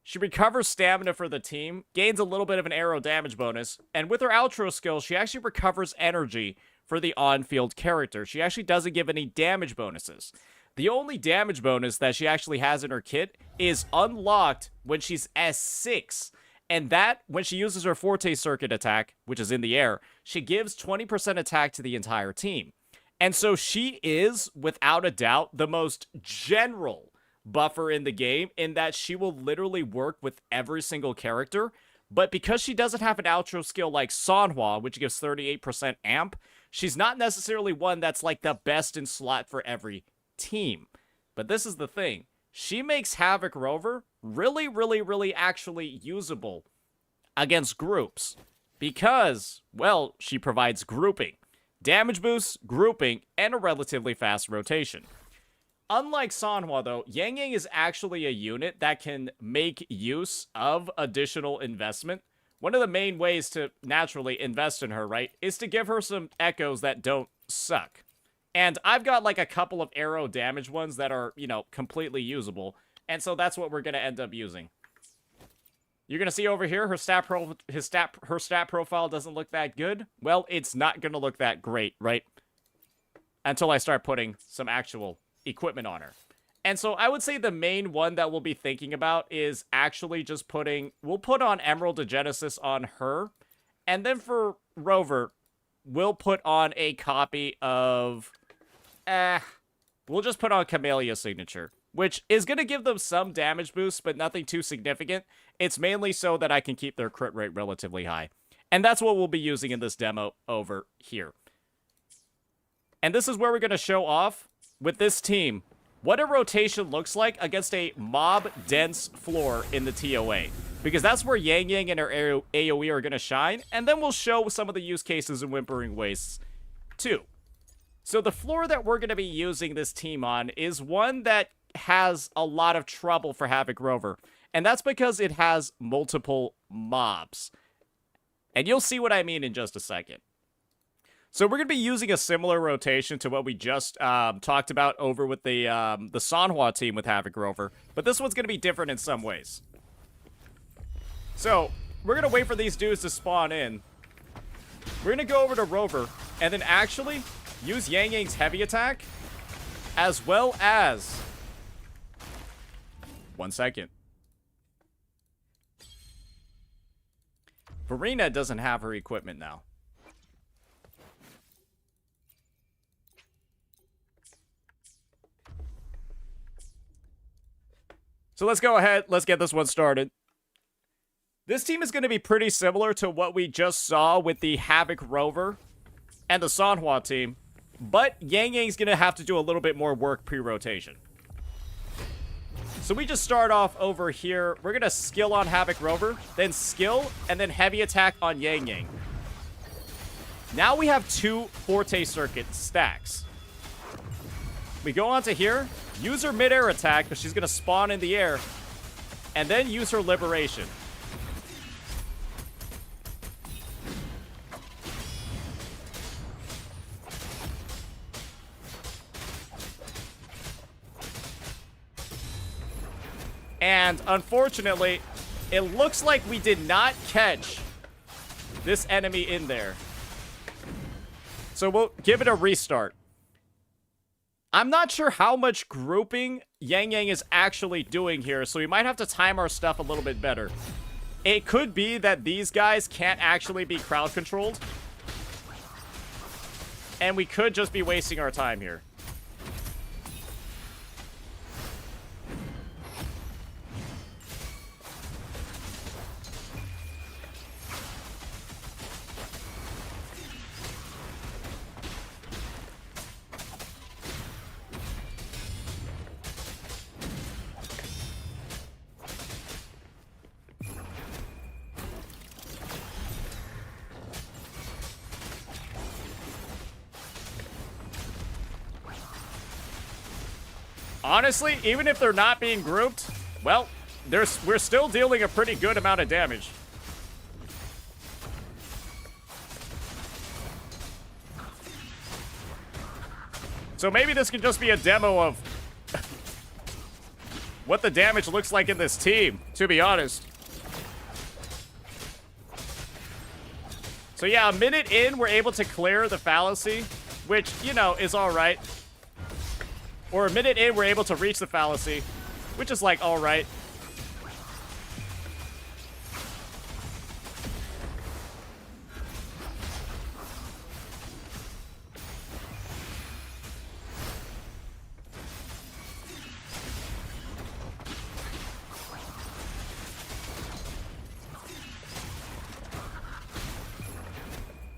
She recovers stamina for the team, gains a little bit of an arrow damage bonus, and with her outro skill, she actually recovers energy for the on-field character. She actually doesn't give any damage bonuses. The only damage bonus that she actually has in her kit is unlocked when she's S6. And that, when she uses her Forte Circuit attack, which is in the air, she gives 20% attack to the entire team. And so she is, without a doubt, the most general buffer in the game, in that she will literally work with every single character. But because she doesn't have an outro skill like Sanhua, which gives 38% amp, she's not necessarily one that's like the best in slot for every team. But this is the thing. She makes Havoc Rover really actually usable against groups. Because, well, she provides grouping. Damage boosts, grouping, and a relatively fast rotation. Unlike Sanhua, though, Yang Yang is actually a unit that can make use of additional investment. One of the main ways to naturally invest in her, right, is to give her some echoes that don't suck. And I've got like a couple of arrow damage ones that are, you know, completely usable. And so that's what we're going to end up using. You're going to see over here, her stat profile doesn't look that good. Well, it's not going to look that great, right? Until I start putting some actual equipment on her. And so I would say the main one that we'll be thinking about is actually just we'll put on Emerald of Genesis on her. And then for Rover, we'll put on a copy of, we'll just put on Camellia Signature, which is going to give them some damage boost, but nothing too significant. It's mainly so that I can keep their crit rate relatively high. And that's what we'll be using in this demo over here. And this is where we're going to show off, with this team, what a rotation looks like against a mob-dense floor in the TOA. Because that's where Yang Yang and her AoE are going to shine, and then we'll show some of the use cases in Whimpering Wastes, too. So the floor that we're going to be using this team on is one that has a lot of trouble for Havoc Rover, and that's because it has multiple mobs. And you'll see what I mean in just a second. So we're going to be using a similar rotation to what we just talked about over with the Sanhua team with Havoc Rover, but this one's going to be different in some ways. So, we're going to wait for these dudes to spawn in. We're going to go over to Rover, and then actually use Yang Yang's heavy attack, as well as... 1 second. Verena doesn't have her equipment now. So let's go ahead, let's get this one started. This team is going to be pretty similar to what we just saw with the Havoc Rover and the Sanhua team, but Yang Yang's going to have to do a little bit more work pre-rotation. So we just start off over here. We're going to skill on Havoc Rover, then skill, and then heavy attack on Yang Yang. Now we have 2 Forte Circuit stacks. We go on to here, use her mid-air attack, because she's going to spawn in the air, and then use her Liberation. And unfortunately, it looks like we did not catch this enemy in there. So we'll give it a restart. I'm not sure how much grouping Yang Yang is actually doing here, so we might have to time our stuff a little bit better. It could be that these guys can't actually be crowd controlled, and we could just be wasting our time here. Honestly, even if they're not being grouped, well, we're still dealing a pretty good amount of damage. So maybe this can just be a demo of what the damage looks like in this team, to be honest. So yeah, a minute in, we're able to clear the fallacy, which, you know, is alright. Or a minute in, we're able to reach the fallacy, which is like alright.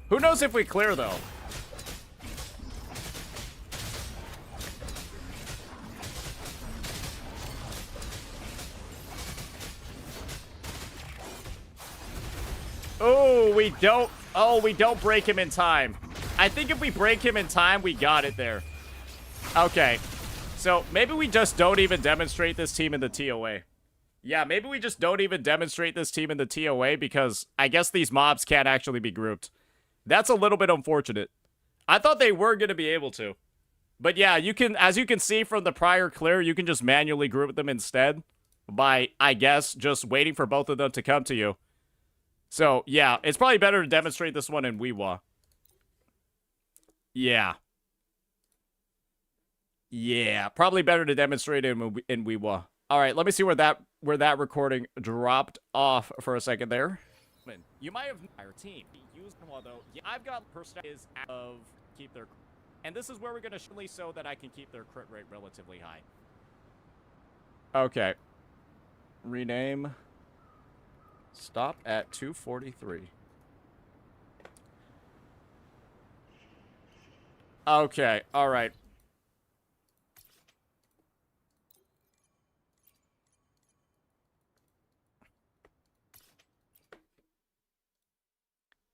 Who knows if we clear, though? Oh, we don't. Oh, we don't break him in time. I think if we break him in time, we got it there. Okay. So maybe we just don't even demonstrate this team in the TOA. Yeah, maybe we just don't even demonstrate this team in the TOA because I guess these mobs can't actually be grouped. That's a little bit unfortunate. I thought they were going to be able to. But yeah, you can, as you can see from the prior clear, you can just manually group them instead by, I guess, just waiting for both of them to come to you. So, yeah, it's probably better to demonstrate this one in Wuwa. Yeah. Yeah, probably better to demonstrate it in Wuwa. All right, let me see where that recording dropped off for a second there. You might have our team used them, although yeah, I've got is of keep their, and this is where we're gonna so that I can keep their crit rate relatively high. Okay. Rename. Stop at 243. Okay, all right.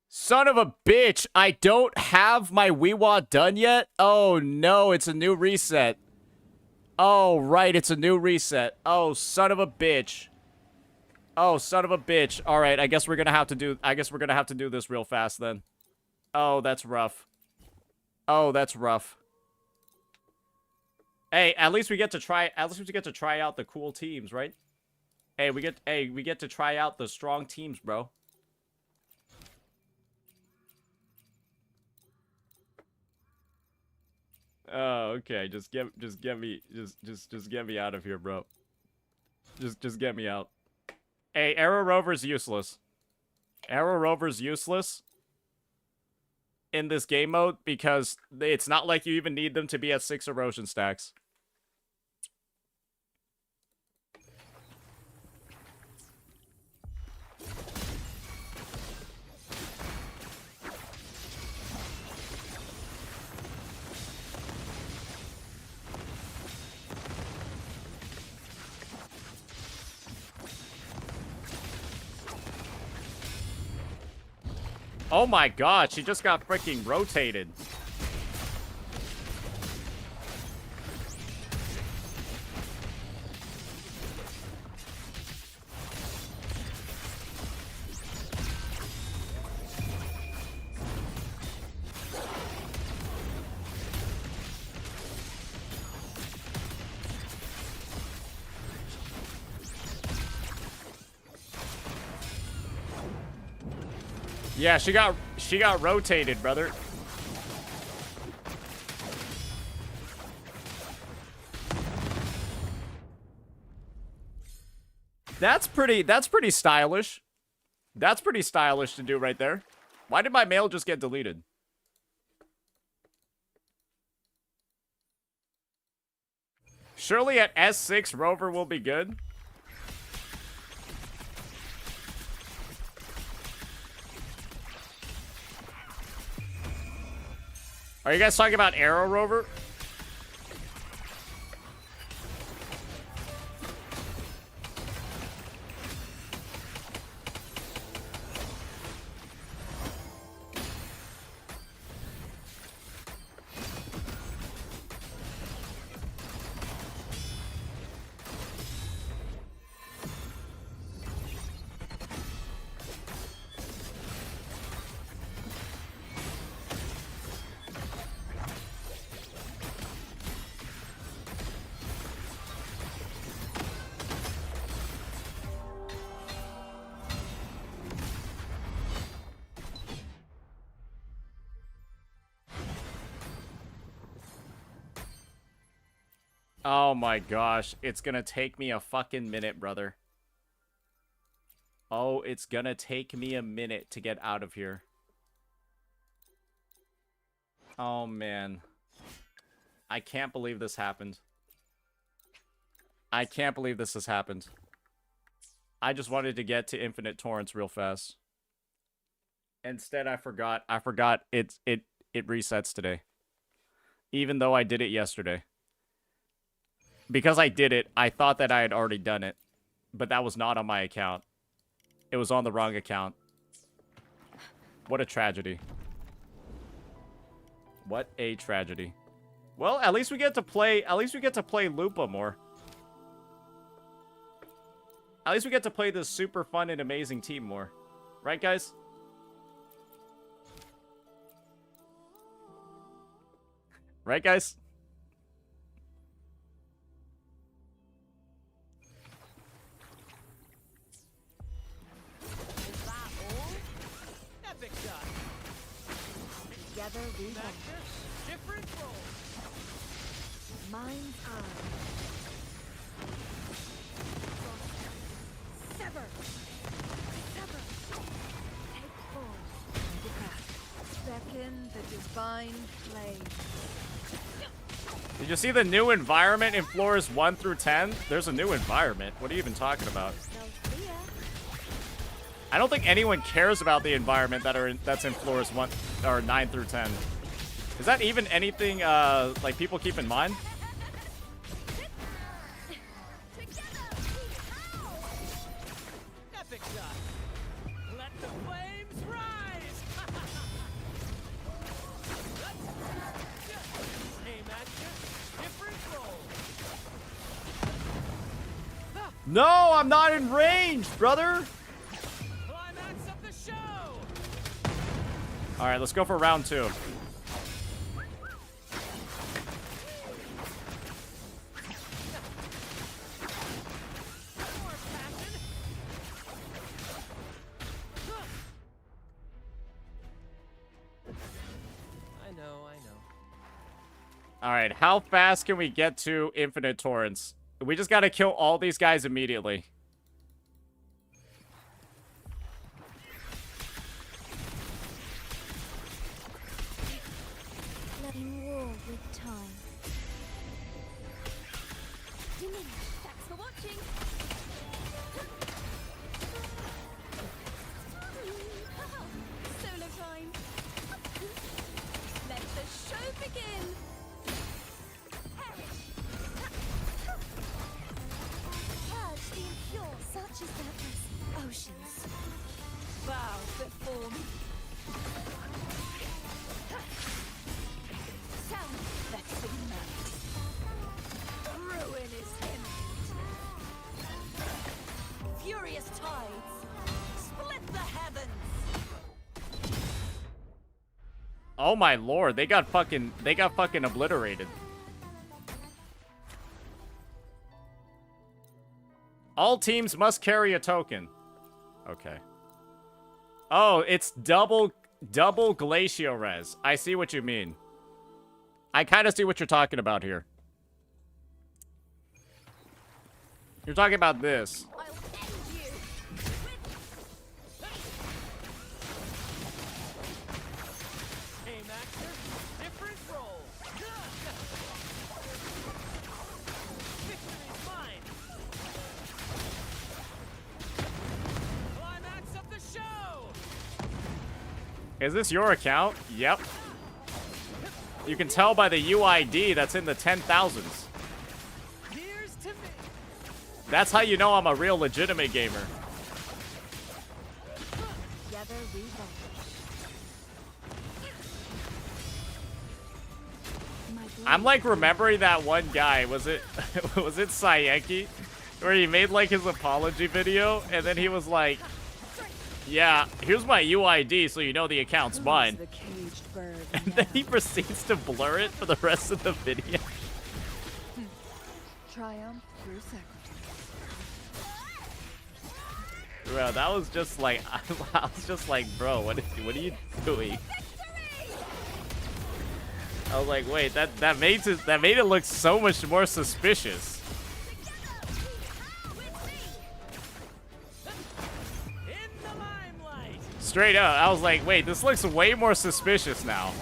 Son of a bitch, I don't have my Wuwa done yet? Oh no, it's a new reset. Oh, right, it's a new reset. Oh, son of a bitch. Oh, son of a bitch. All right, I guess we're going to have to do this real fast then. Oh, that's rough. Oh, that's rough. Hey, at least we get to try out the cool teams, right? Hey, we get to try out the strong teams, bro. Oh, okay. Just get me out of here, bro. Just get me out. Hey, Arrow Rover's useless. Arrow Rover's useless in this game mode because it's not like you even need them to be at 6 erosion stacks. Oh my god, she just got freaking rotated. Yeah, she got rotated, brother. That's pretty stylish. That's pretty stylish to do right there. Why did my mail just get deleted? Surely at S6 Rover will be good. Are you guys talking about Arrow Rover? Oh my gosh. It's gonna take me a fucking minute, brother. Oh, it's gonna take me a minute to get out of here. Oh, man. I can't believe this happened. I can't believe this has happened. I just wanted to get to infinite torrents real fast. Instead, I forgot. It resets today. Even though I did it yesterday. Because I did it, I thought that I had already done it. But that was not on my account. It was on the wrong account. What a tragedy. What a tragedy. Well, at least we get to play Lupa more. At least we get to play this super fun and amazing team more. Right, guys? Right, guys? Epic shot. Together we go. Different roll. Mind's eye. Sever. Sever. Take hold. Take it back. Beckon the divine flame. Did you see the new environment in floors 1 through 10? There's a new environment. What are you even talking about? Sophia. I don't think anyone cares about the environment that's in floors 1 or 9 through 10. Is that even anything like people keep in mind? Epic shot. Let the flames rise. Aim at you. Different roll. No, I'm not in range, brother. Climax of the show. All right, let's go for round 2. More passion. I know. All right, how fast can we get to infinite torrents? We just got to kill all these guys immediately. Letting war with time. Diminish. Thanks for watching. Solo time. Let the show begin. Perish. Purge the impure. Such is their presence. Oceans. Bow before me. Sound vexing malice. Ruin is imminent. Furious tides. Split the heavens. Oh my lord, they got fucking obliterated. All teams must carry a token. Okay. Oh, it's double glacial res. I see what you mean. I kind of see what you're talking about here. You're talking about this. I'll end you. Aim at you. Different roll. Victory's mine. Climax of the show. Is this your account? Yep. You can tell by the UID that's in the 10,000s. Here's to me. That's how you know I'm a real legitimate gamer. Together we go. My I'm like remembering that one guy. Was it Sayeki? Where he made like his apology video and then he was like, yeah, here's my UID so you know the account's mine. The caged bird And then he proceeds to blur it for the rest of the video. triumph through sacrifice. Bro, that was just like, I was just like, bro, what are you doing? I was like, wait, that made it look so much more suspicious. Straight up, I was like, wait, this looks way more suspicious now.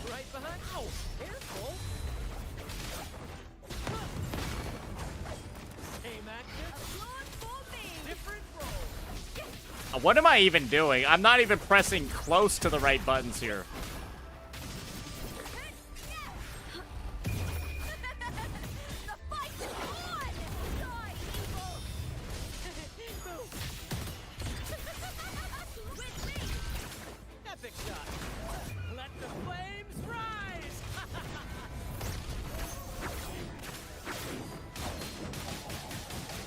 Right behind. Ow! Careful. Same action. Different role. What am I even doing? I'm not even pressing close to the right buttons here. Epic shot. Let the flames rise.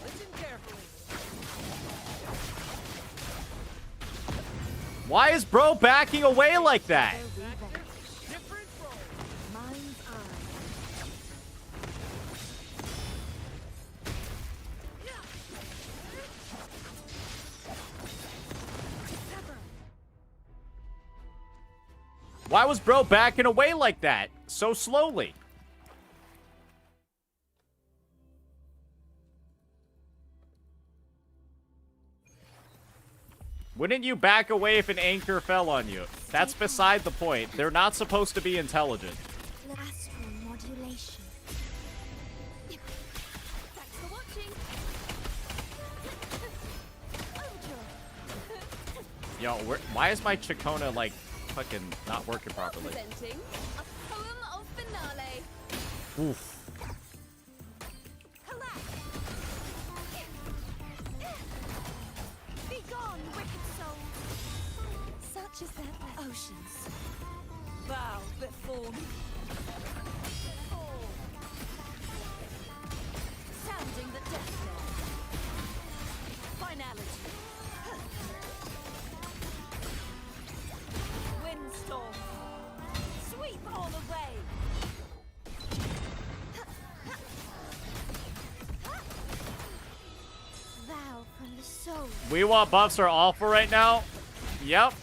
Listen carefully. Why is bro backing away like that? Different role. Mind's eye. Why was bro backing away like that so slowly? Wouldn't you back away if an anchor fell on you? That's beside the point. They're not supposed to be intelligent. Astral modulation. Thanks for watching. Overture. Yo, why is my Chacona, like, fucking not working properly? Presenting a poem of finale. Oof. Be gone, wicked soul. Such is their oceans. Bow before me. Sounding the death knell. Finality. Windstorm. Sweep all away. Vow from the soul. Wuwa buffs are awful right now. Yep.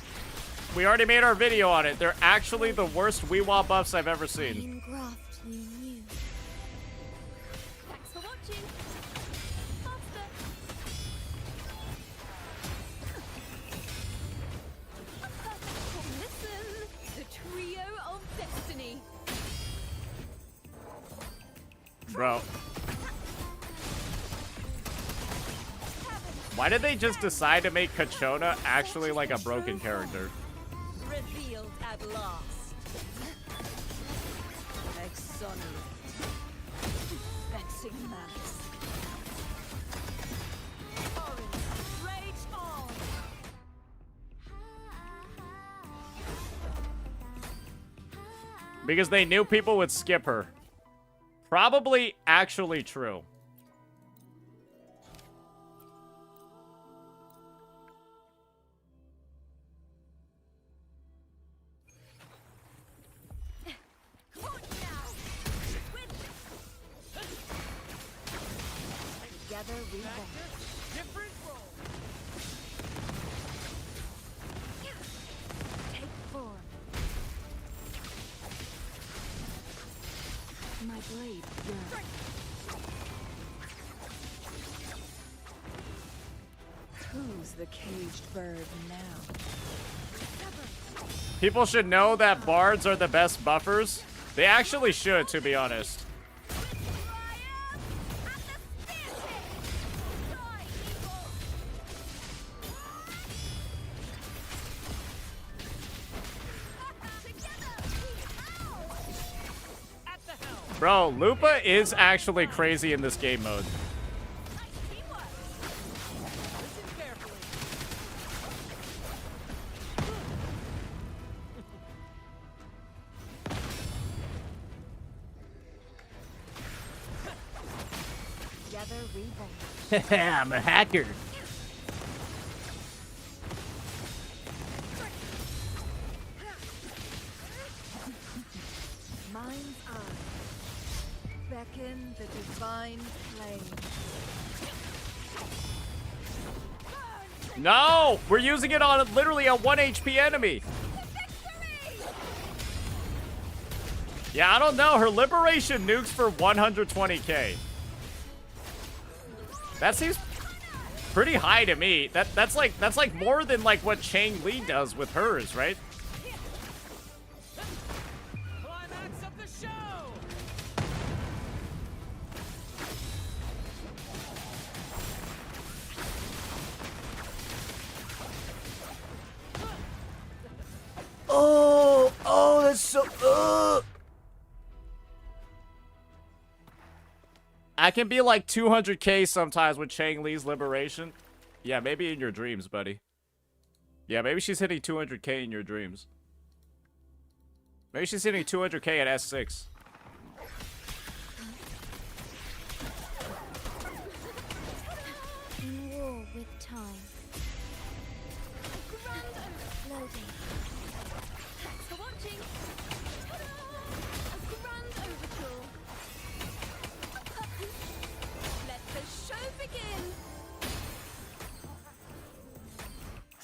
We already made our video on it. They're actually the worst Wuwa buffs I've ever seen. Engraft you new. Thanks for watching. Faster. Listen, the trio of destiny. Bro. Why did they just decide to make Kachona actually like a broken character? Revealed at last. Exonerate. Vexing malice. Orange, rage on. Because they knew people would skip her. Probably actually true. Together we bond. Different role. Take form. My blade yearns. Who's the caged bird now? People should know that bards are the best buffers. They actually should, to be honest. Bro, Lupa is actually crazy in this game mode. Listen carefully. Together we bond. I'm a hacker. Mind's eye. Beckon the divine flame. No! We're using it on literally a 1 HP enemy. Yeah, I don't know. Her liberation nukes for 120k. That seems pretty high to me. That's like more than like what Chang Li does with hers, right? Climax of the show! Oh, that's so. I can be like 200k sometimes with Chang Li's liberation. Yeah, maybe in your dreams, buddy. Yeah, maybe she's hitting 200k in your dreams. Maybe she's hitting 200k at S6. In war with time. Loading. Thanks for watching. A grand overkill. Let the show begin.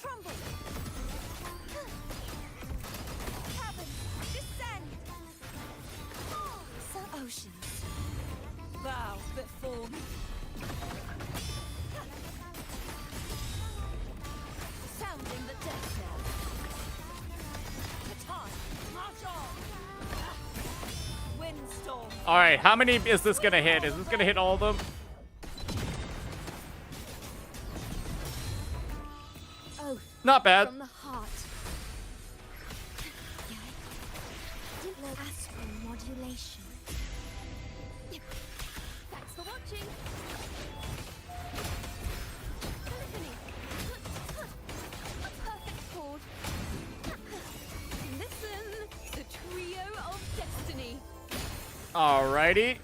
Crumble. Caverns, descend. Some oceans. Bow before me. Sounding the death knell. Baton, march on. Windstorm. All right, how many is this gonna hit? Is this gonna hit all of them? Oath Not bad. from the heart. Astral modulation. Thanks for watching. Polyphony. A perfect chord. Listen, the trio of destiny. Alrighty.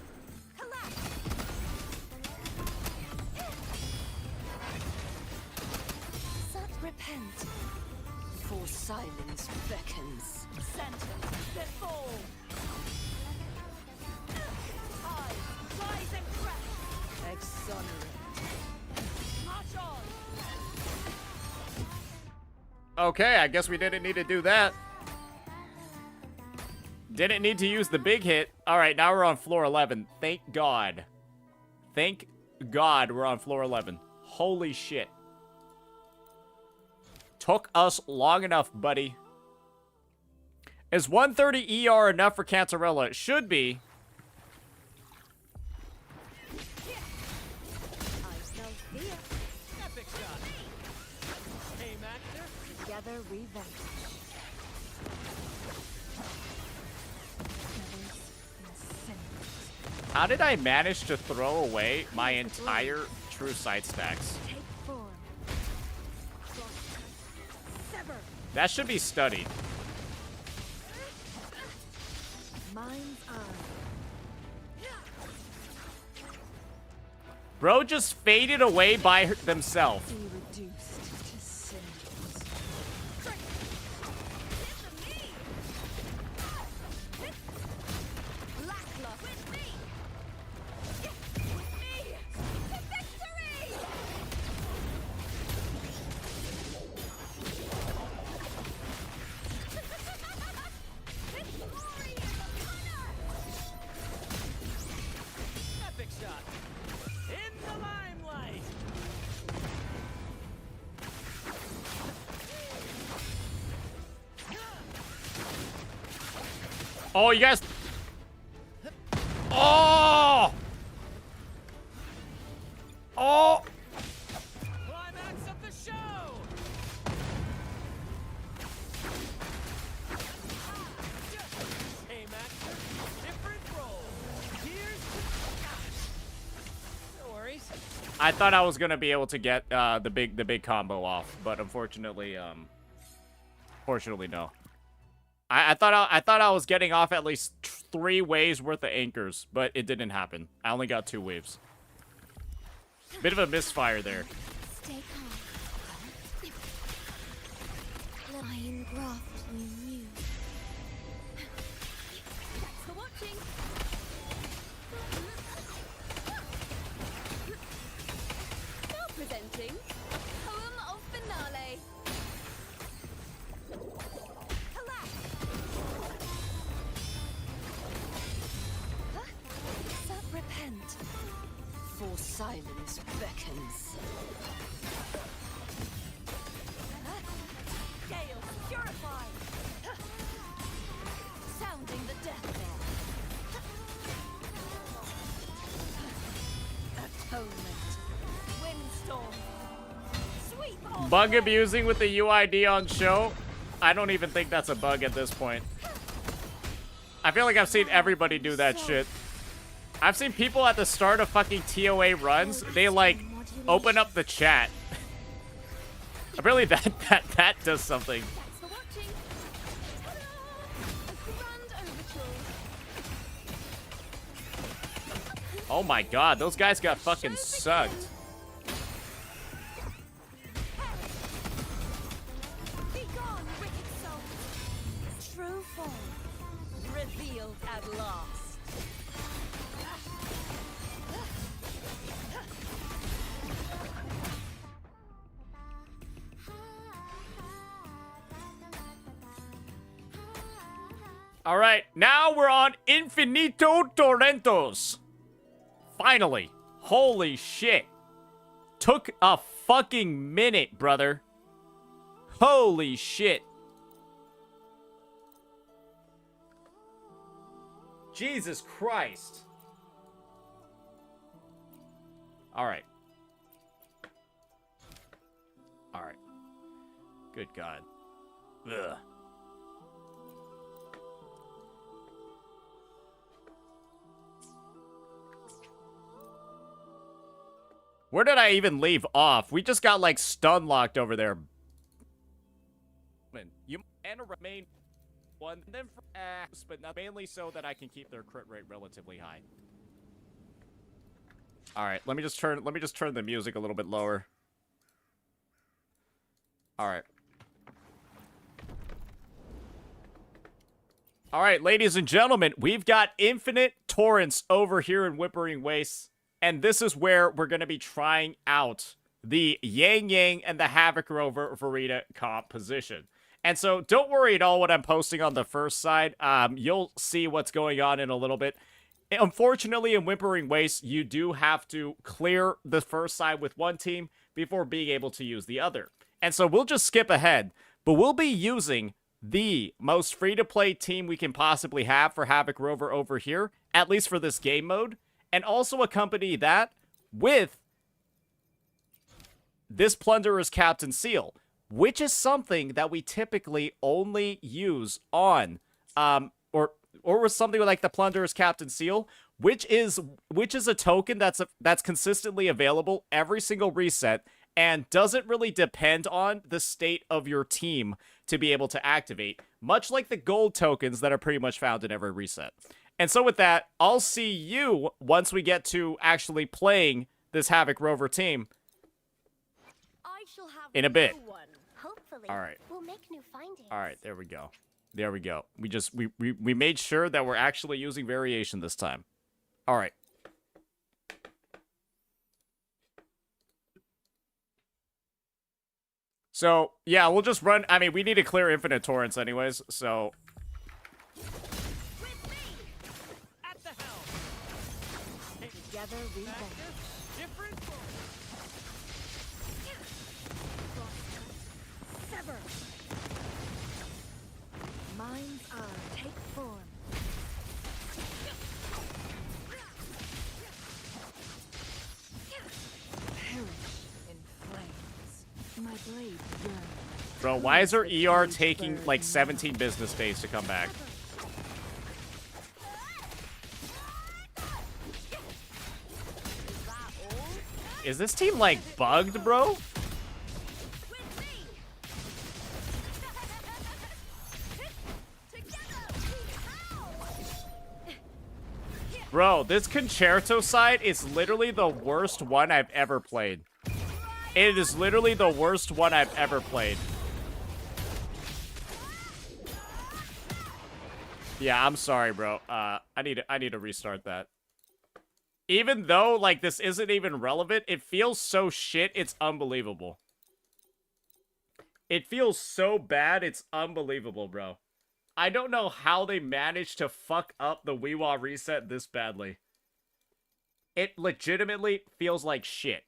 Collapse. Repent. For silence beckons. Sentence before. Eyes, rise and crash. Exonerate. March on. Okay, I guess we didn't need to do that. Didn't need to use the big hit. All right, now we're on floor 11. Thank God. Thank God we're on floor 11. Holy shit. Took us long enough, buddy. Is 130 ER enough for Cantarella? It should be. I smell fear. Epic shot. Aim actor. Together we vanquish. How did I manage to throw away my entire true sight stacks? Take form. Sever. That should be studied. Mind's eye. Bro just faded away by themselves. Be reduced to cinders. Lackluster. With me. With me. To victory. This glory is upon us. Epic shot. In the limelight. Oh, you guys. Oh! Oh! Climax of the show. Aim actor. Different role. Here's no worries. I thought I was gonna be able to get the big combo off, but unfortunately, fortunately no. I thought I was getting off at least 3 waves worth of anchors, but it didn't happen. I only got 2 waves. Bit of a misfire there. Stay calm. I engraft you new. Thanks for watching. Now presenting a poem of Silence beckons. Gale, purify! Sounding the death knell. Atonement. Windstorm. Sweep on. Bug abusing with the UID on show? I don't even think that's a bug at this point. I feel like I've seen everybody do that shit. I've seen people at the start of fucking TOA runs, they like open up the chat. Apparently that does something. Thanks for watching. Ta-da! A grand overture. Oh my god, those guys got fucking sucked. Be gone, wicked souls. True form. Revealed at last. All right, now we're on Infinito Torrentos. Finally. Holy shit. Took a fucking minute, brother. Holy shit. Jesus Christ. All right. All right. Good God. Ugh. Where did I even leave off? We just got, like, stun locked over there. You and remain one, then for but not mainly so that I can keep their crit rate relatively high. All right, let me just turn the music a little bit lower. All right. All right, ladies and gentlemen, we've got Infinite Torrents over here in Whimpering Wastes. And this is where we're going to be trying out the Yang Yang and the Havoc Rover Verita composition. And so don't worry at all what I'm posting on the first side. You'll see what's going on in a little bit. Unfortunately, in Whimpering Wastes, you do have to clear the first side with one team before being able to use the other. And so we'll just skip ahead. But we'll be using the most free-to-play team we can possibly have for Havoc Rover over here, at least for this game mode. And also accompany that with this Plunderer's Captain Seal, which is something that we typically only use on, or with something like the Plunderer's Captain Seal, which is a token that's consistently available every single reset and doesn't really depend on the state of your team to be able to activate, much like the gold tokens that are pretty much found in every reset. And so with that, I'll see you once we get to actually playing this Havoc Rover team I shall have in a bit. no one. Hopefully, All right. we'll make new findings. All right, there we go. There we go. We made sure that we're actually using variation this time. All right. So, yeah, we'll just run. I mean, we need to clear Infinite Torrents anyways, so... Together we bend. Sever. Mind's eye, take form. Perish in flames. My blade yearns. Bro, why is our ER taking, like, 17 business days to come back? Is this team, like, bugged, bro? Bro, this Concerto side is literally the worst one I've ever played. It is literally the worst one I've ever played. Yeah, I'm sorry, bro. I need to restart that. Even though, like, this isn't even relevant, it feels so shit, it's unbelievable. It feels so bad, it's unbelievable, bro. I don't know how they managed to fuck up the Wuwa reset this badly. it legitimately feels like shit.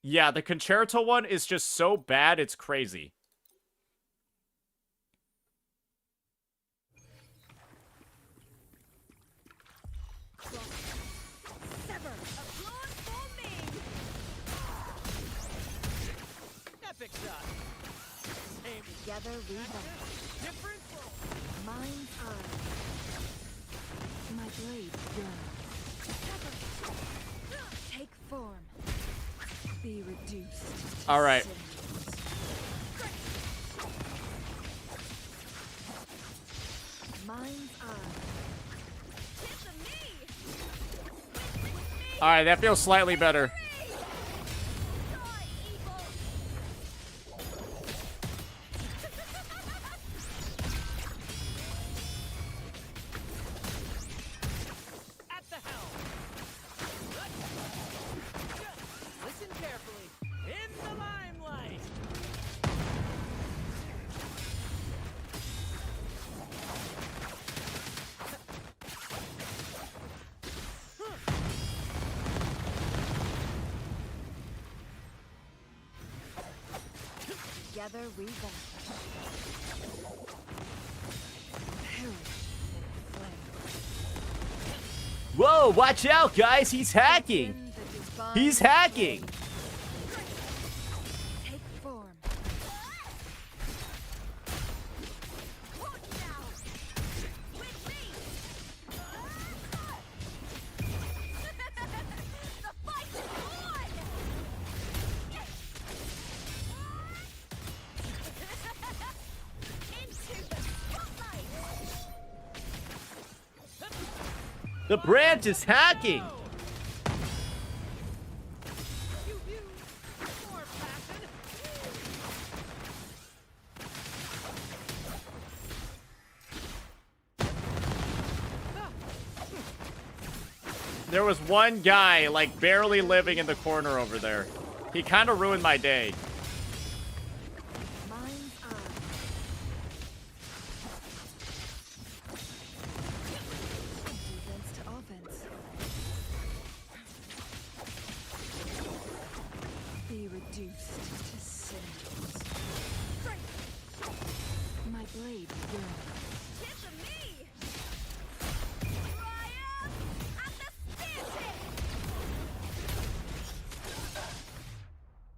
Yeah, the concerto one is just so bad, it's crazy. Together we rise. Mind's eye. My blade burns. Take form. Be reduced. All right. Mind's eye. All right, that feels slightly better. Together we rise. Whoa, watch out, guys. He's hacking. He's hacking. Take form. The branch is hacking. There was one guy, like, barely living in the corner over there. He kind of ruined my day. Mind's eye. Defense to offense. Be reduced to cinders. My blade burns.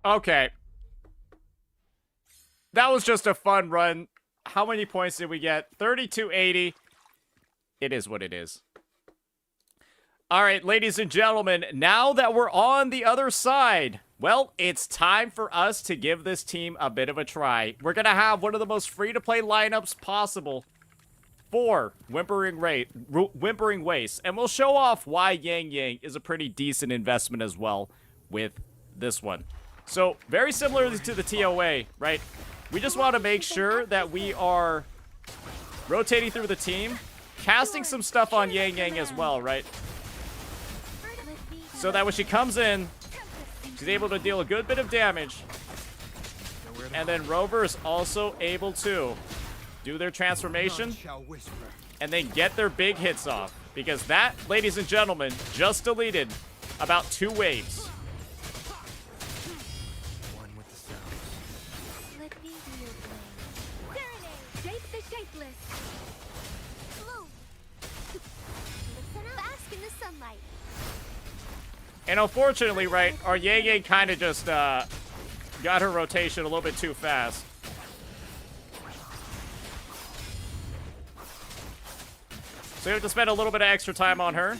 Okay. That was just a fun run. How many points did we get? 3280. It is what it is. All right, ladies and gentlemen, now that we're on the other side, well, it's time for us to give this team a bit of a try. We're going to have one of the most free-to-play lineups possible for Whimpering Waste, and we'll show off why Yang Yang is a pretty decent investment as well with this one. So, very similar to the TOA, right? We just want to make sure that we are rotating through the team, casting some stuff on Yang Yang as well, right? So that when she comes in, she's able to deal a good bit of damage. And then Rover is also able to do their transformation and then get their big hits off. Because that, ladies and gentlemen, just deleted about 2 waves. And unfortunately, right, our Yang Yang kind of just got her rotation a little bit too fast. So we have to spend a little bit of extra time on her.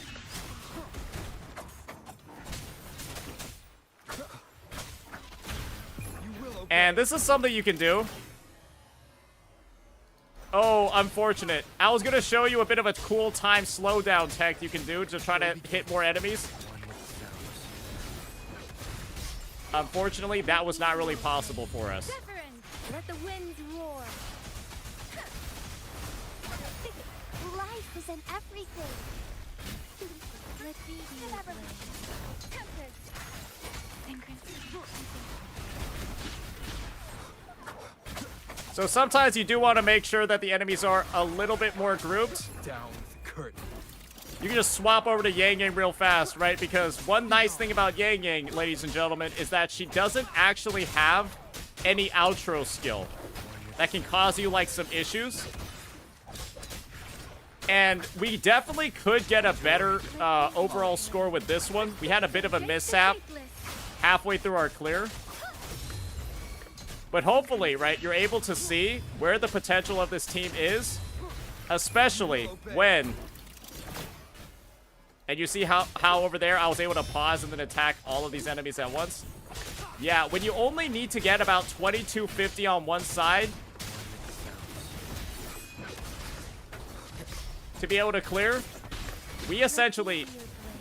And this is something you can do. Oh, unfortunate. I was going to show you a bit of a cool time slowdown tech you can do to try to hit more enemies. Unfortunately, that was not really possible for us. Let the winds roar. Life is in everything. Let me be your blade. So sometimes you do want to make sure that the enemies are a little bit more grouped. Down the curtain. You can just swap over to Yang Yang real fast, right? Because one nice thing about Yang Yang, ladies and gentlemen, is that she doesn't actually have any outro skill that can cause you, like, some issues. And we definitely could get a better overall score with this one. We had a bit of a mishap halfway through our clear. But hopefully, right, you're able to see where the potential of this team is, especially when... And you see how over there I was able to pause and then attack all of these enemies at once? Yeah, when you only need to get about 2250 on one side to be able to clear, we essentially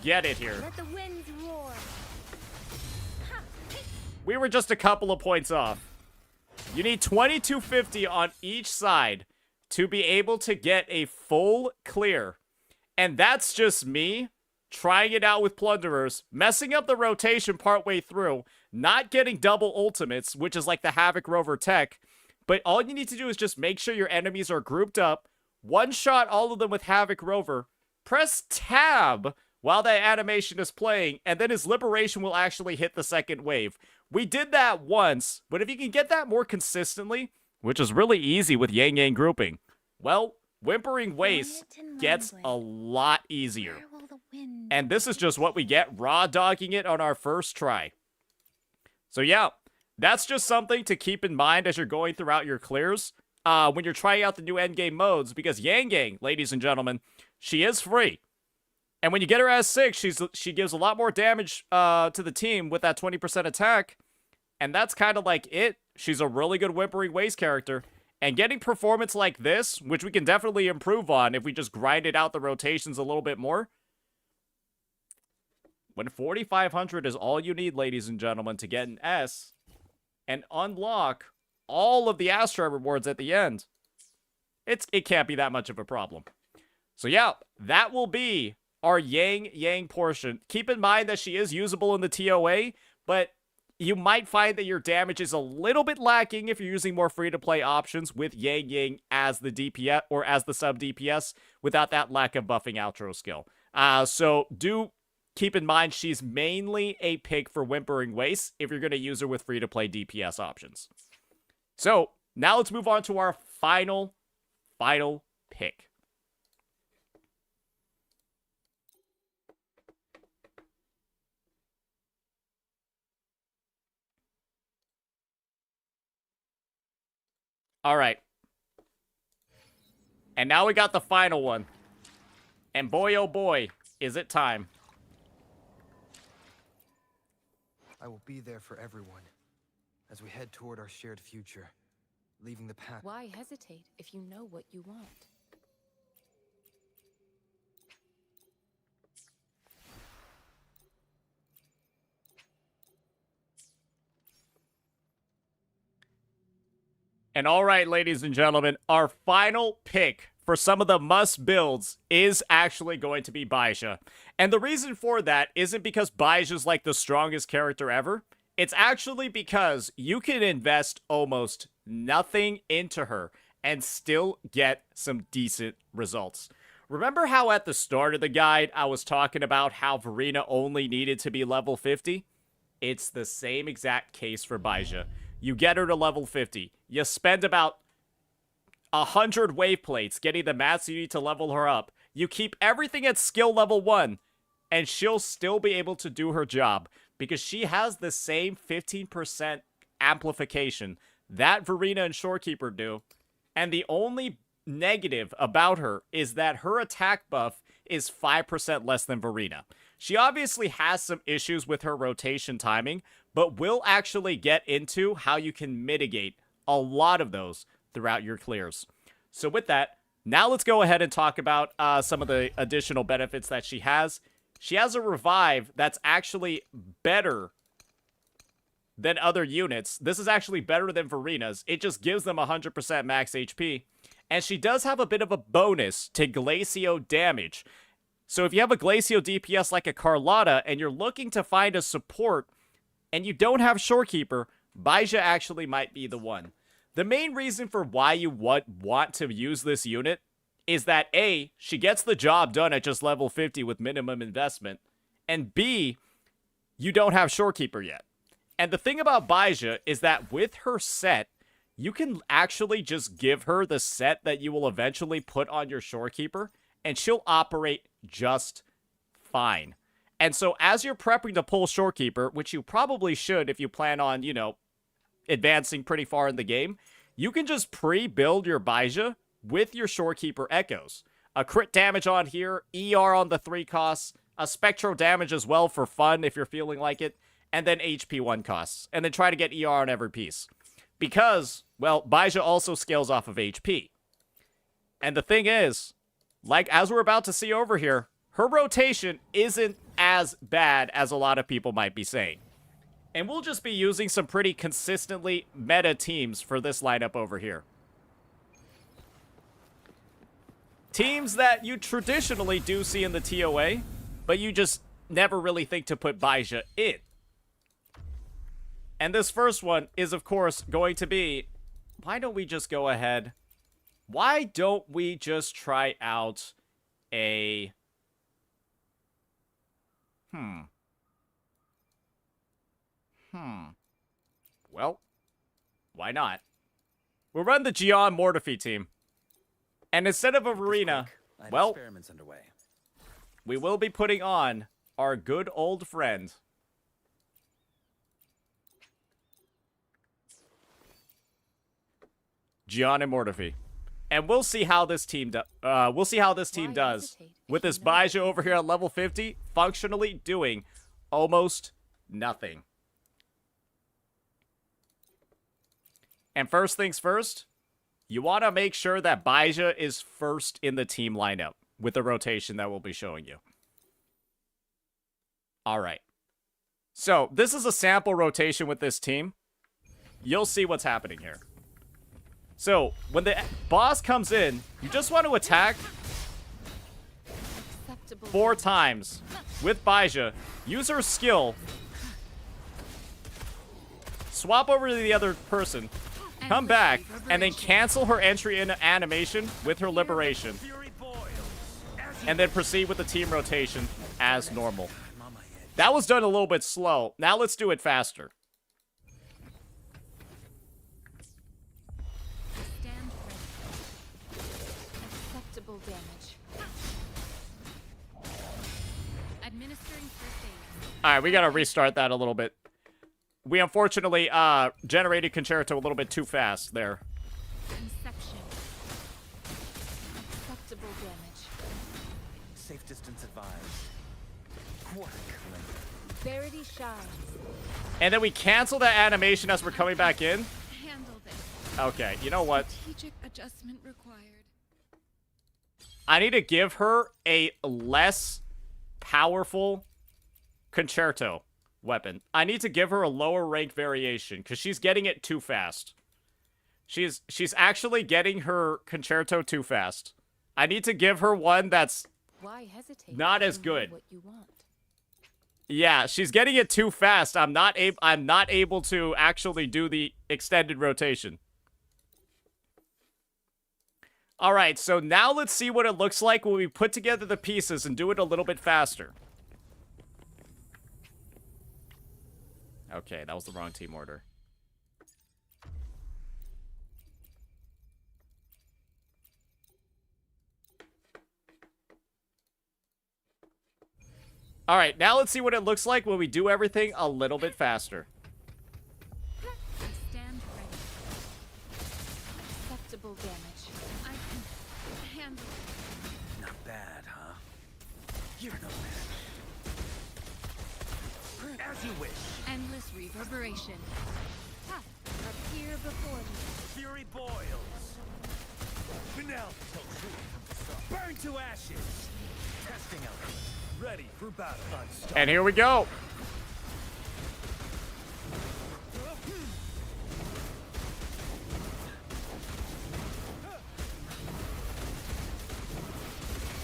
get it here. Let the winds roar. We were just a couple of points off. You need 2250 on each side to be able to get a full clear. And that's just me trying it out with Plunderers, messing up the rotation partway through, not getting double ultimates, which is like the Havoc Rover tech. But all you need to do is just make sure your enemies are grouped up, one-shot all of them with Havoc Rover, press tab while that animation is playing, and then his liberation will actually hit the second wave. We did that once, but if you can get that more consistently, which is really easy with Yang Yang grouping, well, Whimpering Waste gets a lot easier. And this is just what we get, raw dogging it on our first try. So yeah, that's just something to keep in mind as you're going throughout your clears. When you're trying out the new endgame modes, because Yang Yang, ladies and gentlemen, she is free. And when you get her as 6, she gives a lot more damage to the team with that 20% attack. And that's kind of like it. She's a really good Whimpering Waste character. And getting performance like this, which we can definitely improve on if we just grinded out the rotations a little bit more. When 4,500 is all you need, ladies and gentlemen, to get an S and unlock all of the Astra rewards at the end, it can't be that much of a problem. So yeah, that will be our Yang Yang portion. Keep in mind that she is usable in the TOA, but you might find that your damage is a little bit lacking if you're using more free-to-play options with Yang Yang as the DPS or as the sub DPS without that lack of buffing outro skill. So do keep in mind she's mainly a pick for Whimpering Waste if you're going to use her with free-to-play DPS options. So now let's move on to our final pick. All right. And now we got the final one. And boy, oh boy, is it time. I will be there for everyone as we head toward our shared future, leaving the past. Why hesitate if you know what you want? And all right, ladies and gentlemen, our final pick for some of the must builds is actually going to be Baizha. And the reason for that isn't because Baizha's like the strongest character ever. It's actually because you can invest almost nothing into her and still get some decent results. Remember how at the start of the guide I was talking about how Verena only needed to be level 50? It's the same exact case for Baizha. You get her to level 50. You spend about 100 wave plates getting the mats you need to level her up. You keep everything at skill level 1, and she'll still be able to do her job because she has the same 15% amplification that Verena and Shorekeeper do. And the only negative about her is that her attack buff is 5% less than Verena. She obviously has some issues with her rotation timing, but we'll actually get into how you can mitigate a lot of those throughout your clears. So with that, now let's go ahead and talk about some of the additional benefits that she has. She has a revive that's actually better than other units. This is actually better than Verena's. It just gives them 100% max HP. And she does have a bit of a bonus to Glacio damage. So if you have a Glacio DPS like a Carlotta and you're looking to find a support and you don't have Shorekeeper, Baizha actually might be the one. The main reason for why you want to use this unit is that A, she gets the job done at just level 50 with minimum investment, and B, you don't have Shorekeeper yet. And the thing about Baija is that with her set, you can actually just give her the set that you will eventually put on your Shorekeeper, and she'll operate just fine. And so as you're prepping to pull Shorekeeper, which you probably should if you plan on, you know, advancing pretty far in the game, you can just pre-build your Baija with your Shorekeeper Echoes. A crit damage on here, ER on the 3 costs, a Spectro damage as well for fun if you're feeling like it, and then HP 1 costs. And then try to get ER on every piece. Because, well, Baija also scales off of HP. And the thing is, like as we're about to see over here, her rotation isn't as bad as a lot of people might be saying. And we'll just be using some pretty consistently meta teams for this lineup over here. Teams that you traditionally do see in the TOA, but you just never really think to put Baija in. And this first one is, of course, going to be... Why don't we just go ahead? Why don't we just try out a... Well, why not? We'll run the Gian Mortefi team. And instead of a Verena, well, we will be putting on our good old friend. Gian and Mortefi. And we'll see how this team does with this Baija over here at level 50, functionally doing almost nothing. And first things first, you want to make sure that Baija is first in the team lineup with the rotation that we'll be showing you. All right. So this is a sample rotation with this team. You'll see what's happening here. So when the boss comes in, you just want to attack 4 times with Baija. Use her skill. Swap over to the other person. Come back, and then cancel her entry into animation with her liberation. And then proceed with the team rotation as normal. That was done a little bit slow. Now let's do it faster. Acceptable damage. Administering first aid. Alright, we gotta restart that a little bit. We unfortunately generated Concerto a little bit too fast there. Inception. Acceptable damage. Safe distance advised. What a Verity shines. And then we cancel that animation as we're coming back in. Handle this. Okay, you know what? Strategic adjustment required. I need to give her a less powerful Concerto weapon. I need to give her a lower rank variation because she's getting it too fast. She's actually getting her Concerto too fast. I need to give her one that's Why hesitate? not as You know good. What you want. Yeah, she's getting it too fast. I'm not able to actually do the extended rotation. All right, so now let's see what it looks like when we put together the pieces and do it a little bit faster. Okay, that was the wrong team order. All right, now let's see what it looks like when we do everything a little bit faster. I stand ready. Acceptable damage. I can handle it. Not bad, huh? You're no man. As you wish. Endless reverberation. Ha! Appear before me. Fury boils. Penelope tells you from the start. Burn to ashes. Testing element. Ready for battle. And here we go.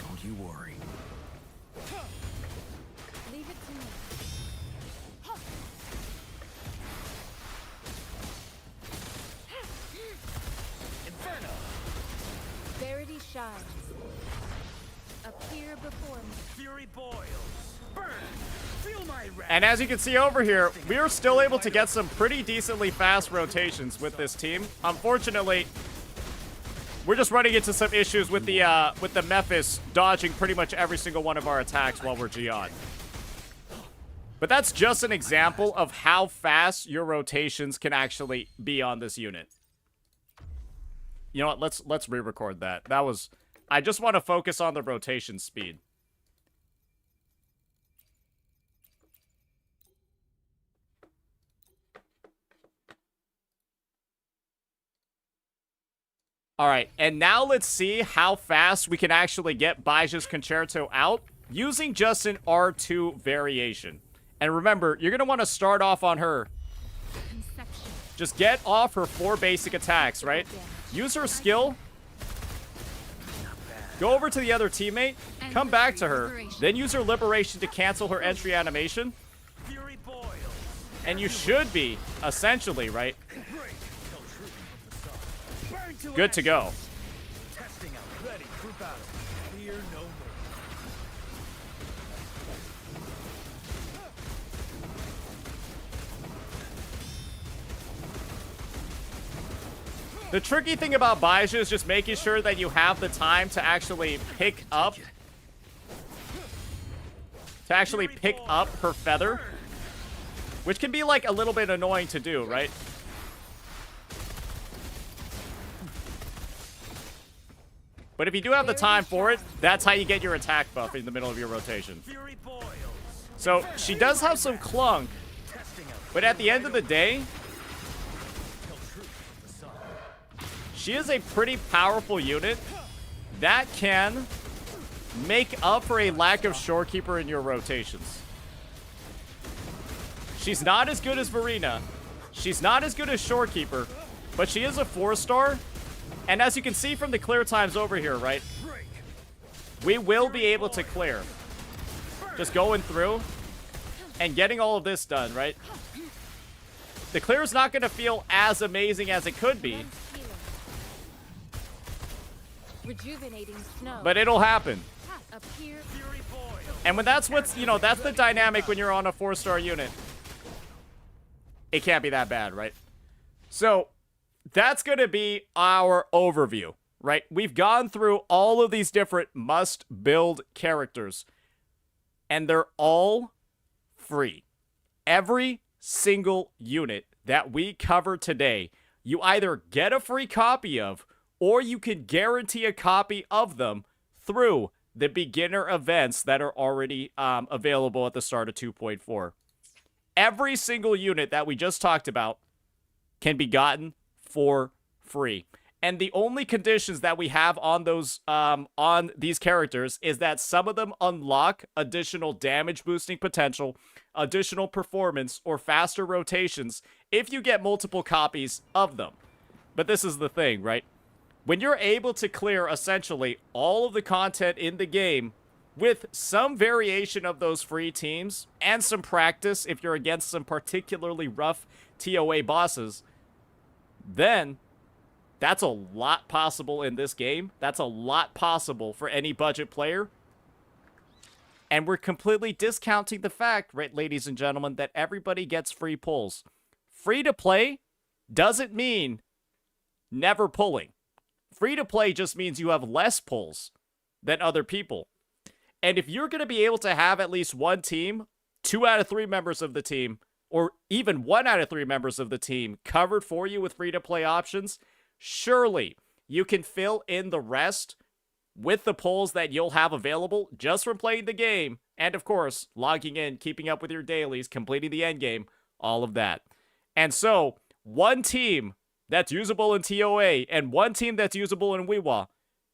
Don't you worry. Leave it to me. Inferno. Verity shines. Appear before me. Fury boils. Burn. Feel my wrath. And as you can see over here, we are still able to get some pretty decently fast rotations with this team. Unfortunately, we're just running into some issues with the Mephis dodging pretty much every single one of our attacks while we're Gion. But that's just an example of how fast your rotations can actually be on this unit. You know what? Let's re-record that. That was... I just want to focus on the rotation speed. Alright, and now let's see how fast we can actually get Baja's Concerto out using just an R2 variation. And remember, you're going to want to start off on her. Just get off her 4 basic attacks, right? Use her skill. Go over to the other teammate. Come back to her. Then use her Liberation to cancel her entry animation. And you should be, essentially, right? Good to go. Testing out. Ready for battle. Fear no more. The tricky thing about Baja is just making sure that you have the time to actually pick up her feather, which can be like a little bit annoying to do, right? But if you do have the time for it, that's how you get your attack buff in the middle of your rotation. So she does have some clunk, but at the end of the day, she is a pretty powerful unit that can make up for a lack of Shorekeeper in your rotations. She's not as good as Verena. She's not as good as Shorekeeper, but she is a 4-star. And as you can see from the clear times over here, right? We will be able to clear. Just going through and getting all of this done, right? The clear is not going to feel as amazing as it could be. Rejuvenating snow. But it'll happen. Appear. And when that's what's, you know, that's the dynamic when you're on a 4-star unit. It can't be that bad, right? So that's going to be our overview, right? We've gone through all of these different must-build characters, and they're all free. Every single unit that we cover today, you either get a free copy of, or you can guarantee a copy of them through the beginner events that are already available at the start of 2.4. Every single unit that we just talked about can be gotten for free. And the only conditions that we have on those on these characters is that some of them unlock additional damage boosting potential, additional performance, or faster rotations if you get multiple copies of them. But this is the thing, right? When you're able to clear essentially all of the content in the game with some variation of those free teams and some practice if you're against some particularly rough TOA bosses, then that's a lot possible in this game. That's a lot possible for any budget player. And we're completely discounting the fact, right, ladies and gentlemen, that everybody gets free pulls. Free to play doesn't mean never pulling. Free to play just means you have less pulls than other people. And if you're going to be able to have at least one team, 2 out of 3 members of the team, or even 1 out of 3 members of the team covered for you with free to play options, surely you can fill in the rest with the pulls that you'll have available just from playing the game. And of course, logging in, keeping up with your dailies, completing the end game, all of that. And so, one team that's usable in TOA and one team that's usable in Wuwa,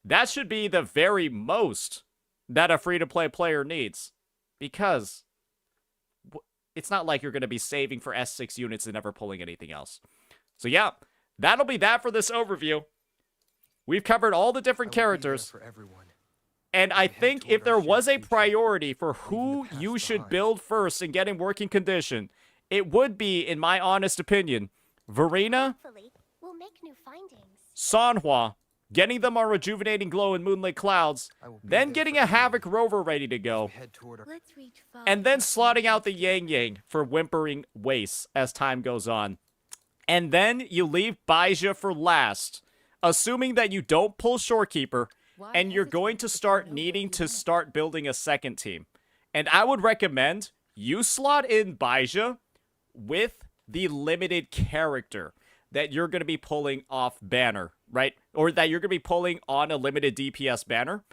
that should be the very most that a free-to-play player needs. Because it's not like you're going to be saving for S6 units and never pulling anything else. So yeah, that'll be that for this overview. We've covered all the different characters. And I think if there was a priority for who you should build first and get in working condition, it would be, in my honest opinion, Verena, Hopefully, we'll make new findings. Sanhua, getting them on Rejuvenating Glow and Moonlit Clouds, then getting a Havoc Rover ready to go, Let's reach far. and then slotting out the Yang Yang for Whimpering Wastes as time goes on. And then you leave Baija for last, assuming that you don't pull Shorekeeper, and you're going to start needing to start building a second team. And I would recommend you slot in Baija with the limited character that you're going to be pulling off banner, right? Or that you're going to be pulling on a limited DPS banner.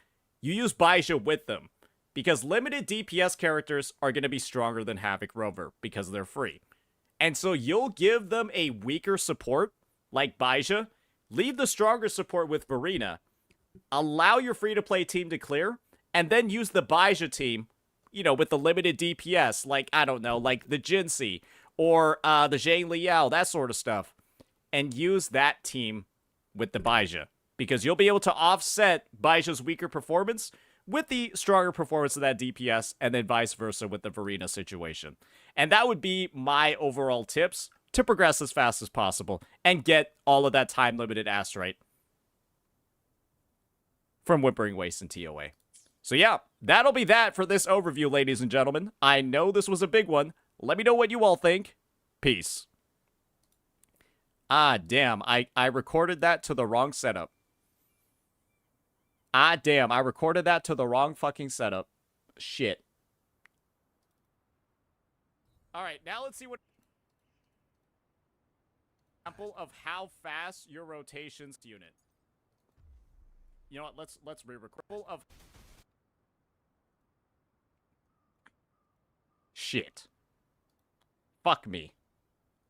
You use Baija with them, because limited DPS characters are going to be stronger than Havoc Rover because they're free. And so you'll give them a weaker support like Baija, leave the stronger support with Verena, allow your free-to-play team to clear, and then use the Baija team, you know, with the limited DPS, like, I don't know, like the Jinxie, or the Zhang Liao, that sort of stuff, and use that team with the Baija, because you'll be able to offset Baija's weaker performance with the stronger performance of that DPS, and then vice versa with the Verena situation. And that would be my overall tips to progress as fast as possible and get all of that time-limited Astrite from Whimpering Waste and TOA. So yeah, that'll be that for this overview, ladies and gentlemen. I know this was a big one. Let me know what you all think. Peace. Ah, damn, I recorded that to the wrong setup. Ah, damn, I recorded that to the wrong fucking setup. Shit. Alright, now let's see what example of how fast your rotations unit. You know what, let's re-record of shit. Fuck me.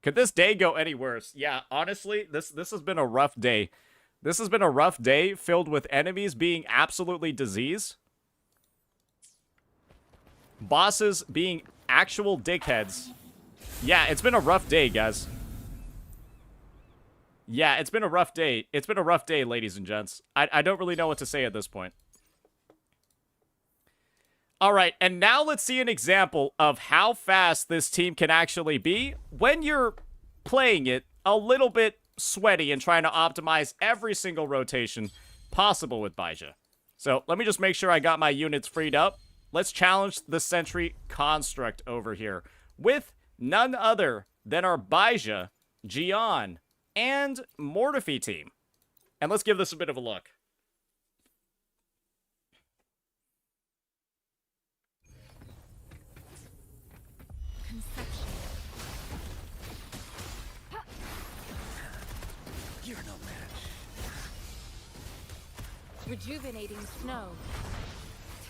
Could this day go any worse? Yeah, honestly, this has been a rough day. This has been a rough day filled with enemies being absolutely diseased. Bosses being actual dickheads. Yeah, it's been a rough day, guys. Yeah, it's been a rough day. It's been a rough day, ladies and gents. I don't really know what to say at this point. Alright, and now let's see an example of how fast this team can actually be when you're playing it a little bit sweaty and trying to optimize every single rotation possible with Baija. So, let me just make sure I got my units freed up. Let's challenge the Sentry Construct over here with none other than our Baija, Gian, and Mortefi team. And let's give this a bit of a look. You're no match. Rejuvenating snow.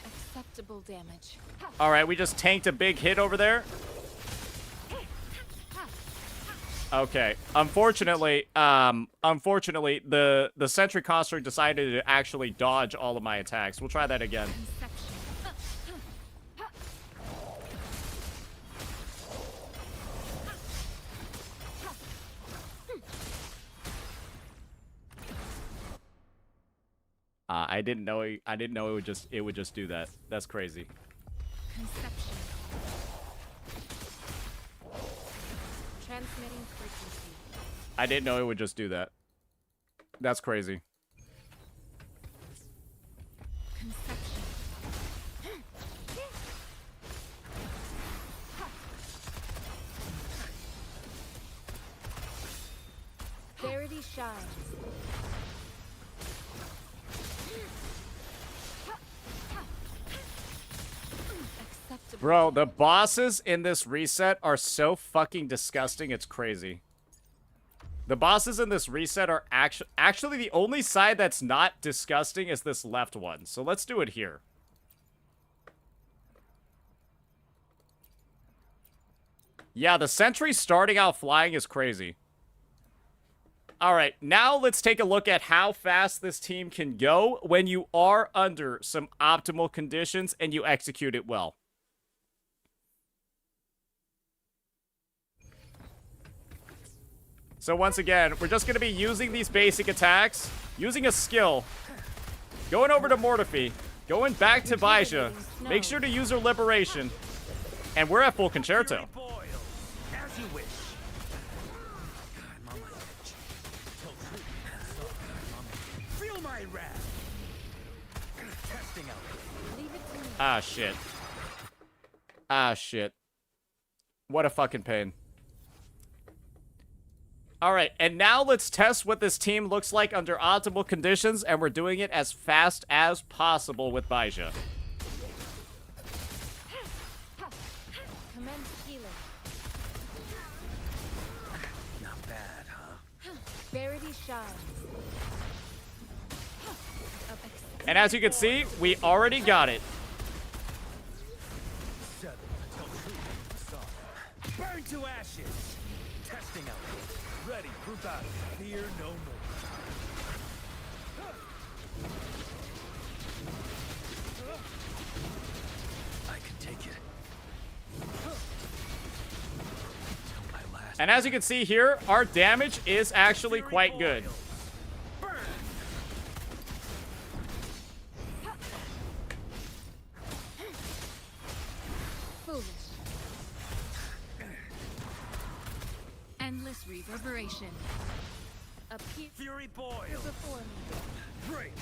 Acceptable damage. Alright, we just tanked a big hit over there. Okay. Unfortunately, the Sentry Construct decided to actually dodge all of my attacks. We'll try that again. I didn't know it would just do that. That's crazy. Conception. Transmitting frequency. I didn't know it would just do that. That's crazy. Conception. Verity shines. Bro, the bosses in this reset are so fucking disgusting, it's crazy. The bosses in this reset are actually the only side that's not disgusting is this left one. So let's do it here. Yeah, the Sentry starting out flying is crazy. Alright, now let's take a look at how fast this team can go when you are under some optimal conditions and you execute it well. So once again, we're just going to be using these basic attacks, using a skill, going over to Mortefi, going back to Baija, make sure to use her Liberation, and we're at full concerto. Feel my Ah, shit. Ah, shit. What a fucking pain. Alright, and now let's test what this team looks like under optimal conditions, and we're doing it as fast as possible with Baija. Commence healing. Not bad, huh? Verity shines. And as you can see, we already got it. Burn to ashes. Testing out. Ready, group out. Fear no more. I can take it. Till my last. And as you can see here, our damage is actually quite good. Burn. Foolish. Endless reverberation. Appear Fury boil. before me. Break.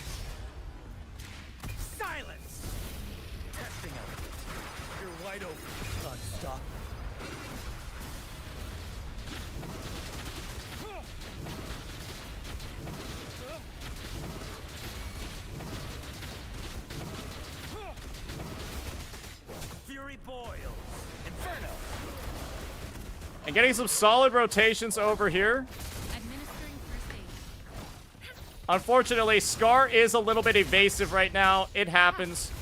Silence. Testing out. You're wide open. Unstoppable. Fury boils. Inferno. And getting some solid rotations over here. Administering first aid. Unfortunately, Scar is a little bit evasive right now. It happens.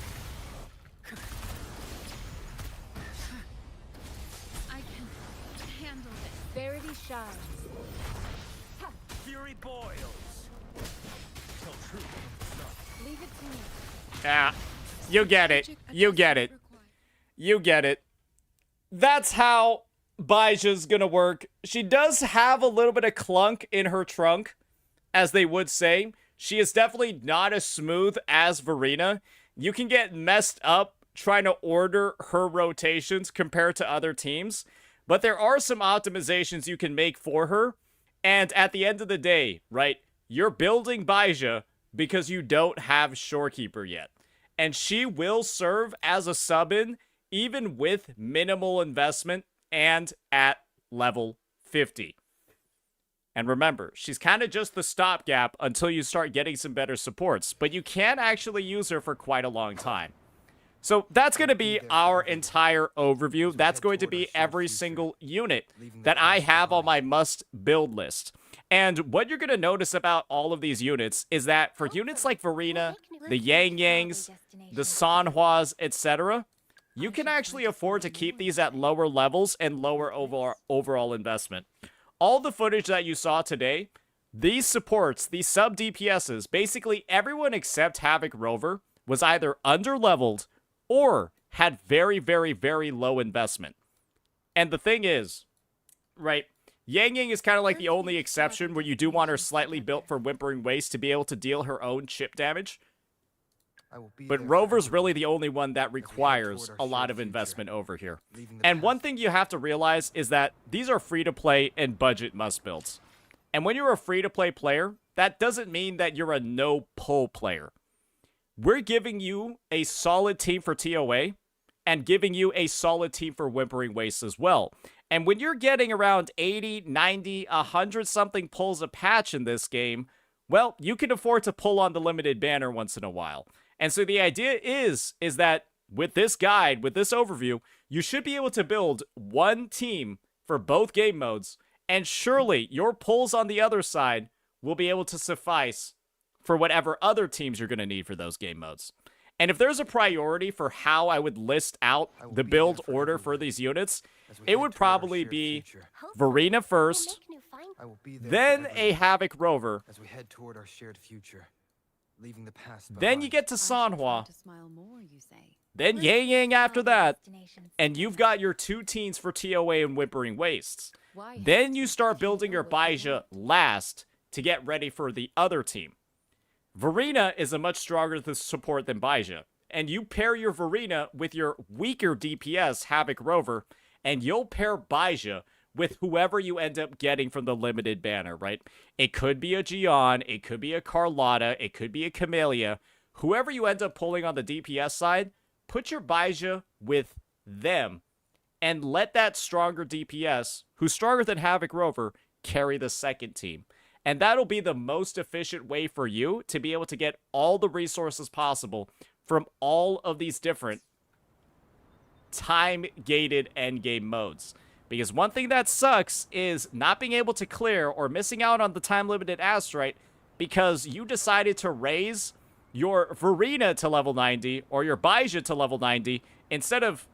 I can handle this. Verity shines. Fury boils. Till truth. Leave it to me. Yeah, you get it. You get it. You get it. That's how Baija's gonna work. She does have a little bit of clunk in her trunk, as they would say. She is definitely not as smooth as Verena. You can get messed up trying to order her rotations compared to other teams, but there are some optimizations you can make for her. And at the end of the day, right, you're building Baija because you don't have Shorekeeper yet. And she will serve as a sub-in even with minimal investment and at level 50. And remember, she's kind of just the stopgap until you start getting some better supports, but you can actually use her for quite a long time. So that's going to be our entire overview. That's going to be every single unit that I have on my must-build list. And what you're going to notice about all of these units is that for units like Verena, the Yang Yangs, the Sanhuas, etc., you can actually afford to keep these at lower levels and lower overall investment. All the footage that you saw today, these supports, these sub DPSs, basically everyone except Havoc Rover was either under-leveled or had very, very, very low investment. And the thing is, right, Yang Yang is kind of like the only exception where you do want her slightly built for Whimpering Waste to be able to deal her own chip damage. But Rover's really the only one that requires a lot of investment over here. And one thing you have to realize is that these are free-to-play and budget must-builds. And when you're a free-to-play player, that doesn't mean that you're a no-pull player. We're giving you a solid team for TOA and giving you a solid team for Whimpering Waste as well. And when you're getting around 80, 90, 100-something pulls a patch in this game, well, you can afford to pull on the limited banner once in a while. And so the idea is that with this guide, with this overview, you should be able to build one team for both game modes, and surely your pulls on the other side will be able to suffice for whatever other teams you're going to need for those game modes. And if there's a priority for how I would list out the build order for these units, it would probably be Verena first, then a Havoc Rover, as we head toward our shared future, leaving the past then you behind. get to Sanhua, To smile more, you say. then Yang Yang after that, and you've got your two teams for TOA and Whimpering Wastes. Why Then you start building your Baija last to get ready for the other team. Verena is a much stronger support than Baija, and you pair your Verena with your weaker DPS Havoc Rover, and you'll pair Baija with whoever you end up getting from the limited banner, right? It could be a Gion, it could be a Carlotta, it could be a Camellia. Whoever you end up pulling on the DPS side, put your Baija with them and let that stronger DPS, who's stronger than Havoc Rover, carry the second team. And that'll be the most efficient way for you to be able to get all the resources possible from all of these different time-gated endgame modes. Because one thing that sucks is not being able to clear or missing out on the time-limited Astrite because you decided to raise your Verena to level 90 or your Baija to level 90 instead of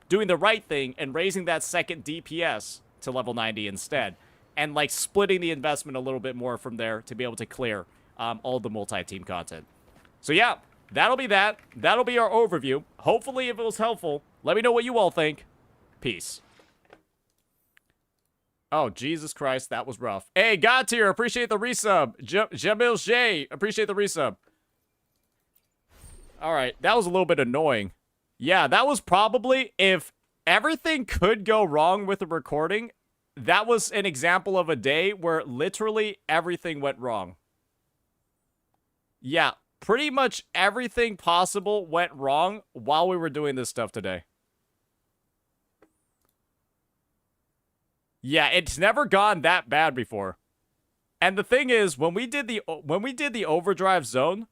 doing the right thing and raising that second DPS to level 90 instead. And, like, splitting the investment a little bit more from there to be able to clear all the multi-team content. So, yeah, that'll be that. That'll be our overview. Hopefully, if it was helpful, let me know what you all think. Peace. Oh, Jesus Christ, that was rough. Hey, God tier, appreciate the resub. Jamil J, appreciate the resub. All right, that was a little bit annoying. Yeah, that was probably, if everything could go wrong with the recording, that was an example of a day where literally everything went wrong. Yeah, pretty much everything possible went wrong while we were doing this stuff today. Yeah, it's never gone that bad before. And the thing is, when we did the overdrive zone,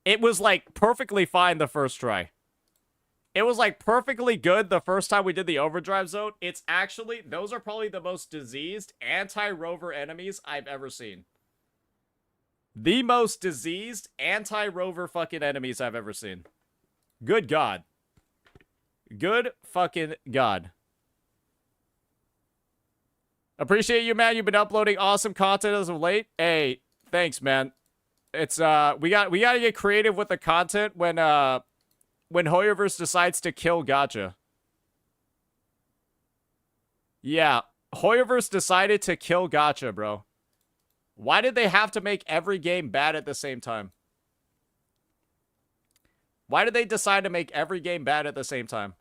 it was like perfectly fine the first try. It was like perfectly good the first time we did the overdrive zone. It's actually, those are probably the most diseased anti-rover enemies I've ever seen. The most diseased anti-rover fucking enemies I've ever seen. Good God. Good fucking God. Appreciate you, man. You've been uploading awesome content as of late. Hey, thanks, man. It's we gotta get creative with the content when Hoyoverse decides to kill Gacha. Yeah, Hoyoverse decided to kill Gacha, bro. Why did they have to make every game bad at the same time? Why did they decide to make every game bad at the same time?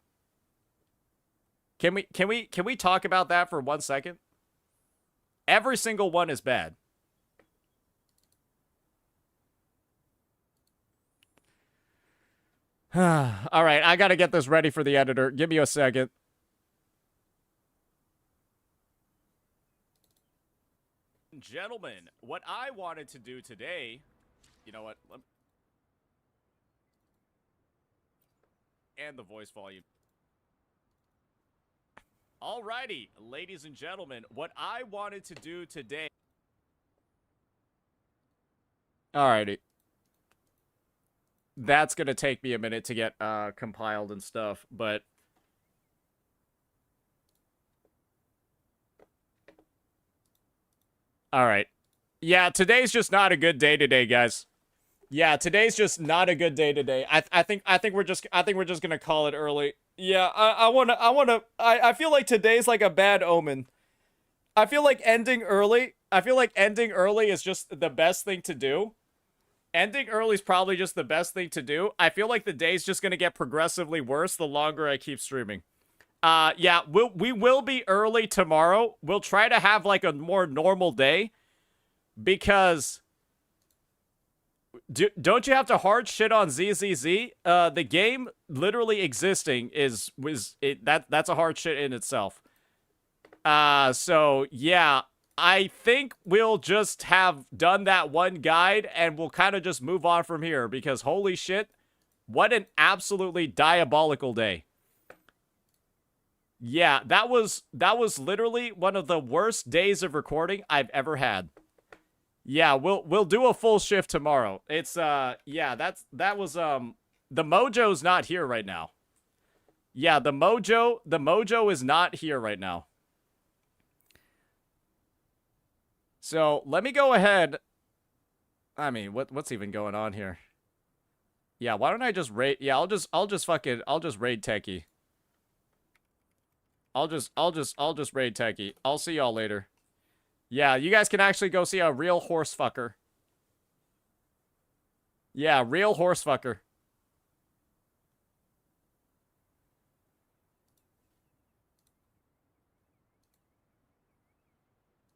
Can we talk about that for 1 second? Every single one is bad. All right, I gotta get this ready for the editor. Give me a second. Gentlemen, what I wanted to do today... You know what? And the voice volume. Alrighty, ladies and gentlemen, what I wanted to do today... Alrighty. That's gonna take me a minute to get compiled and stuff, but... Alright. Yeah, today's just not a good day today, guys. Yeah, today's just not a good day today. I think we're just gonna call it early. Yeah, I feel like today's like a bad omen. I feel like ending early is just the best thing to do. Ending early is probably just the best thing to do. I feel like the day's just gonna get progressively worse the longer I keep streaming. Yeah, we will be early tomorrow. We'll try to have like a more normal day. Because... don't you have to hard shit on ZZZ? The game literally existing that's a hard shit in itself. So yeah, I think we'll just have done that one guide and we'll kind of just move on from here because holy shit, what an absolutely diabolical day. Yeah, that was literally one of the worst days of recording I've ever had. Yeah, we'll do a full shift tomorrow. It's yeah, that was the mojo's not here right now. Yeah, the mojo is not here right now. So, let me go ahead. I mean, what's even going on here? Yeah, why don't I just raid? Yeah, I'll just raid Techie. I'll just raid Techie. I'll see y'all later. Yeah, you guys can actually go see a real horse fucker. Yeah, real horse fucker.